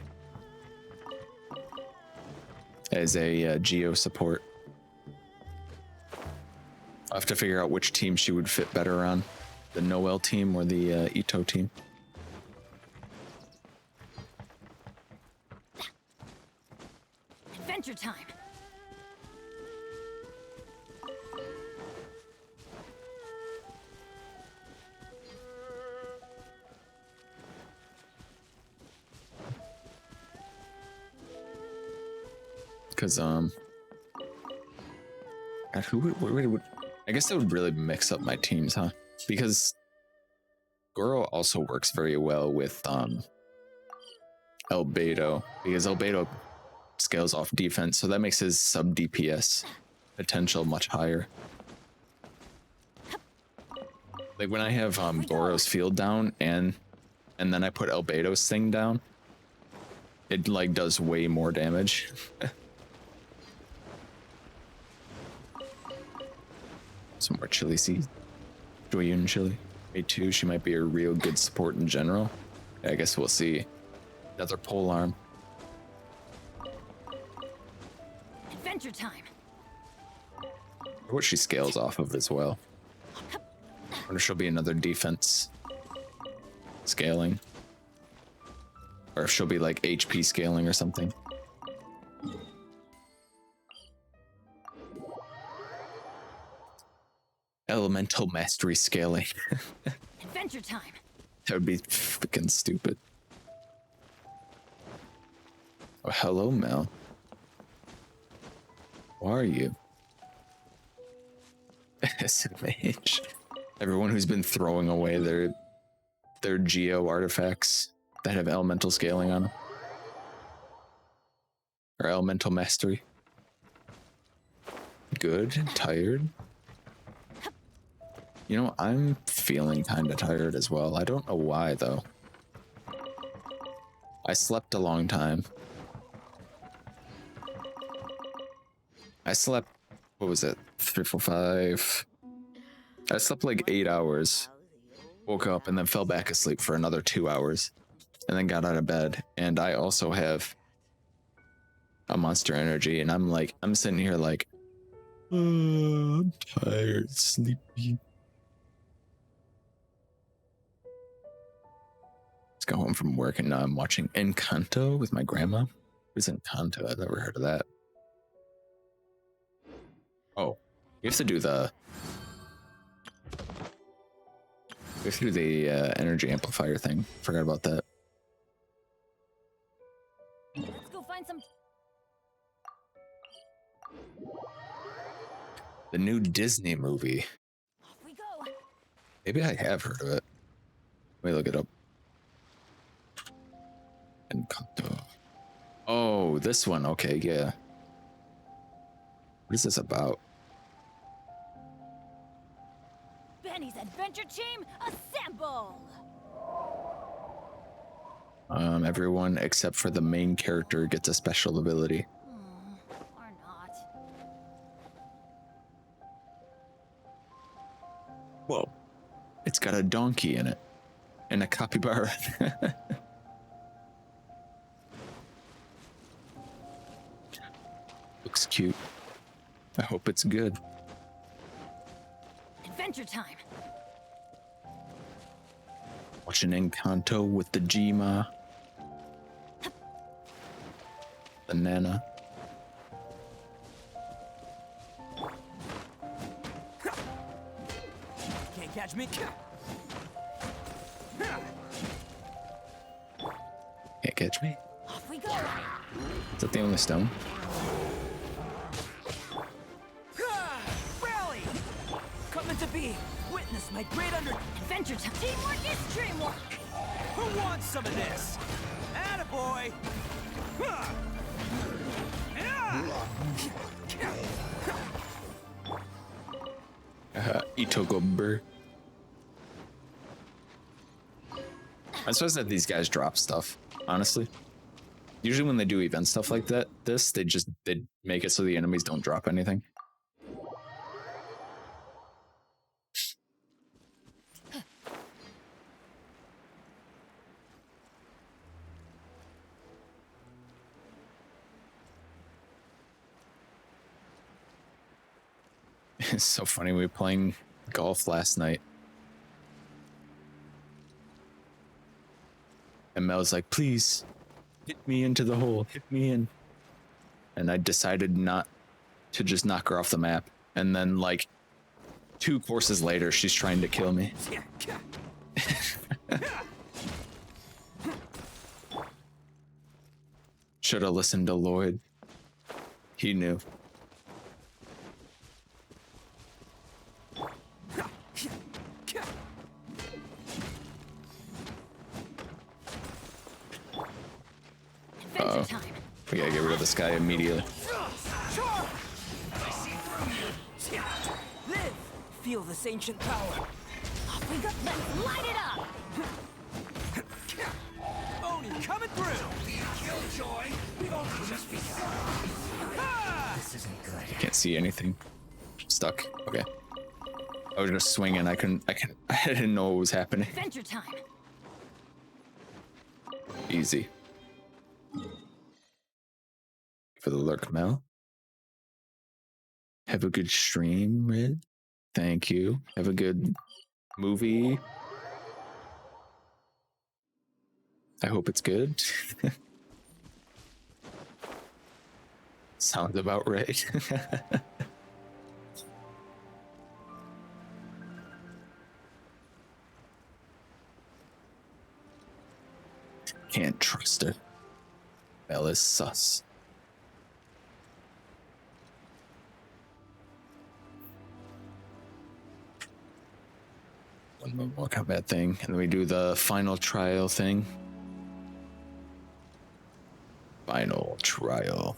as a Geo support. I'll have to figure out which team she would fit better on, the Noel team or the Itto team. Adventure time. Because God, who would I guess that would really mix up my teams, huh? Because Goro also works very well with Albedo, because Albedo scales off defense, so that makes his sub DPS potential much higher. Like when I have Goro's field down and then I put Albedo's thing down, it like does way more damage. Some more chili seeds. Joyun chili. Me too. She might be a real good support in general. I guess we'll see. Another pole arm. Adventure time. What she scales off of as well. I wonder if she'll be another defense scaling. Or if she'll be like HP scaling or something. Elemental mastery scaling. Adventure time. That would be freaking stupid. Oh, hello, Mel. Who are you? SMH. Everyone who's been throwing away their geo artifacts that have elemental scaling on them. Or elemental mastery. Good, tired. You know, I'm feeling kind of tired as well. I don't know why, though. I slept a long time. I slept, what was it? 3, 4, 5. I slept like 8 hours. Woke up and then fell back asleep for another 2 hours. And then got out of bed. And I also have a Monster Energy. And I'm sitting here like, I'm tired, sleepy. Let's go home from work and now I'm watching Encanto with my grandma. Who's Encanto? I've never heard of that. Oh, you have to do the energy amplifier thing. Forgot about that. Let's go find some. The new Disney movie. Off we go. Maybe I have heard of it. Let me look it up. Encanto. Oh, this one. Okay, yeah. What is this about? Benny's adventure team, assemble! Everyone except for the main character gets a special ability. Or not. Whoa. It's got a donkey in it. And a capybara. Looks cute. I hope it's good. Adventure time. Watching Encanto with the Gma. The Nana. Can't catch me. Can't catch me. Off we go. Is that the only stone? Rally! Coming to be. Witness my great Adventure time. Teamwork is dreamwork. Who wants some of this? Attaboy! Itto Gobber. I'm supposed that these guys drop stuff, honestly. Usually when they do event stuff like that, they make it so the enemies don't drop anything. It's so funny, we were playing golf last night. And Mel's like, please, hit me into the hole, hit me in. And I decided not to just knock her off the map. And then like 2 courses later, she's trying to kill me. Should have listened to Lloyd. He knew. Adventure time. We gotta get rid of this guy immediately. Live! Feel this ancient power. Off we go. Let's light it up. Oni coming through! Killjoy! We've only just begun. This isn't good. Can't see anything. Stuck. Okay. I was just swinging. I didn't know what was happening. Adventure time. Easy. For the lurk, Mel. Have a good stream, Red. Thank you. Have a good movie. I hope it's good. Sounds about right. Can't trust her. Mel is sus. One more combat thing, and then we do the final trial thing. Final trial.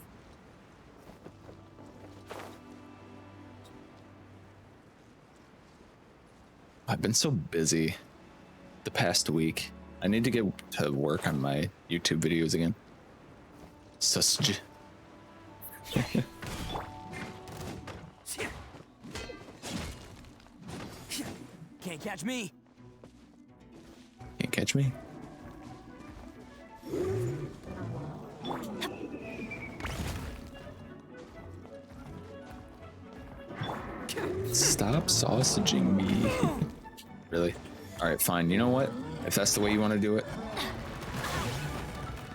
I've been so busy the past week. I need to get to work on my YouTube videos again. Susj. Can't catch me. Can't catch me. Stop sausaging me. Really? All right, fine. You know what? If that's the way you want to do it,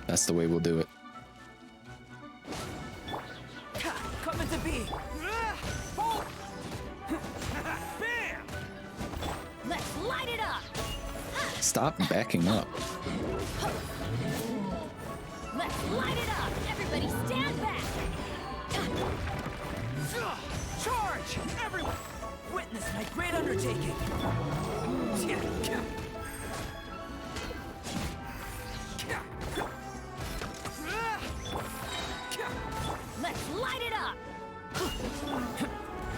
that's the way we'll do it. Coming to be. Bam! Let's light it up. Stop backing up. Let's light it up. Everybody stand back. Charge! Everyone! Witness my great undertaking. Let's light it up.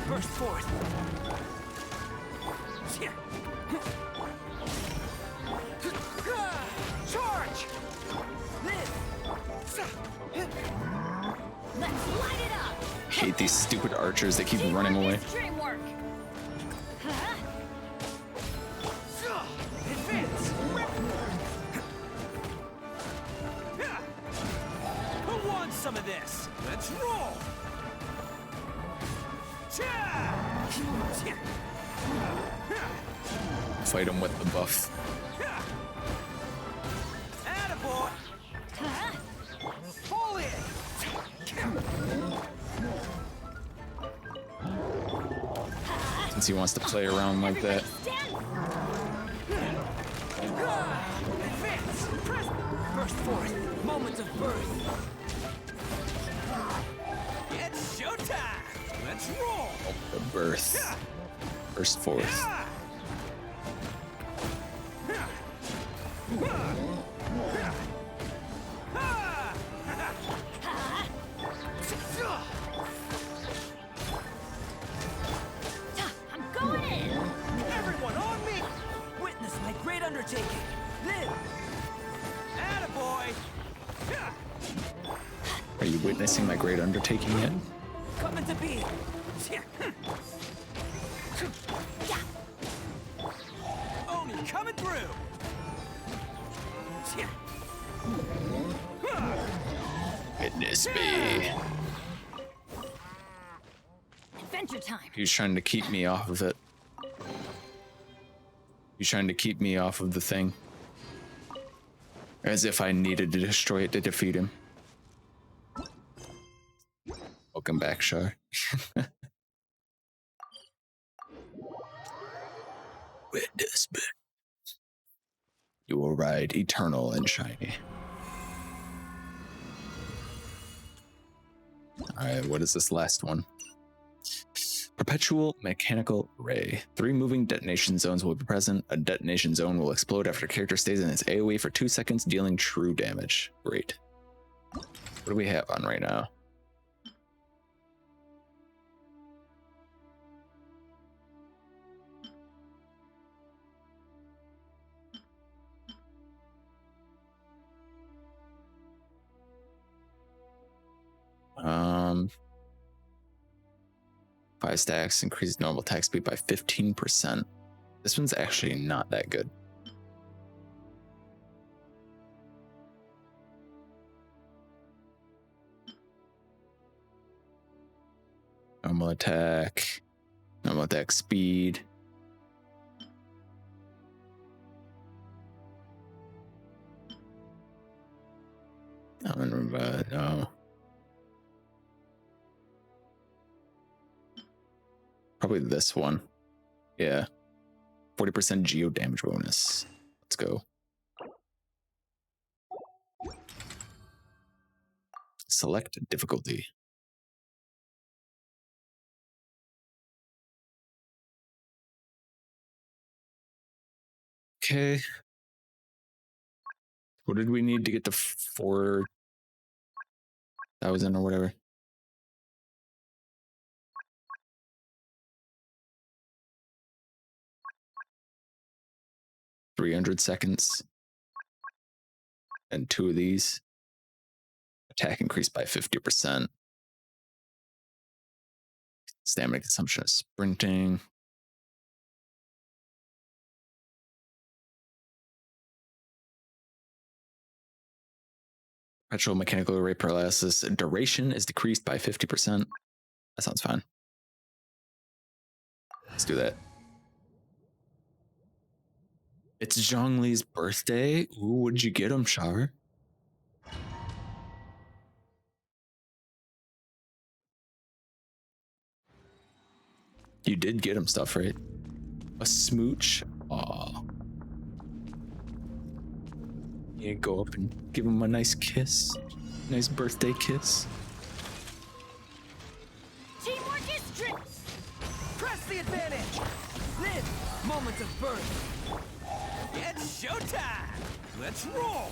Burst forth. Charge! Let's light it up. Hate these stupid archers. They keep running away. Dream work. Huh? Advance! Who wants some of this? Let's roll! Fight them with the buff. Attaboy! Huh? Fall in! Since he wants to play around like that. Stand. Advance! Press! Burst forth! Moments of birth! It's showtime! Let's roll! The birth. Burst forth. I'm going in. Everyone on me! Witness my great undertaking! Live! Attaboy! Are you witnessing my great undertaking yet? Coming to be! Oni coming through! Witness me. Adventure time. He's trying to keep me off of it. He's trying to keep me off of the thing. As if I needed to destroy it to defeat him. Welcome back, Shar. Witness me. You will ride eternal and shiny. Alright, what is this last one? Perpetual mechanical ray. 3 moving detonation zones will be present. A detonation zone will explode after a character stays in its AoE for 2 seconds, dealing true damage. Great. What do we have on right now? 5 stacks, increases normal attack speed by 15%. This one's actually not that good. Normal attack speed. I don't remember. No. Probably this one. Yeah. 40% geo damage bonus. Let's go. Select difficulty. Okay. What did we need to get to 4,000 or whatever? $300 seconds. And 2 of these. Attack increased by 50%. Stamina consumption of sprinting. Perpetual mechanical array paralysis duration is decreased by 50%. That sounds fine. Let's do that. It's Zhongli's birthday. Ooh, what did you get him, Char? You did get him stuff, right? A smooch? Aw. Yeah, go up and give him a nice kiss. Nice birthday kiss. Teamwork is strength. Press the advantage. Live moments of birth. It's showtime. Let's roll.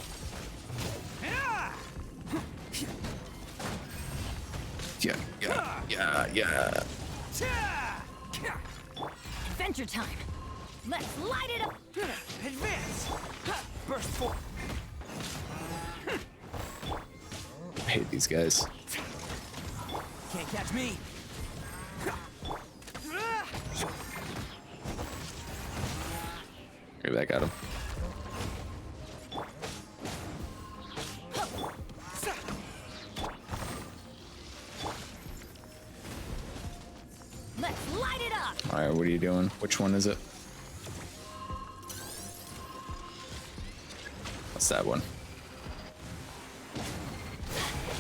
Yeah. Yeah. Adventure time. Let's light it up. Advance. Burst forward. I hate these guys. Can't catch me. Maybe that got him. Let's light it up. All right, what are you doing? Which one is it? What's that one?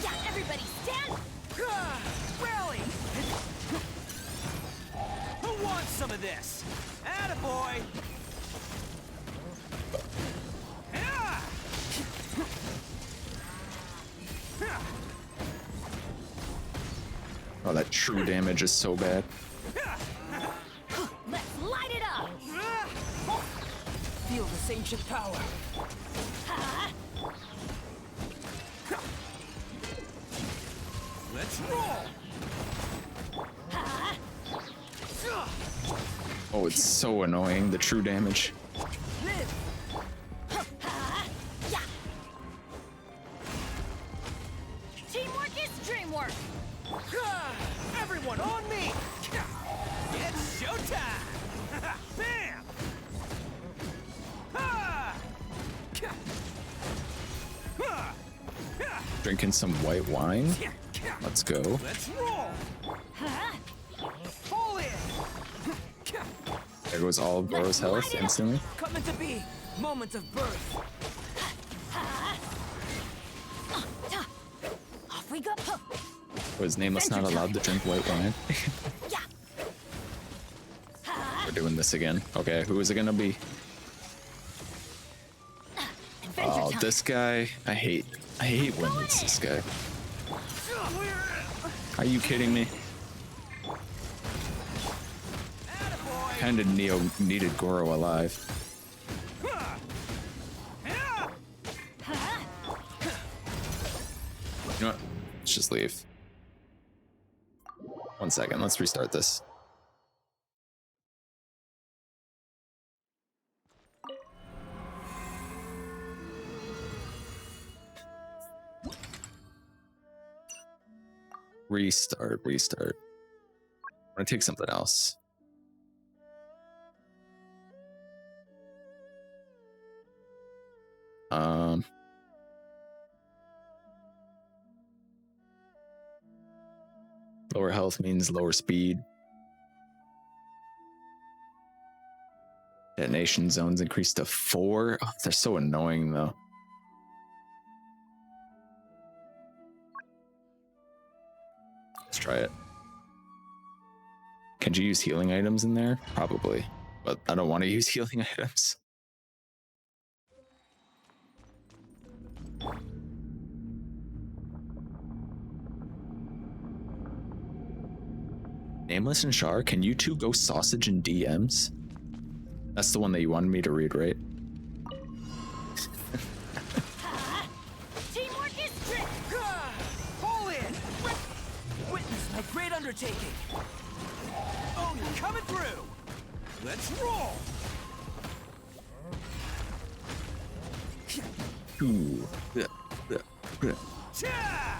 Yeah, everybody stand. Rally. Who wants some of this? Attaboy. Oh, that true damage is so bad. Let's light it up. Feel this ancient power. Let's roll. Oh, it's so annoying, the true damage. Live. Yeah. Teamwork is dreamwork. Everyone on me. It's showtime. Bam. Drinking some white wine. Let's go. Let's roll. Fall in. There goes all of Goro's health instantly. Coming to be moments of birth. Off we go. Was Nameless not allowed to drink white wine? Yeah. We're doing this again. Okay, who is it gonna be? Adventure Oh, time. this guy. I hate when it's this guy. Are you kidding me? Kinda needed Goro alive. You know what? Let's just leave. 1 second, let's restart this. Restart. I'm gonna take something else. Lower health means lower speed. Detonation zones increase to 4. Oh, they're so annoying though. Let's try it. Can you use healing items in there? Probably, but I don't want to use healing items. Nameless and Char, can you two go sausage in DMs? That's the one that you wanted me to read, right? Teamwork is strict. Pull in! Witness my great undertaking! Oh, you're coming through! Let's roll! Ooh. Cha!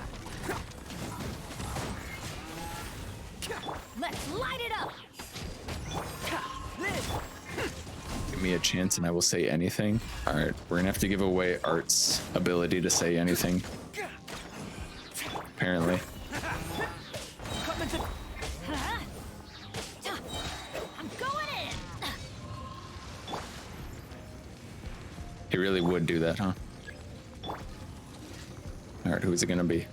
Let's light it up. This! Give me a chance and I will say anything. All right, we're gonna have to give away Art's ability to say anything. Apparently. Coming to... I'm going in. He really would do that, huh? All right, who's it gonna be?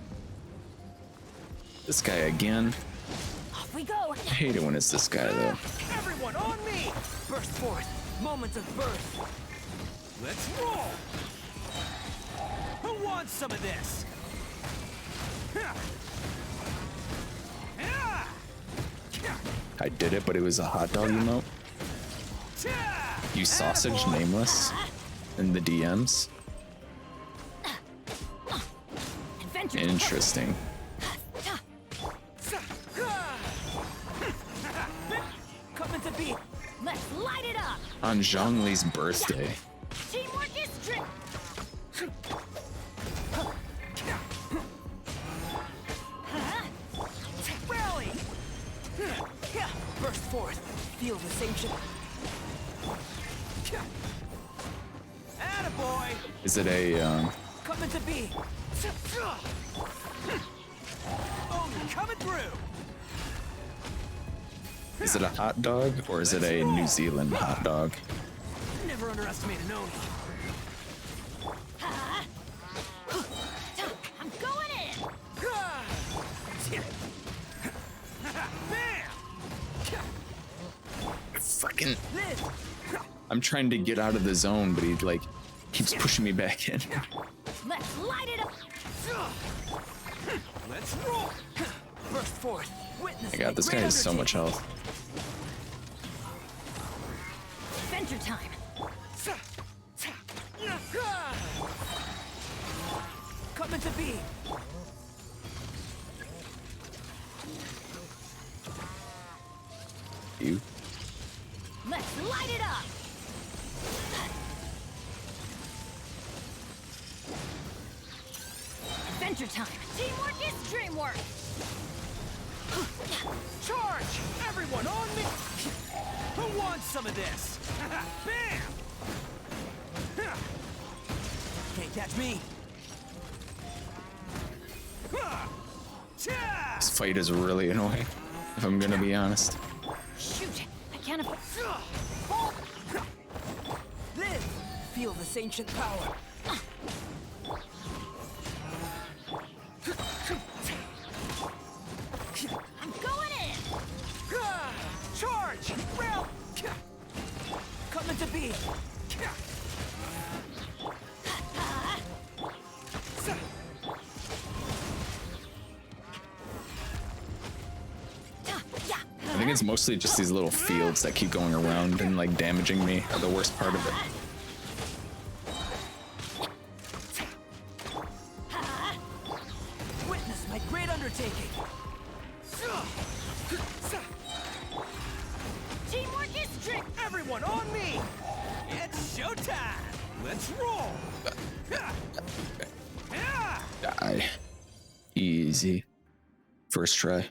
This guy again. Off we go. I hate it when it's this guy though. Everyone on me! Burst forth! Moments of birth! Let's roll! Who wants some of this? I did it, but it was a hot dog emote. You sausage nameless in the DMs. Adventure. Interesting. Coming to be! Let's light it up. On Zhongli's birthday. Teamwork is strict. Rally! Burst forth! Feel the ascension! Attaboy! Is it a Coming to be! Oh, you're coming through! is it a hot dog or is it a New Zealand hot dog? Never underestimate an Oni. I'm going in. Bam! Fucking This! I'm trying to get out of the zone, but he like keeps pushing me back in. Let's light it up. Let's roll! Burst forth! Witness My god, this guy has so much health. Adventure time. Coming to be! You. Let's light it up. Adventure time. Teamwork is dreamwork. Charge! Everyone on me! Who wants some of this? Bam! Can't catch me! This fight is really annoying, if I'm gonna be honest. Shoot! I can't afford. Live! Feel this ancient power! I'm going in. Charge! Rail! Coming to be! I think it's mostly just these little fields that keep going around and like damaging me are the worst part of it. Witness my great undertaking! Teamwork is strict. Everyone on me! It's showtime! Let's roll! Die. Easy. First try.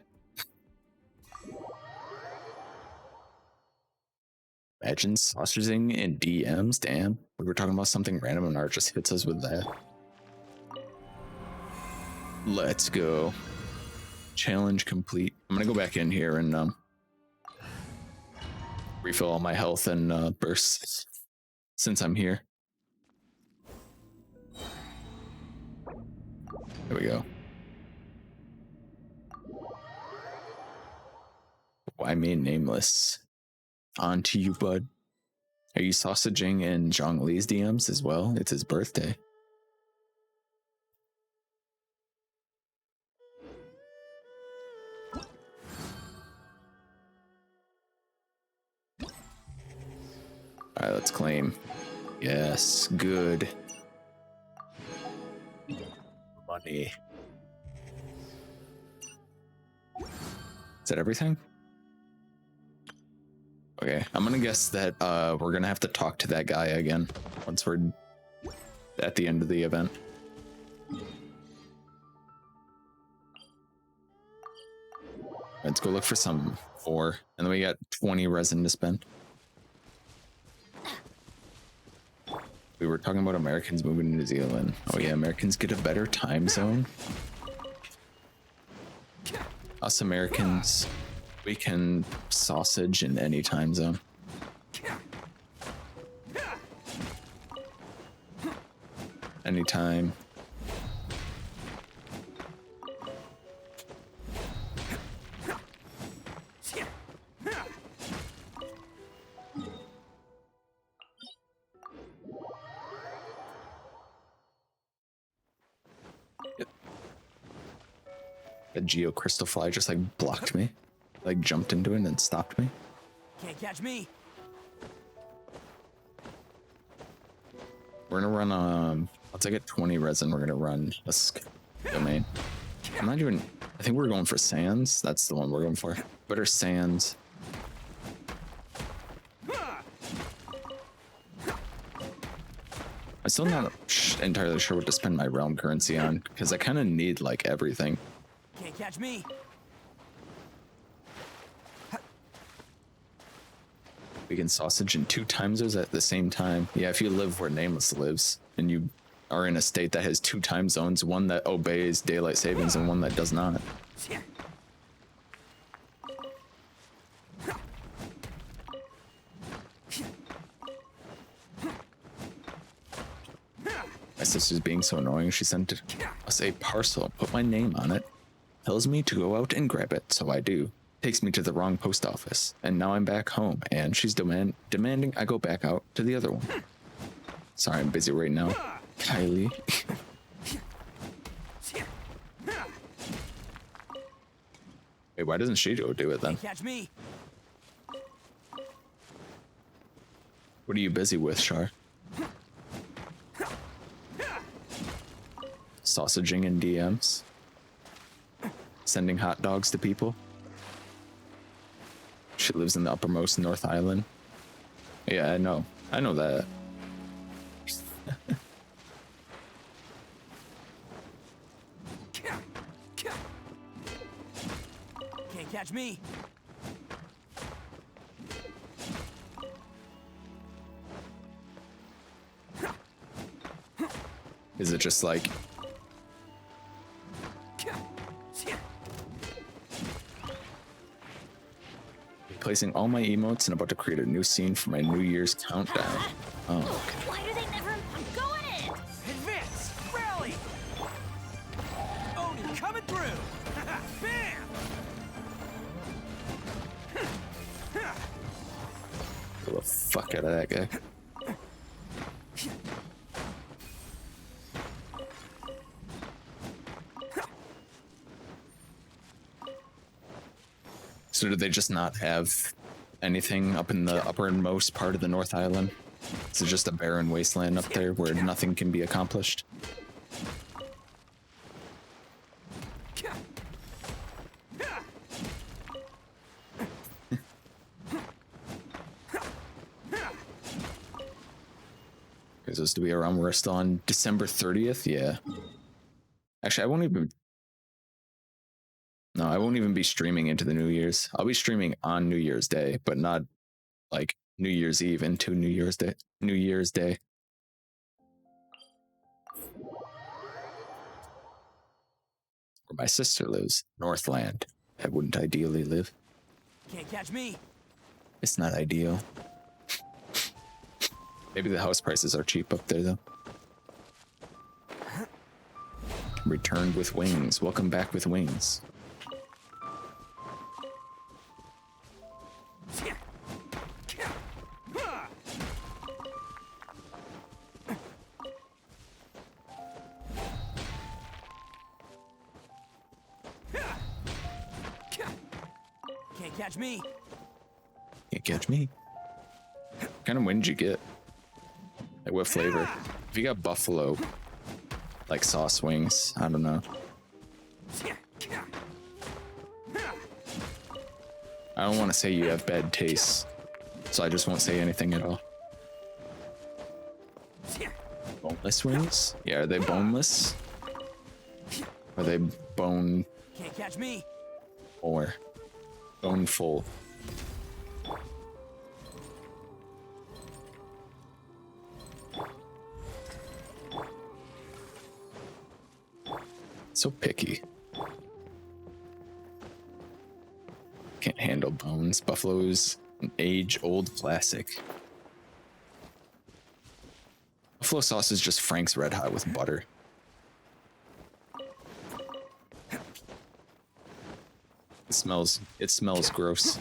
Imagine sausaging in DMs. Damn, we were talking about something random and Art just hits us with that. Let's go. Challenge complete. I'm gonna go back in here and refill all my health and bursts since I'm here. There we go. Why me nameless? On to you, bud. Are you sausaging in Zhongli's DMs as well? It's his birthday. All right, let's claim. Yes, good. Money. Is that everything? Okay, I'm gonna guess that we're gonna have to talk to that guy again once we're at the end of the event. Let's go look for some ore, and then we got 20 resin to spend. We were talking about Americans moving to New Zealand. Oh yeah, Americans get a better time zone. Us Americans, we can sausage in any time zone. Anytime. A geo crystal fly just like blocked me, like jumped into it and stopped me. Can't catch me. We're gonna run once I get 20 resin, we're gonna run a domain. I'm not even, I think we're going for sands. That's the one we're going for. Better sands. I'm still not entirely sure what to spend my realm currency on because I kind of need like everything. Can't catch me. We can sausage in 2 time zones at the same time. Yeah, if you live where Nameless lives and you are in a state that has 2 time zones, one that obeys daylight savings and one that does not. My sister's being so annoying. She sent us a parcel, put my name on it, tells me to go out and grab it, so I do. Takes me to the wrong post office, and now I'm back home, and she's demanding I go back out to the other one. Sorry, I'm busy right now. Kylie. Wait, why doesn't she go do it then? Catch me. What are you busy with, Char? Sausaging in DMs? Sending hot dogs to people? She lives in the uppermost North Island. Yeah, I know that. Can't catch me. Is it just like placing all my emotes and about to create a new scene for my New Year's countdown? Oh, okay. Why do they never? I'm going in. Advance! Rally! Odin coming through! Bam! Get the fuck out of that guy. So did they just not have anything up in the uppermost part of the North Island? Is it just a barren wasteland up there where nothing can be accomplished? Is this to be around? We're still on December 30th? Yeah. Actually, I won't even... No, I won't even be streaming into the New Year's. I'll be streaming on New Year's Day, but not like New Year's Eve into New Year's Day. New Year's Day. Where my sister lives, Northland. I wouldn't ideally live. Can't catch me. It's not ideal. Maybe the house prices are cheap up there, though. Returned with wings. Welcome back with wings. Can't catch me. Can't catch me. What kind of wind you get? Like what flavor? If you got buffalo, like sauce wings, I don't know. I don't want to say you have bad taste, so I just won't say anything at all. Boneless wings? Yeah, are they boneless? Are they bone Can't catch me. or bone full? So picky. Can't handle bones. Buffalo's an age-old classic. Buffalo sauce is just Frank's Red Hot with butter. It smells gross.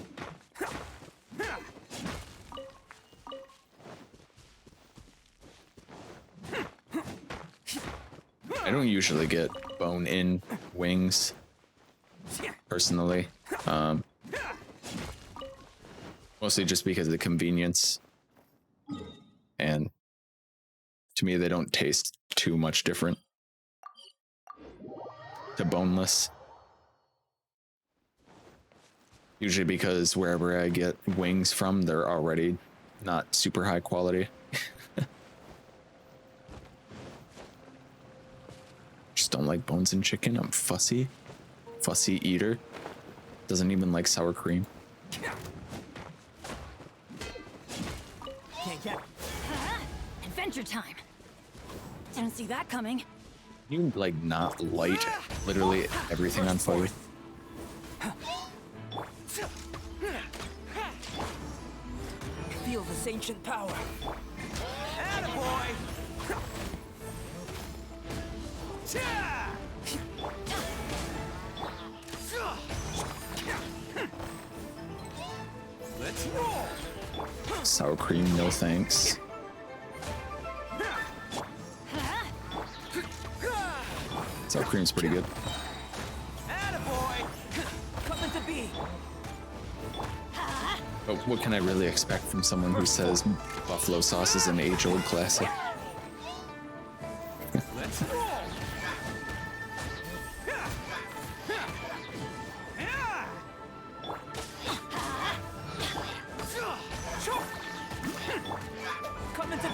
I don't usually get bone-in wings, personally. Mostly just because of the convenience. And to me, they don't taste too much different to boneless. Usually because wherever I get wings from, they're already not super high quality. Just don't like bones in chicken. I'm fussy. Fussy eater. Doesn't even like sour cream. Can't catch. Adventure time. Didn't see that coming. You like not light literally everything on fire. Feel this ancient power. Attaboy! Let's roll. Sour cream, no thanks. Sour cream's pretty good. Attaboy! Coming to be. But what can I really expect from someone who says buffalo sauce is an age-old classic? Let's roll. Coming to.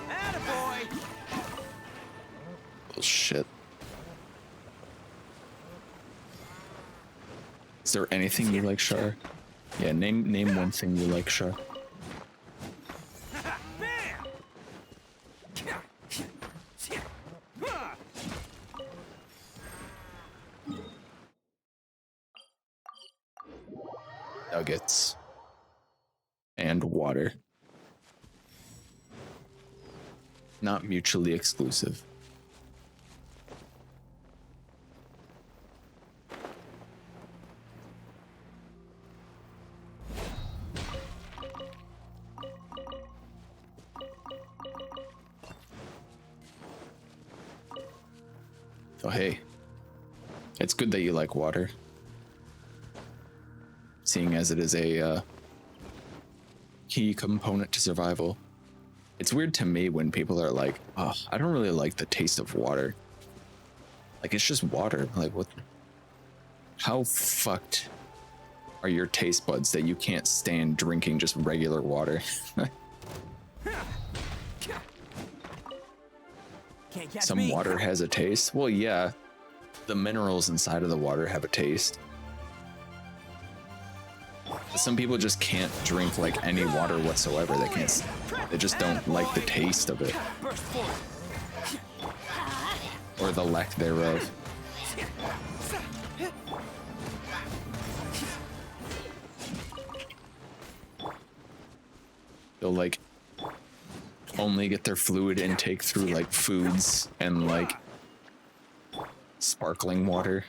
Attaboy! Bullshit. Is there anything you like, Shar? Yeah, name one thing you like, Shar. Nuggets. And water. Not mutually exclusive. So hey, it's good that you like water, seeing as it is a key component to survival. It's weird to me when people are like, oh, I don't really like the taste of water. Like, it's just water. Like, what? How fucked are your taste buds that you can't stand drinking just regular water? Can't catch Some me. water has a taste. Well, yeah, the minerals inside of the water have a taste. some people just can't drink like any water whatsoever. They can't. They just don't like the taste of it or the lack thereof. They'll like only get their fluid intake through like foods and like sparkling water.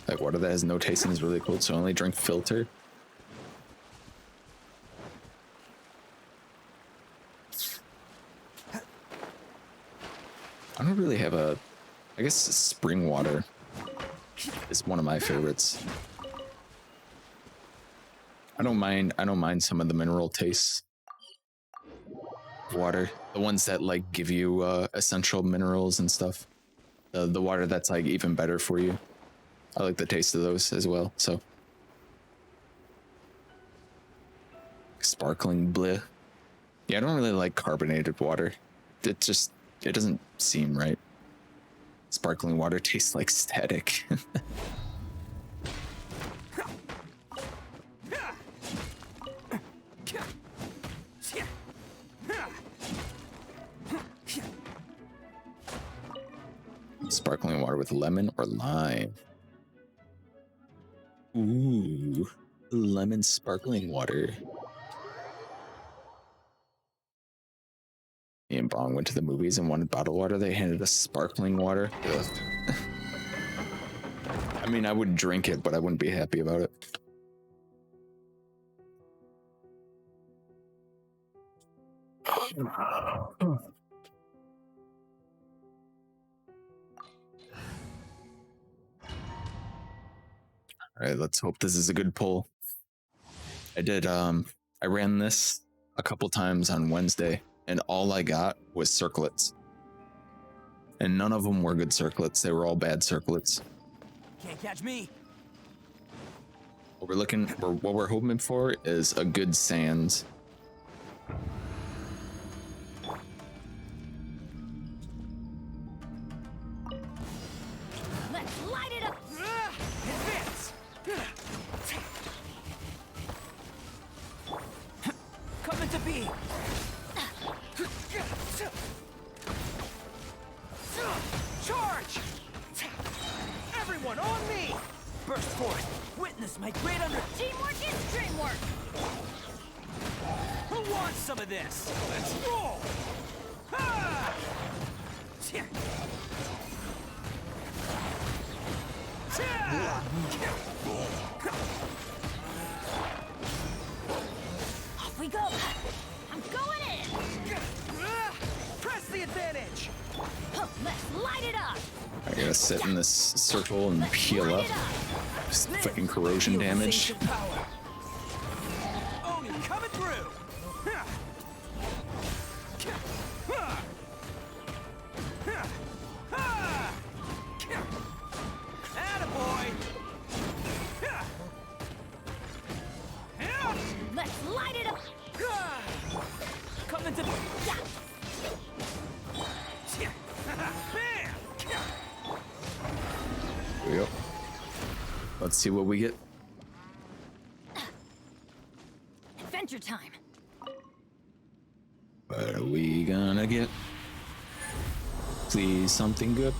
Like water that has no taste and is really cold, so only drink filter. I don't really have a, I guess spring water is one of my favorites. I don't mind some of the mineral tastes of water. The ones that like give you essential minerals and stuff. The water that's like even better for you. I like the taste of those as well, so. Sparkling bleh. Yeah, I don't really like carbonated water. It doesn't seem right. Sparkling water tastes like static. Sparkling water with lemon or lime. Ooh, lemon sparkling water. Me and Bong went to the movies and wanted bottled water. They handed us sparkling water. Ugh. I mean, I would drink it, but I wouldn't be happy about it. All right, let's hope this is a good pull. I ran this a couple times on Wednesday, and all I got was circlets. And none of them were good circlets. They were all bad circlets. Can't catch me. What we're hoping for is a good sands. Let's light it up. Advance. Coming to be. Charge! Everyone on me! Burst forth. Witness my great Teamwork is dreamwork. Who wants some of this? Let's roll! Ha! Off we go. I'm going in. Press the advantage! Let's light it up. I gotta sit in this circle and peel up. Just fucking corrosion damage. Oni coming through! Attaboy! Let's light it up. Coming to... Here we go. Let's see what we get. Adventure time. What are we gonna get? Please, something good.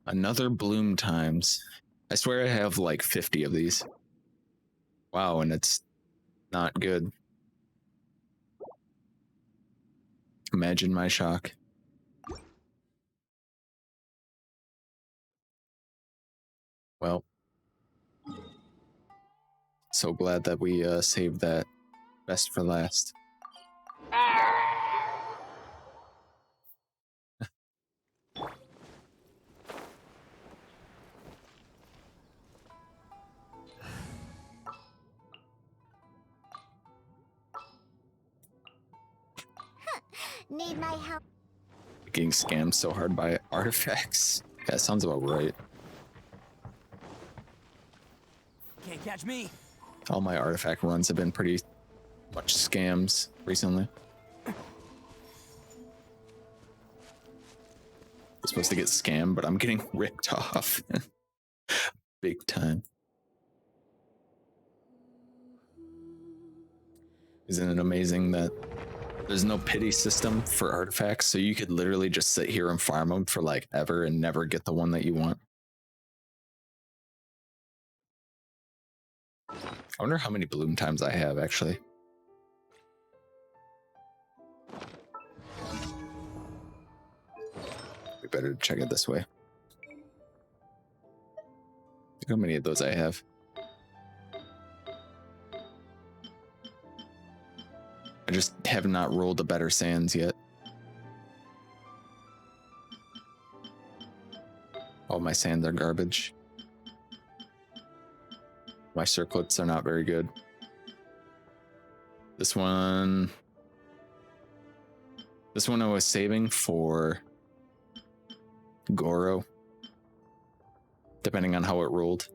Another bloom times. I swear I have like 50 of these. Wow, and it's not good. Imagine my shock. Well, so glad that we saved that best for last. Need my help? Getting scammed so hard by artifacts. Yeah, that sounds about right. Can't catch me. All my artifact runs have been pretty much scams recently. supposed to get scammed, but I'm getting ripped off. Big time. Isn't it amazing that there's no pity system for artifacts, so you could literally just sit here and farm them for like ever and never get the one that you want? I wonder how many bloom times I have, actually. We better check it this way. Look how many of those I have. I just have not rolled a better sands yet. All my sands are garbage. My circlets are not very good. This one I was saving for Goro, depending on how it rolled.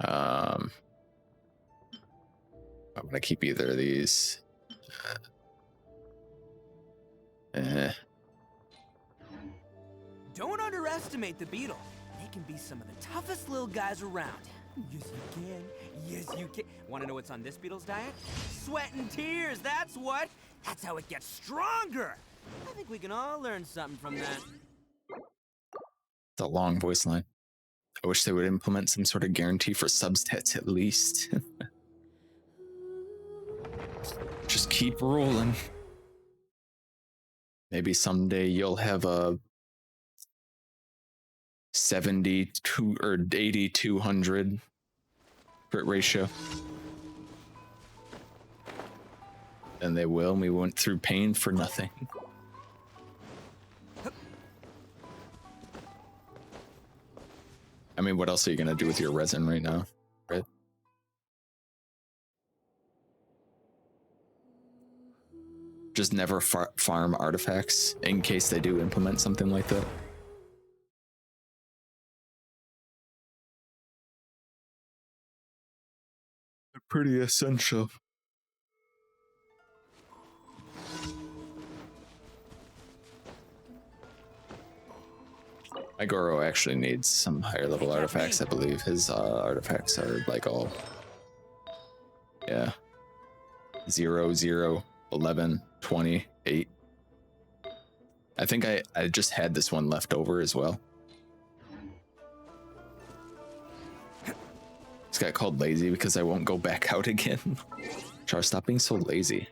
I'm gonna keep either of these. Don't underestimate the beetle. They can be some of the toughest little guys around. Yes, you can. Yes, you can. Want to know what's on this beetle's diet? Sweat and tears, that's what. That's how it gets stronger. I think we can all learn something from that. It's a long voice line. I wish they would implement some sort of guarantee for substats at least. Just keep rolling. Maybe someday you'll have a 72 or 80-200 crit ratio. And they will, and we went through pain for nothing. I mean, what else are you gonna do with your resin right now, right? Just never farm artifacts in case they do implement something like that. They're pretty essential. My Goro actually needs some higher level artifacts, I believe. His artifacts are like all, yeah, 0, 0, 11, 20, 8. I think I just had this one left over as well. This got called lazy because I won't go back out again. Char, stop being so lazy.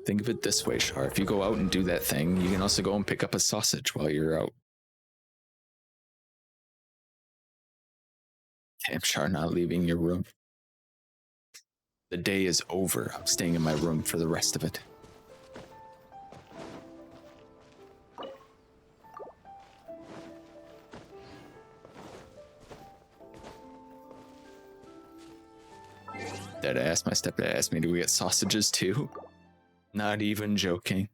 Think of it this way, Char. If you go out and do that thing, you can also go and pick up a sausage while you're out. Damn, Char, not leaving your room. The day is over. I'm staying in my room for the rest of it. Dad asked, my stepdad asked me, do we get sausages too? Not even joking.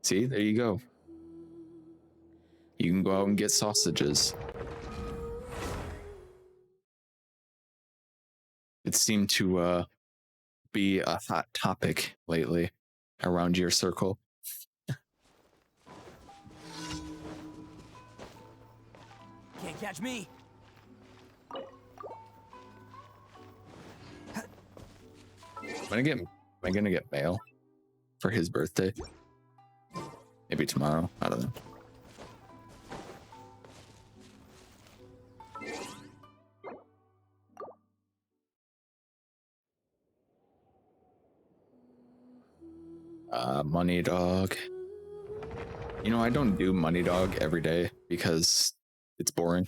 See, there you go. You can go out and get sausages. It seemed to be a hot topic lately around your circle. Can't catch me. Am I gonna get mail for his birthday? Maybe tomorrow. I don't know. Money dog. You know, I don't do money dog every day because it's boring.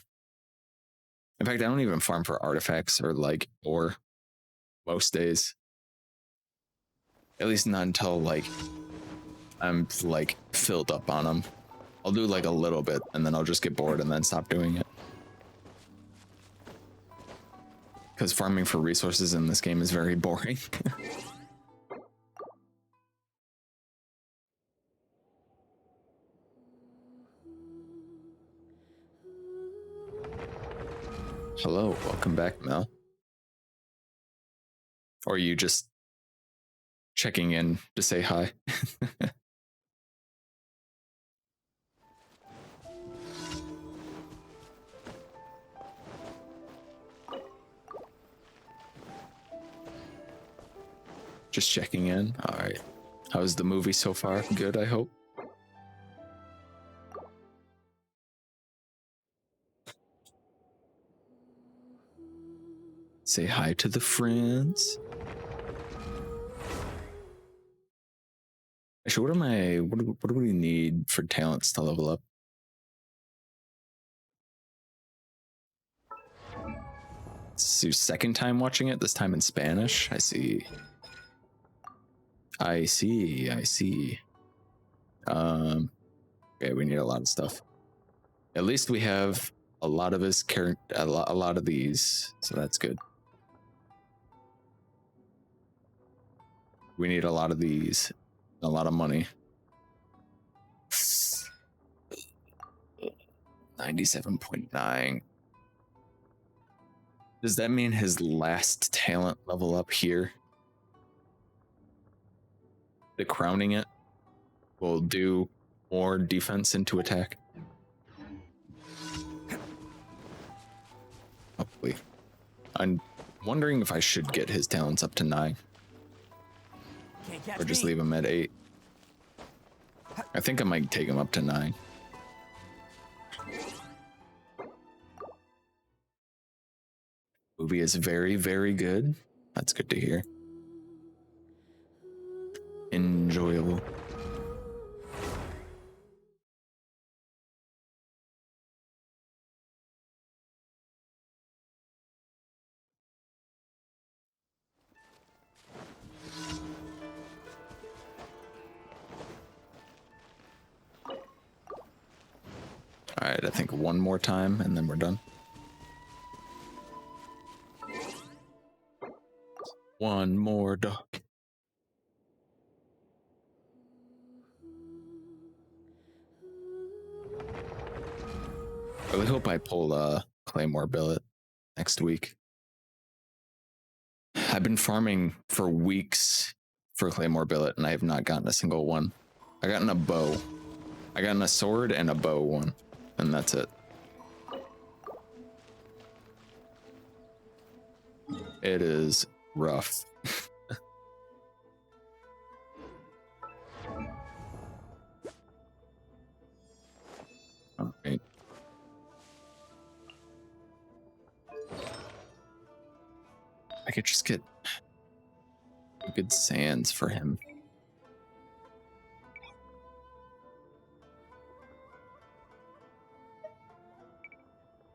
In fact, I don't even farm for artifacts or like ore most days. At least not until like I'm like filled up on them. I'll do like a little bit and then I'll just get bored and then stop doing it. Because farming for resources in this game is very boring. Hello, welcome back, Mel. Or are you just checking in to say hi? Just checking in. All right. How's the movie so far? Good, I hope. Say hi to the friends. Actually, what do we need for talents to level up? This is your second time watching it, this time in Spanish. I see. I see. Okay, we need a lot of stuff. At least we have a lot of his a lot of these, so that's good. We need a lot of these, a lot of money. 97.9. Does that mean his last talent level up here, the crowning it, will do more defense into attack? Hopefully. I'm wondering if I should get his talents up to 9. Or just leave him at 8. I think I might take him up to 9. Movie is very, very good. That's good to hear. Enjoyable. All right, I think one more time and then we're done. One more dog. I really hope I pull Claymore Billet next week. I've been farming for weeks for Claymore Billet and I have not gotten a single one. I gotten a bow. I gotten a sword and a bow one, and that's it. It is rough. All right. I could just get good sands for him.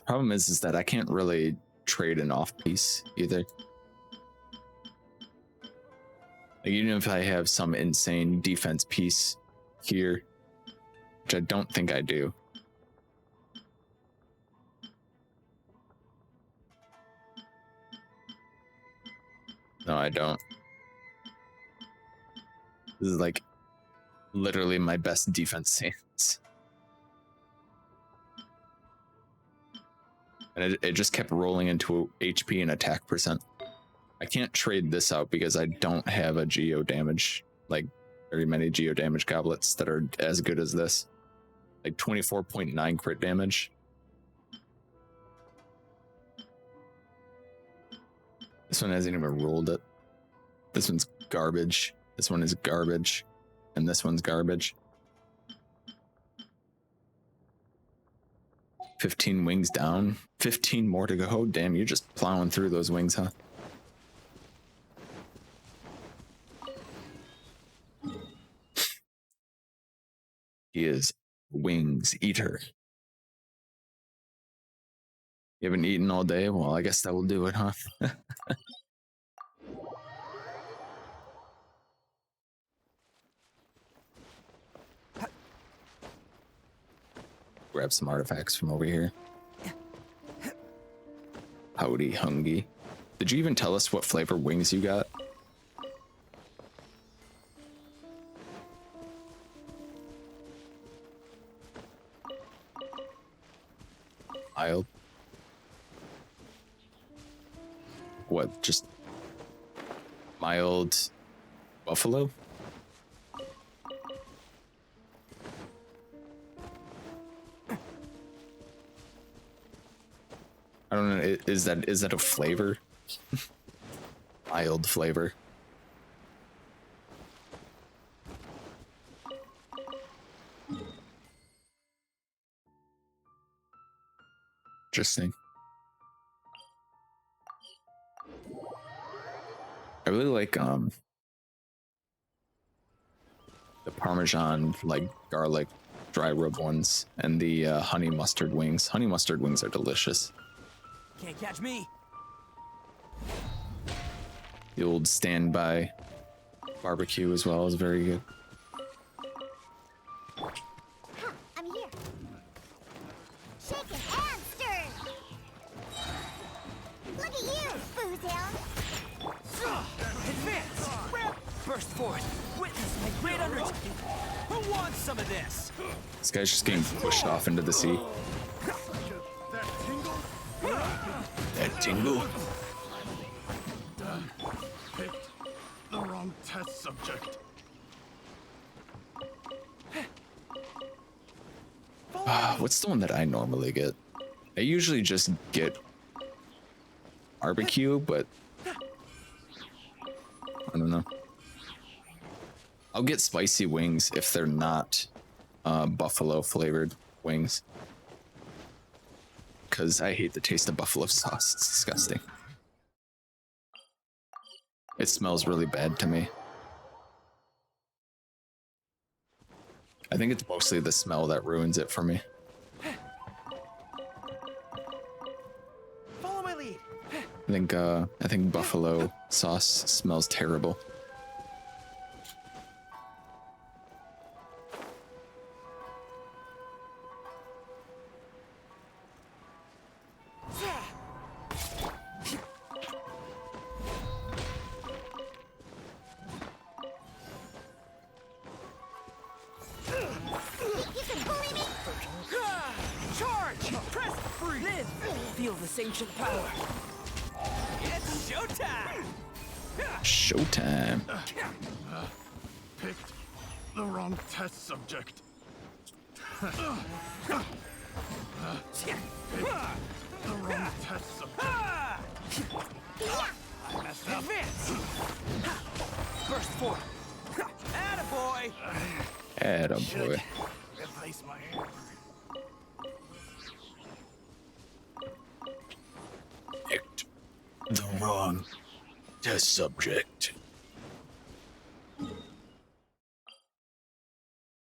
Problem is that I can't really trade an off piece either. Like, even if I have some insane defense piece here, which I don't think I do. No, I don't. This is like literally my best defense stance. And it just kept rolling into HP and attack percent. I can't trade this out because I don't have a geo damage, like very many geo damage goblets that are as good as this. Like 24.9 crit damage. This one hasn't even rolled it. This one's garbage. This one is garbage. And this one's garbage. 15 wings down. 15 more to go. Damn, you're just plowing through those wings, huh? He is wings eater. You haven't eaten all day? Well, I guess that will do it, huh? Grab some artifacts from over here. Howdy, Hungy. Did you even tell us what flavor wings you got? Mild. What, just mild buffalo. I don't know. Is that a flavor? Mild flavor. Interesting. I really like the Parmesan like garlic dry rub ones and the honey mustard wings. Honey mustard wings are delicious. Can't catch me. The old standby barbecue as well is very good. Huh, I'm here. Shaken and stirred. Look at you, Foozhound. Advance! Burst forth! Witness my great undertaking! Who wants some of this? This guy's just getting pushed off into the sea. That tingle? That tingle. Picked the wrong test subject. What's the one that I normally get? I usually just get barbecue, but I don't know. I'll get spicy wings if they're not buffalo flavored wings, because I hate the taste of buffalo sauce. It's disgusting. It smells really bad to me. I think it's mostly the smell that ruins it for me. Follow my lead. I think buffalo sauce smells terrible. You can bully me? Charge! Press free! Live! Feel this ancient power. It's showtime! Showtime. Picked the wrong test subject. The wrong test subject. Advance! Burst forth! Attaboy! Attaboy. Replace my hammer. Picked the wrong test subject.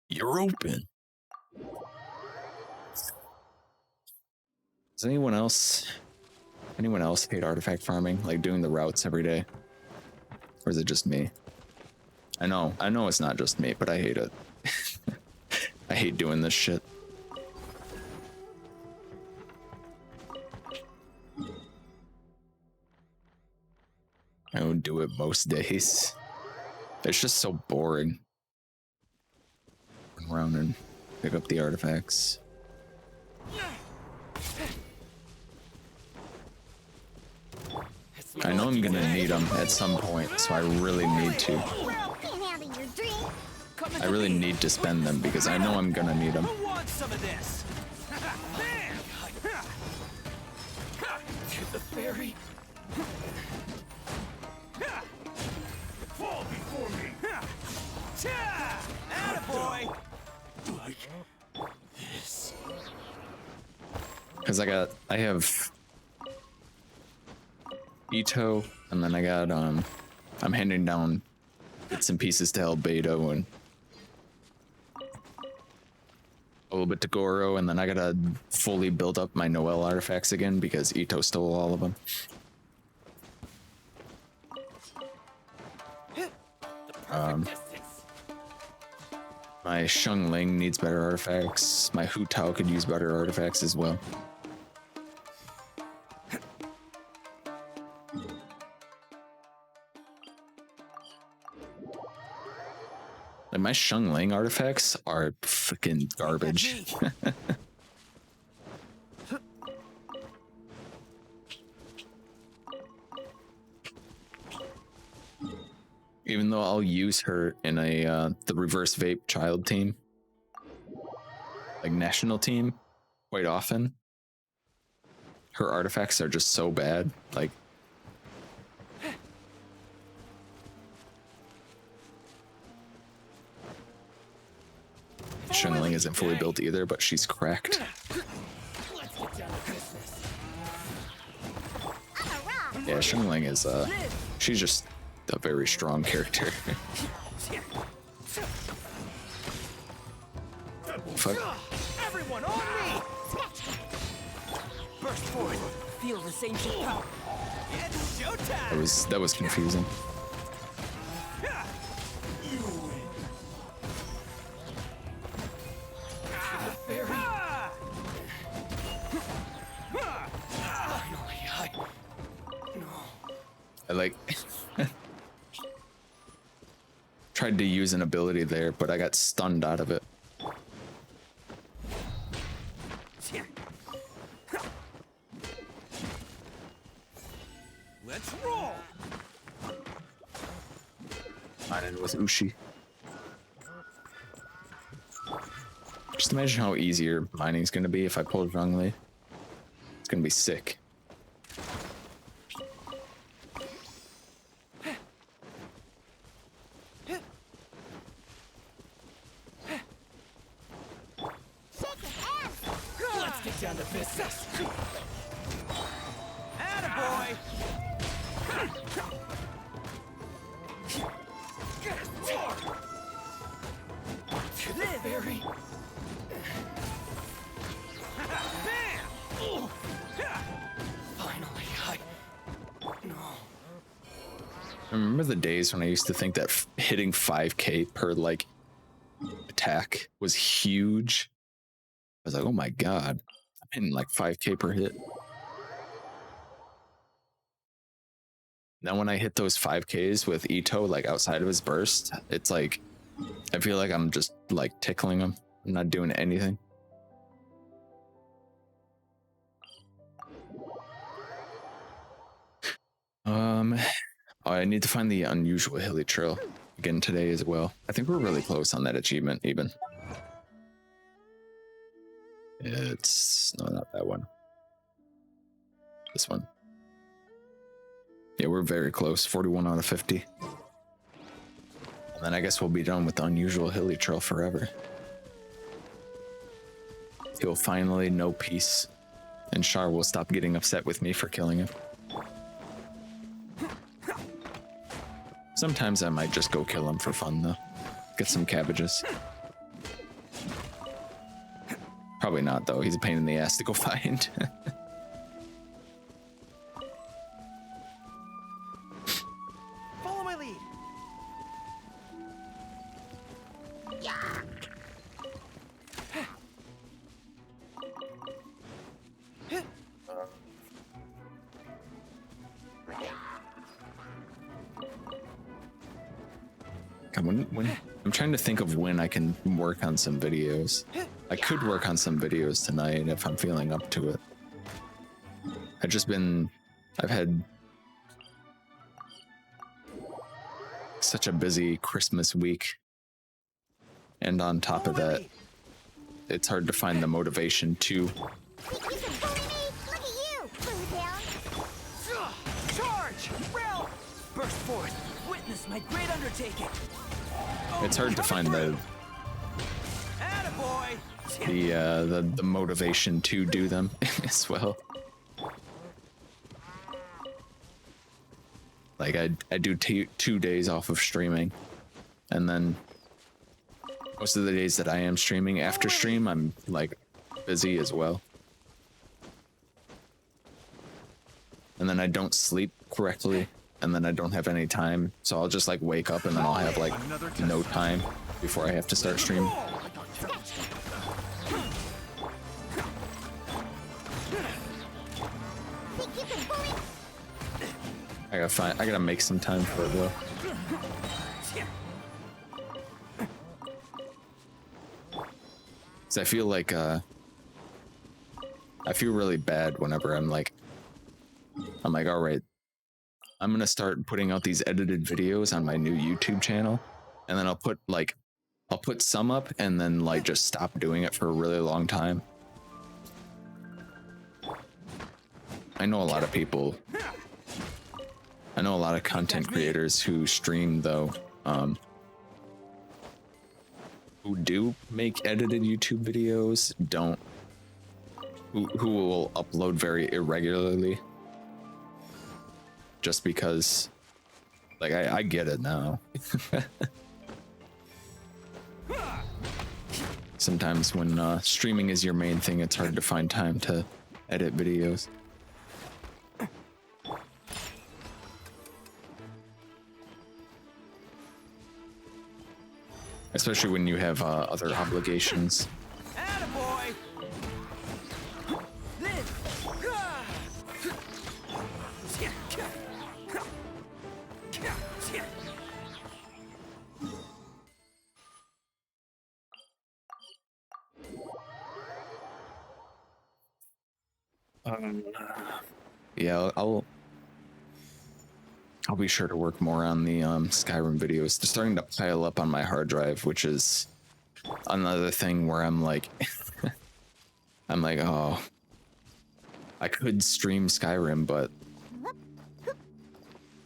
You're open. Does anyone else hate artifact farming, like doing the routes every day? Or is it just me? I know it's not just me, but I hate it. I hate doing this shit. I don't do it most days. It's just so boring. Run around and pick up the artifacts. I know I'm gonna need them at some point, so I really need to. Well, can't handle your drink. I really need to spend them because I know I'm gonna need them. Who wants some of this? To the ferry. Fall before me. Attaboy! Like this. Because I have Itto, and then I got I'm handing down bits and pieces to Albedo and a little bit to Goro, and then I gotta fully build up my Noel artifacts again because Itto stole all of them. My Shungling needs better artifacts. My Hu Tao could use better artifacts as well. Like my Shungling artifacts are freaking garbage. Even though I'll use her in a the reverse vape child team, like national team, quite often, her artifacts are just so bad. Like, Shunling isn't fully built either, but she's cracked. Yeah, Shunling is she's just a very strong character. Fuck. Everyone on me! Burst forward. Feel the same power. It's showtime! That was confusing. I like tried to use an ability there, but I got stunned out of it. Let's roll! Mine was Ushi. Just imagine how easier mining's gonna be if I pull Zhongli. It's gonna be sick. Let's get down to business! Attaboy! To the very... Bam! Finally, I remember the days when I used to think that hitting 5k per like attack was huge. I was like, oh my god, I'm hitting like 5k per hit. Now when I hit those 5ks with Itto, like outside of his burst, it's like, I feel like I'm just like tickling him. I'm not doing anything. I need to find the unusual hilly trail again today as well. I think we're really close on that achievement even. It's no, not that one. This one. Yeah, we're very close. 41 out of 50. And then I guess we'll be done with the unusual hilly trail forever. He'll finally know peace, and Char will stop getting upset with me for killing him. Sometimes I might just go kill him for fun though. Get some cabbages. Probably not though, he's a pain in the ass to go find. follow my lead! When I'm trying to think of when I can work on some videos. I could work on some videos tonight if I'm feeling up to it. I've had such a busy Christmas week. And on top of that, it's hard to find the motivation to. You can bully me? Look at you, Boomtown. Charge! Realm! Burst forth! Witness my great undertaking! It's hard to find the Attaboy! the motivation to do them as well. Like I do 2 days off of streaming, and then most of the days that I am streaming after stream, I'm like busy as well. And then I don't sleep correctly, and then I don't have any time, so I'll just like wake up and then I'll have like no time before I have to start streaming. Think you can bully? I gotta make some time for it though. So I feel like I feel really bad whenever I'm like, all right, I'm gonna start putting out these edited videos on my new YouTube channel, and then I'll put some up and then like just stop doing it for a really long time. I know a lot of people. I know a lot of content creators who stream though, who do make edited YouTube videos, who will upload very irregularly. Just because, like, I get it now. Sometimes when streaming is your main thing, it's hard to find time to edit videos. Especially when you have other obligations. Attaboy! Yeah, I'll be sure to work more on the Skyrim videos. They're starting to pile up on my hard drive, which is another thing where I'm like, oh, I could stream Skyrim, but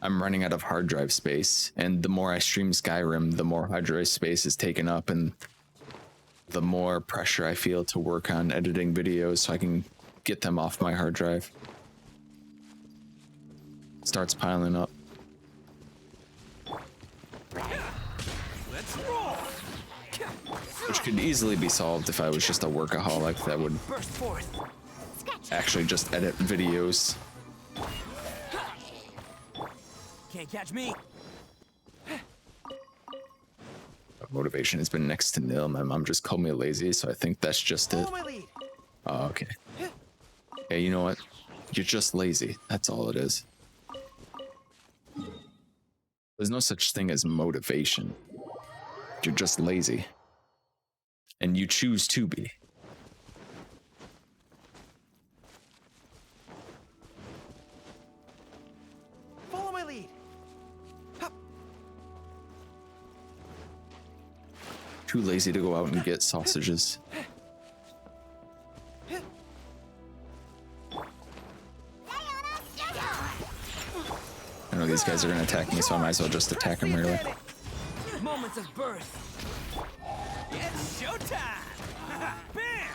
I'm running out of hard drive space. And the more I stream Skyrim, the more hard drive space is taken up, and the more pressure I feel to work on editing videos so I can get them off my hard drive. Starts piling up. Let's roll. Which could easily be solved if I was just a workaholic that would Burst forth. actually just edit videos. Can't catch me. Motivation has been next to nil. My mom just called me lazy, so I think that's just it. Follow my lead. Oh, okay. Hey, you know what? You're just lazy. That's all it is. There's no such thing as motivation. You're just lazy. And you choose to be. Follow my lead. Too lazy to go out and get sausages. I know these guys are going to attack me, so I might as well just attack them really. Moments of birth. It's showtime. Bam!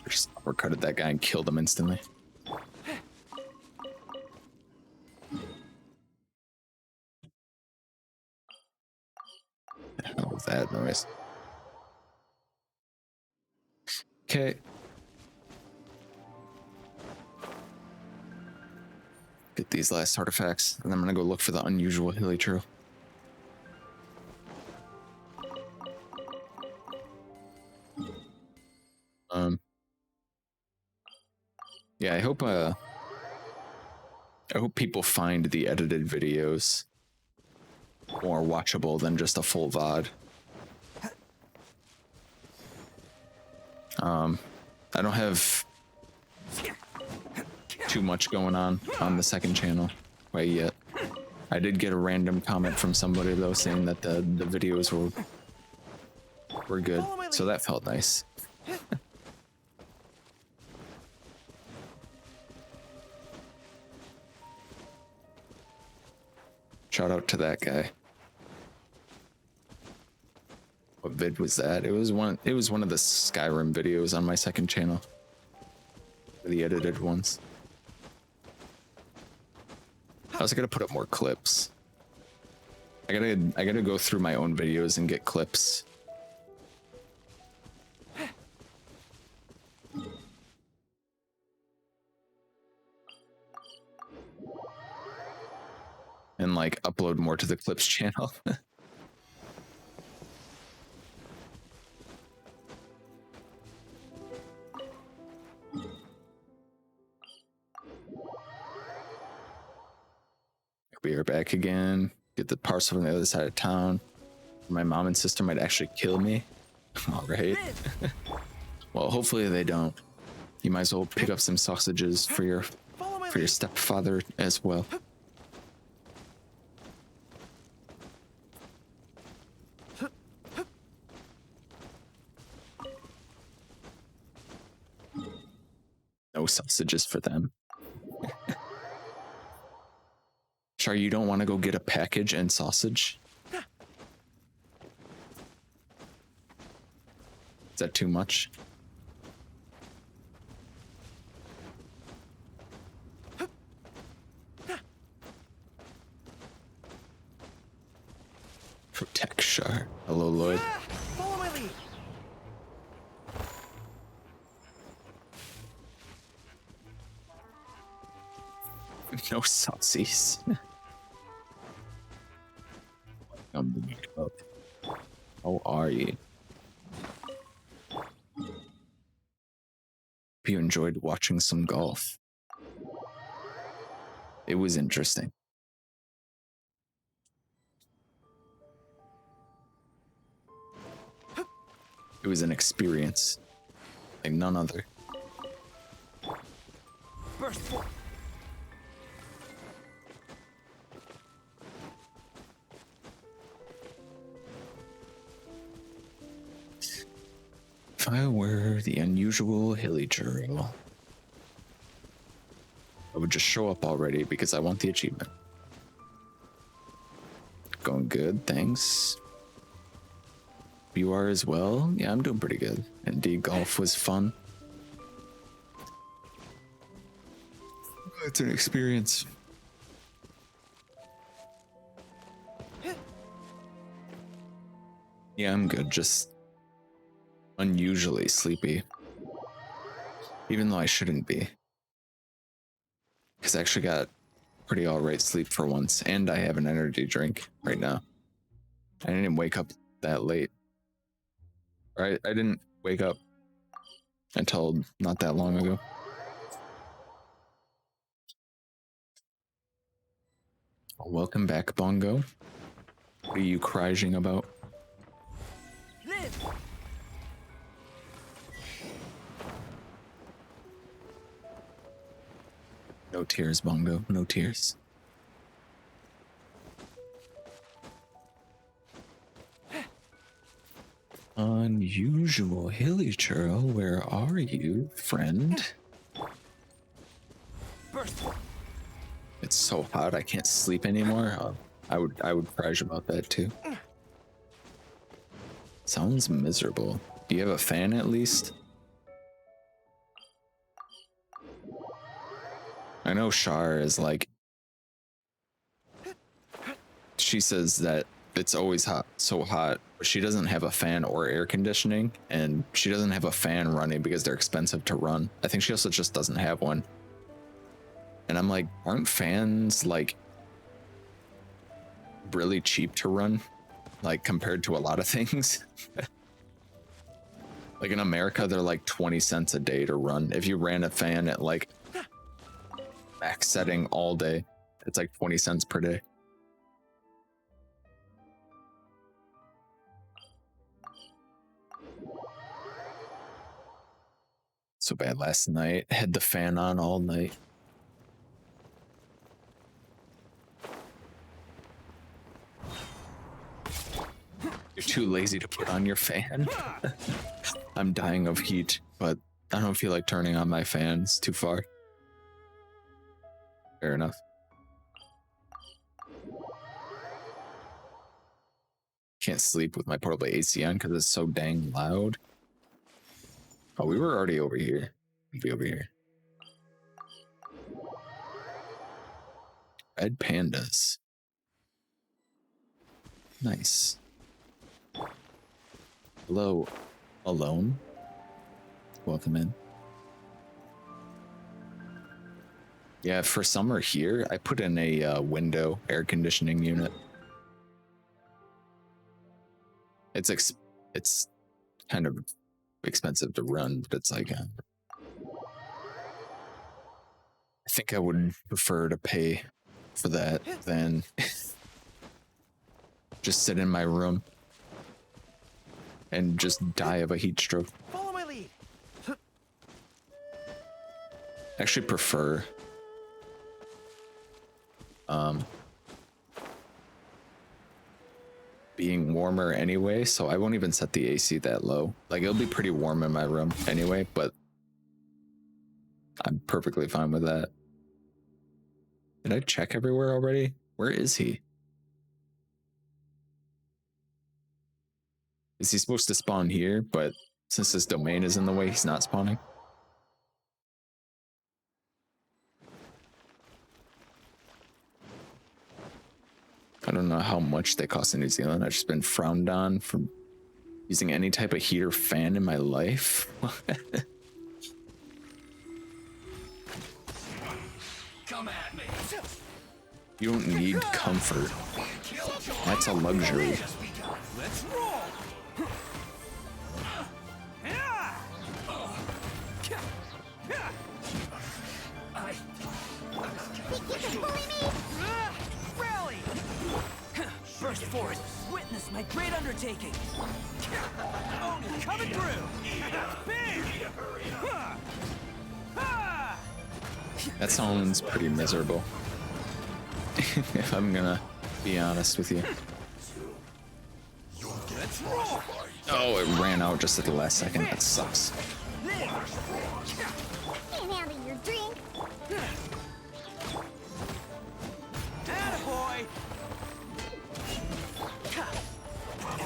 Just uppercutted that guy and killed him instantly. The hell was that noise? Okay. Get these last artifacts, and I'm gonna go look for the unusual hilly trail. Yeah, I hope people find the edited videos more watchable than just a full VOD. I don't have too much going on the second channel quite yet. I did get a random comment from somebody though saying that the videos were good, so that felt nice. Shout out to that guy. What vid was that? It was one of the Skyrim videos on my second channel. The edited ones. I was gonna put up more clips. I gotta go through my own videos and get clips. And like upload more to the clips channel. We are back again. Get the parcel from the other side of town. My mom and sister might actually kill me. All right. Well, hopefully they don't. you might as well pick up some sausages for your stepfather as well. No sausages for them. Char, you don't want to go get a package and sausage? Is that too much? Protect Char. Hello, Lloyd. Follow my lead. No saucies. How are you? Hope you enjoyed watching some golf. It was interesting. It was an experience like none other. Burst forth. If I were the unusual hilly churl, I would just show up already because I want the achievement. Going good, thanks. You are as well? Yeah, I'm doing pretty good. Indeed, golf was fun. It's an experience. Yeah, I'm good, just unusually sleepy. Even though I shouldn't be. Because I actually got pretty alright sleep for once, and I have an energy drink right now. I didn't wake up that late. I didn't wake up until not that long ago. Welcome back, Bongo. What are you crying about? Live. No tears, Bongo. No tears. Unusual hilly churl, where are you, friend? Burst forth. It's so hot I can't sleep anymore. I would crash about that too. Sounds miserable. Do you have a fan at least? I know Char is like, she says that it's always hot, so hot, but she doesn't have a fan or air conditioning, and she doesn't have a fan running because they're expensive to run. I think she also just doesn't have one. And I'm like, aren't fans like really cheap to run? Like compared to a lot of things? Like in America, they're like 20 cents a day to run. If you ran a fan at like max setting all day, it's like 20 cents per day. So bad last night. Had the fan on all night. You're too lazy to put on your fan. I'm dying of heat, but I don't feel like turning on my fans too far. Fair enough. Can't sleep with my portable AC on because it's so dang loud. Oh, we were already over here. We'd be over here. Red pandas. Nice. Hello, alone. Welcome in. Yeah, for summer here, I put in a window air conditioning unit. It's kind of expensive to run, but it's like I think I would prefer to pay for that than just sit in my room and just die of a heat stroke. Follow my lead. actually prefer being warmer anyway, so I won't even set the AC that low. Like, it'll be pretty warm in my room anyway, but I'm perfectly fine with that. Did I check everywhere already? Where is he? Is he supposed to spawn here? But since his domain is in the way, he's not spawning. I don't know how much they cost in New Zealand. I've just been frowned on for using any type of heater fan in my life. Come at me. You don't need comfort. That's a luxury. Let's roll. Rally! Burst forth. Witness my great undertaking. Oni coming through. Big. That sounds pretty miserable. If I'm gonna be honest with you. Let's roll. Oh, it ran out just at the last second. That sucks. Can't handle your drink. Attaboy!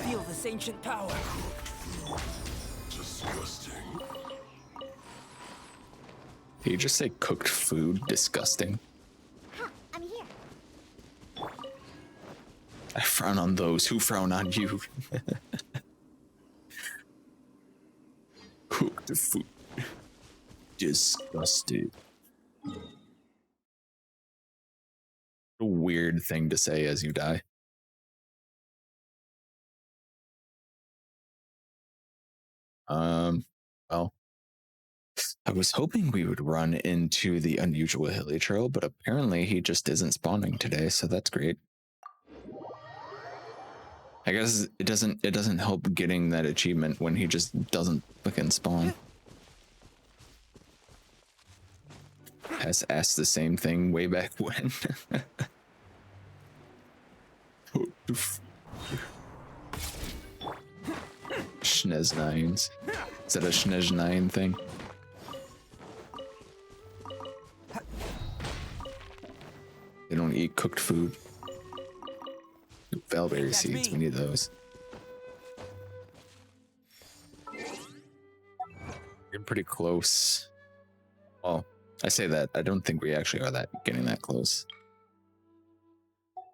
Feel this ancient power. Disgusting. Did you just say cooked food? Disgusting. Huh, I'm here. I frown on those who frown on you. Cooked food. Disgusted. A weird thing to say as you die. Well, I was hoping we would run into the unusual hilly trail, but apparently he just isn't spawning today, so that's great. I guess it doesn't help getting that achievement when he just doesn't fucking spawn. Has asked the same thing way back when. Schneznines. Is that a Schneznine thing? They don't eat cooked food. Valberry seeds, we need those. We're pretty close. Well, I say that, I don't think we actually are getting that close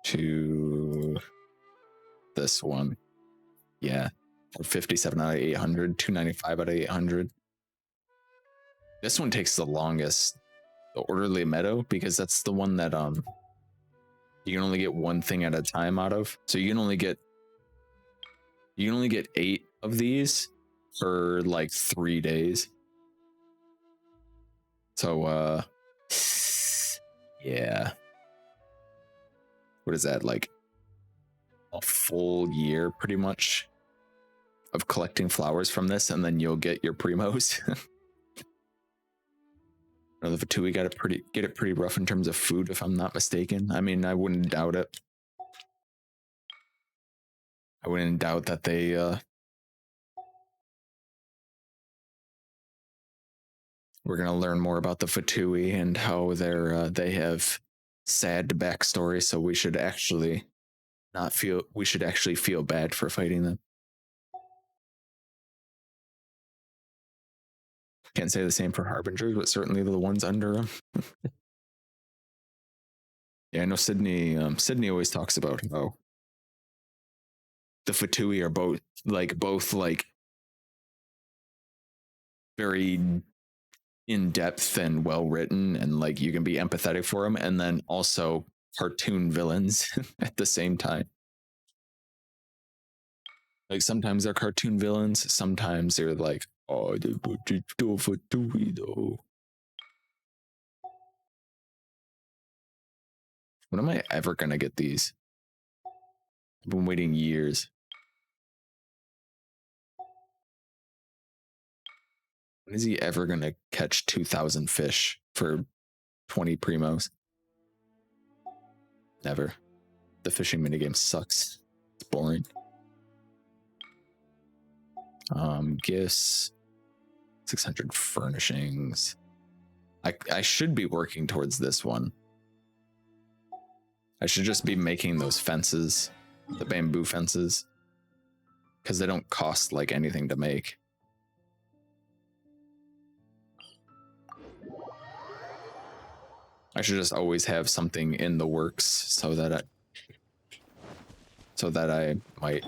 to this one. Yeah, we're 57 out of 800, 295 out of 800. This one takes the longest, the Orderly Meadow, because that's the one that you can only get one thing at a time out of. So you can only get 8 of these for like 3 days. So yeah. What is that, like a full year pretty much of collecting flowers from this, and then you'll get your primos. The Fatui get it pretty rough in terms of food, if I'm not mistaken. I mean, I wouldn't doubt it. I wouldn't doubt that they we're gonna learn more about the Fatui and how they have sad backstory, so we should actually feel bad for fighting them. Can't say the same for Harbingers, but certainly the ones under them. Yeah, I know Sydney always talks about how the Fatui are both very in-depth and well-written, and like you can be empathetic for them, and then also cartoon villains at the same time. Like sometimes they're cartoon villains, sometimes they're like, oh, they put it to Fatui though. When am I ever gonna get these? I've been waiting years. When is he ever gonna catch 2,000 fish? for 20 primos. Never. The fishing minigame sucks. It's boring. Gifts. 600 furnishings. I should be working towards this one. I should just be making those fences, the bamboo fences, because they don't cost like anything to make. I should just always have something in the works so that I might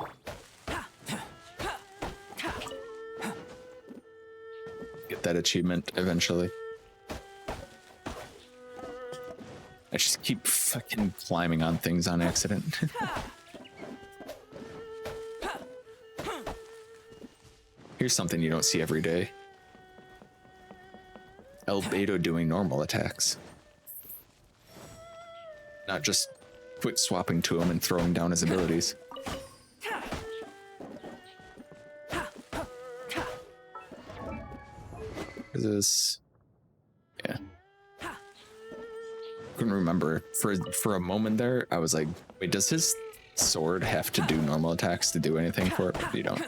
get that achievement eventually. I just keep fucking climbing on things on accident. Here's something you don't see every day. Itto doing normal attacks. Not just quick swapping to him and throwing down his abilities. Is this? Yeah. Couldn't remember. For a moment there, I was like, wait, does his sword have to do normal attacks to do anything for it? You don't.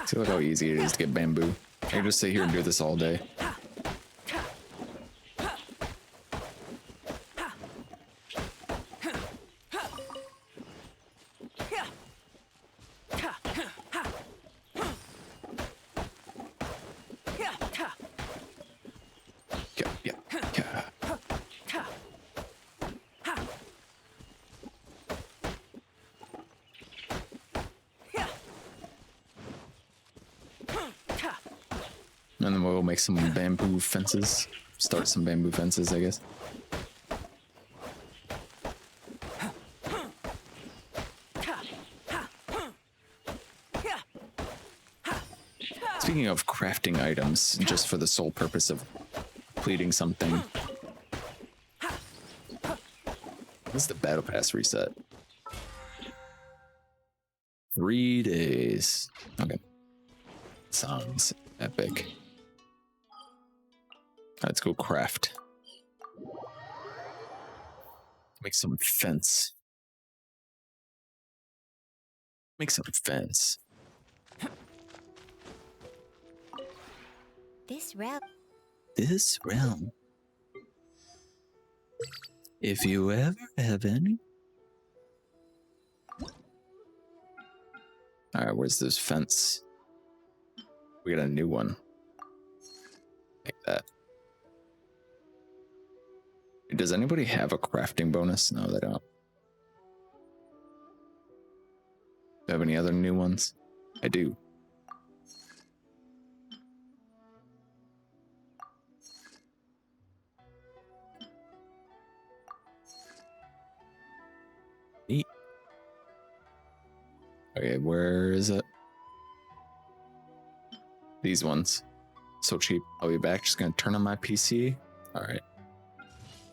See, look how easy it is to get bamboo. I can just sit here and do this all day. And then we'll make some bamboo fences. Start some bamboo fences, I guess. Speaking of crafting items, just for the sole purpose of completing something. This is the battle pass reset. 3 days. Okay. Sounds epic. Let's go craft. Make some fence. Make some fence. This realm. This realm. If you ever have any. Alright, where's this fence? We got a new one. Like that. Does anybody have a crafting bonus? No, they don't. Do you have any other new ones? I do. Neat. Okay, where is it? These ones. So cheap. I'll be back. Just gonna turn on my PC. Alright.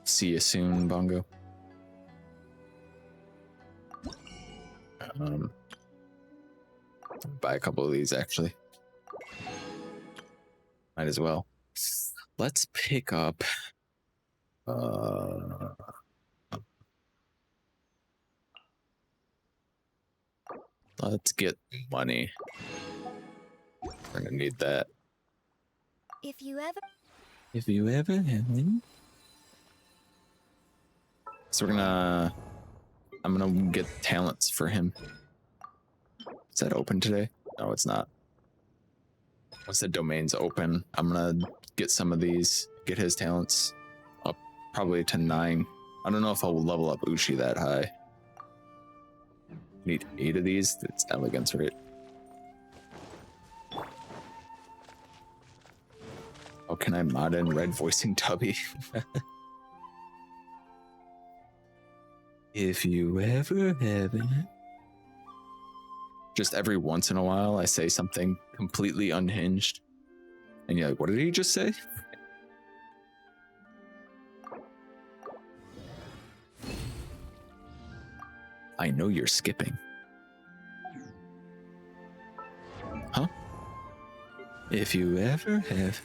See you soon, Bongo. Buy a couple of these, actually. Might as well. Let's pick up... let's get money. We're gonna need that. If you ever have any. So I'm gonna get talents for him. Is that open today? No, it's not. Once the domain's open, I'm gonna get some of these, get his talents up probably to 9. I don't know if I'll level up Uchi that high. Need 8 of these. It's elegance, right? Oh, can I mod in red voicing Tubby? If you ever have it. Just every once in a while, I say something completely unhinged. And you're like, what did he just say? I know you're skipping. Huh? If you ever have...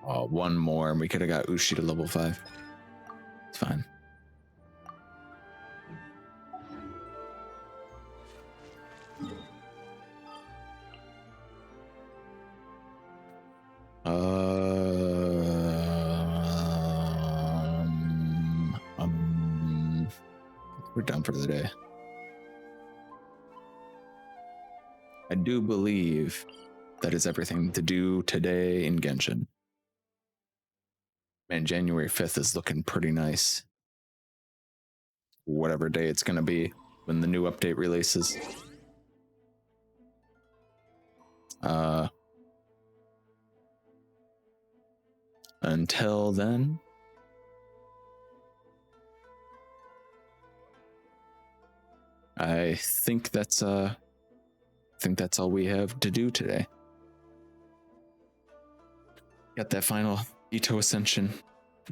Oh, one more and we could have got Ushi to level 5. It's fine. We're done for the day. I do believe that is everything to do today in Genshin. Man, January 5th is looking pretty nice. Whatever day it's going to be when the new update releases. Until then, I think that's all we have to do today. Got that final Itto ascension.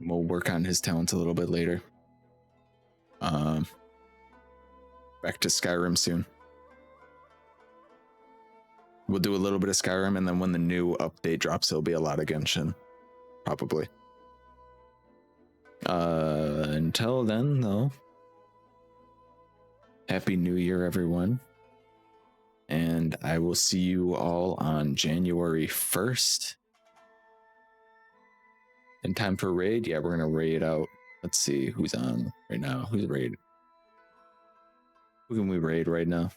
We'll work on his talents a little bit later. Back to Skyrim soon. We'll do a little bit of Skyrim, and then when the new update drops, it'll be a lot of Genshin. Probably. Until then, though, Happy New Year, everyone. And I will see you all on January 1st. In time for raid? Yeah, we're going to raid out. Let's see who's on right now. Who's raid? Who can we raid right now?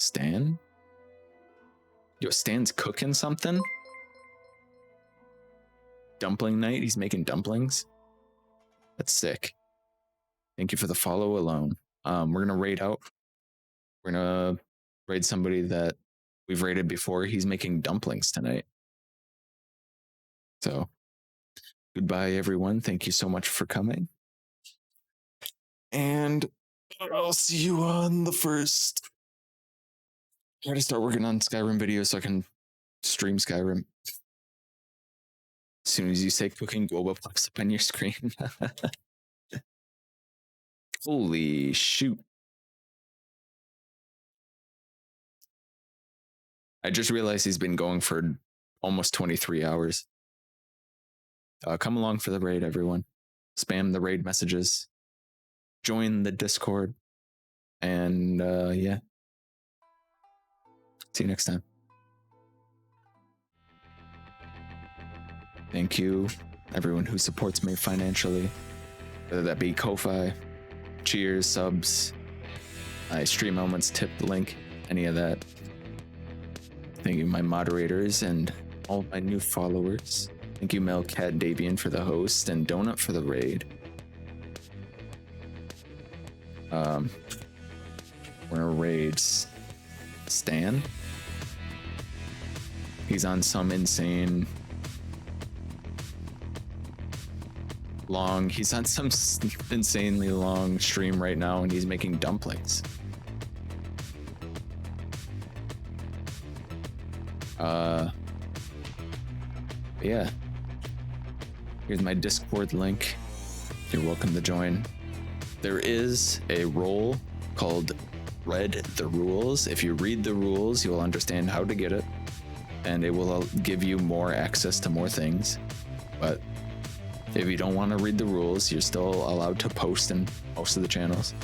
Stan? Yo, Stan's cooking something? Dumpling night? He's making dumplings? That's sick. Thank you for the follow alone. We're gonna raid out. We're gonna raid somebody that we've raided before. He's making dumplings tonight. So, goodbye, everyone. Thank you so much for coming. And I'll see you on the 1st. I gotta start working on Skyrim videos so I can stream Skyrim. As soon as you say cooking, Boba pops up on your screen. Holy shoot. I just realized he's been going for almost 23 hours. Come along for the raid, everyone. Spam the raid messages. Join the Discord. And yeah. See you next time. Thank you, everyone who supports me financially, whether that be Ko-Fi, cheers, subs, my Stream Elements tip link, any of that. Thank you, my moderators, and all my new followers. Thank you, Melcat Davian, for the host, and Donut for the raid. We're gonna raid Stan. He's on some insanely long stream right now, and he's making dumplings. Yeah. Here's my Discord link. You're welcome to join. There is a role called Read the Rules. If you read the rules, you'll understand how to get it, and it will give you more access to more things. But if you don't want to read the rules, you're still allowed to post in most of the channels.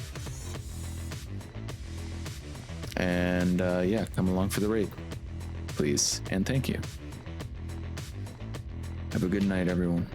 And yeah, come along for the raid, please, and thank you. Have a good night, everyone.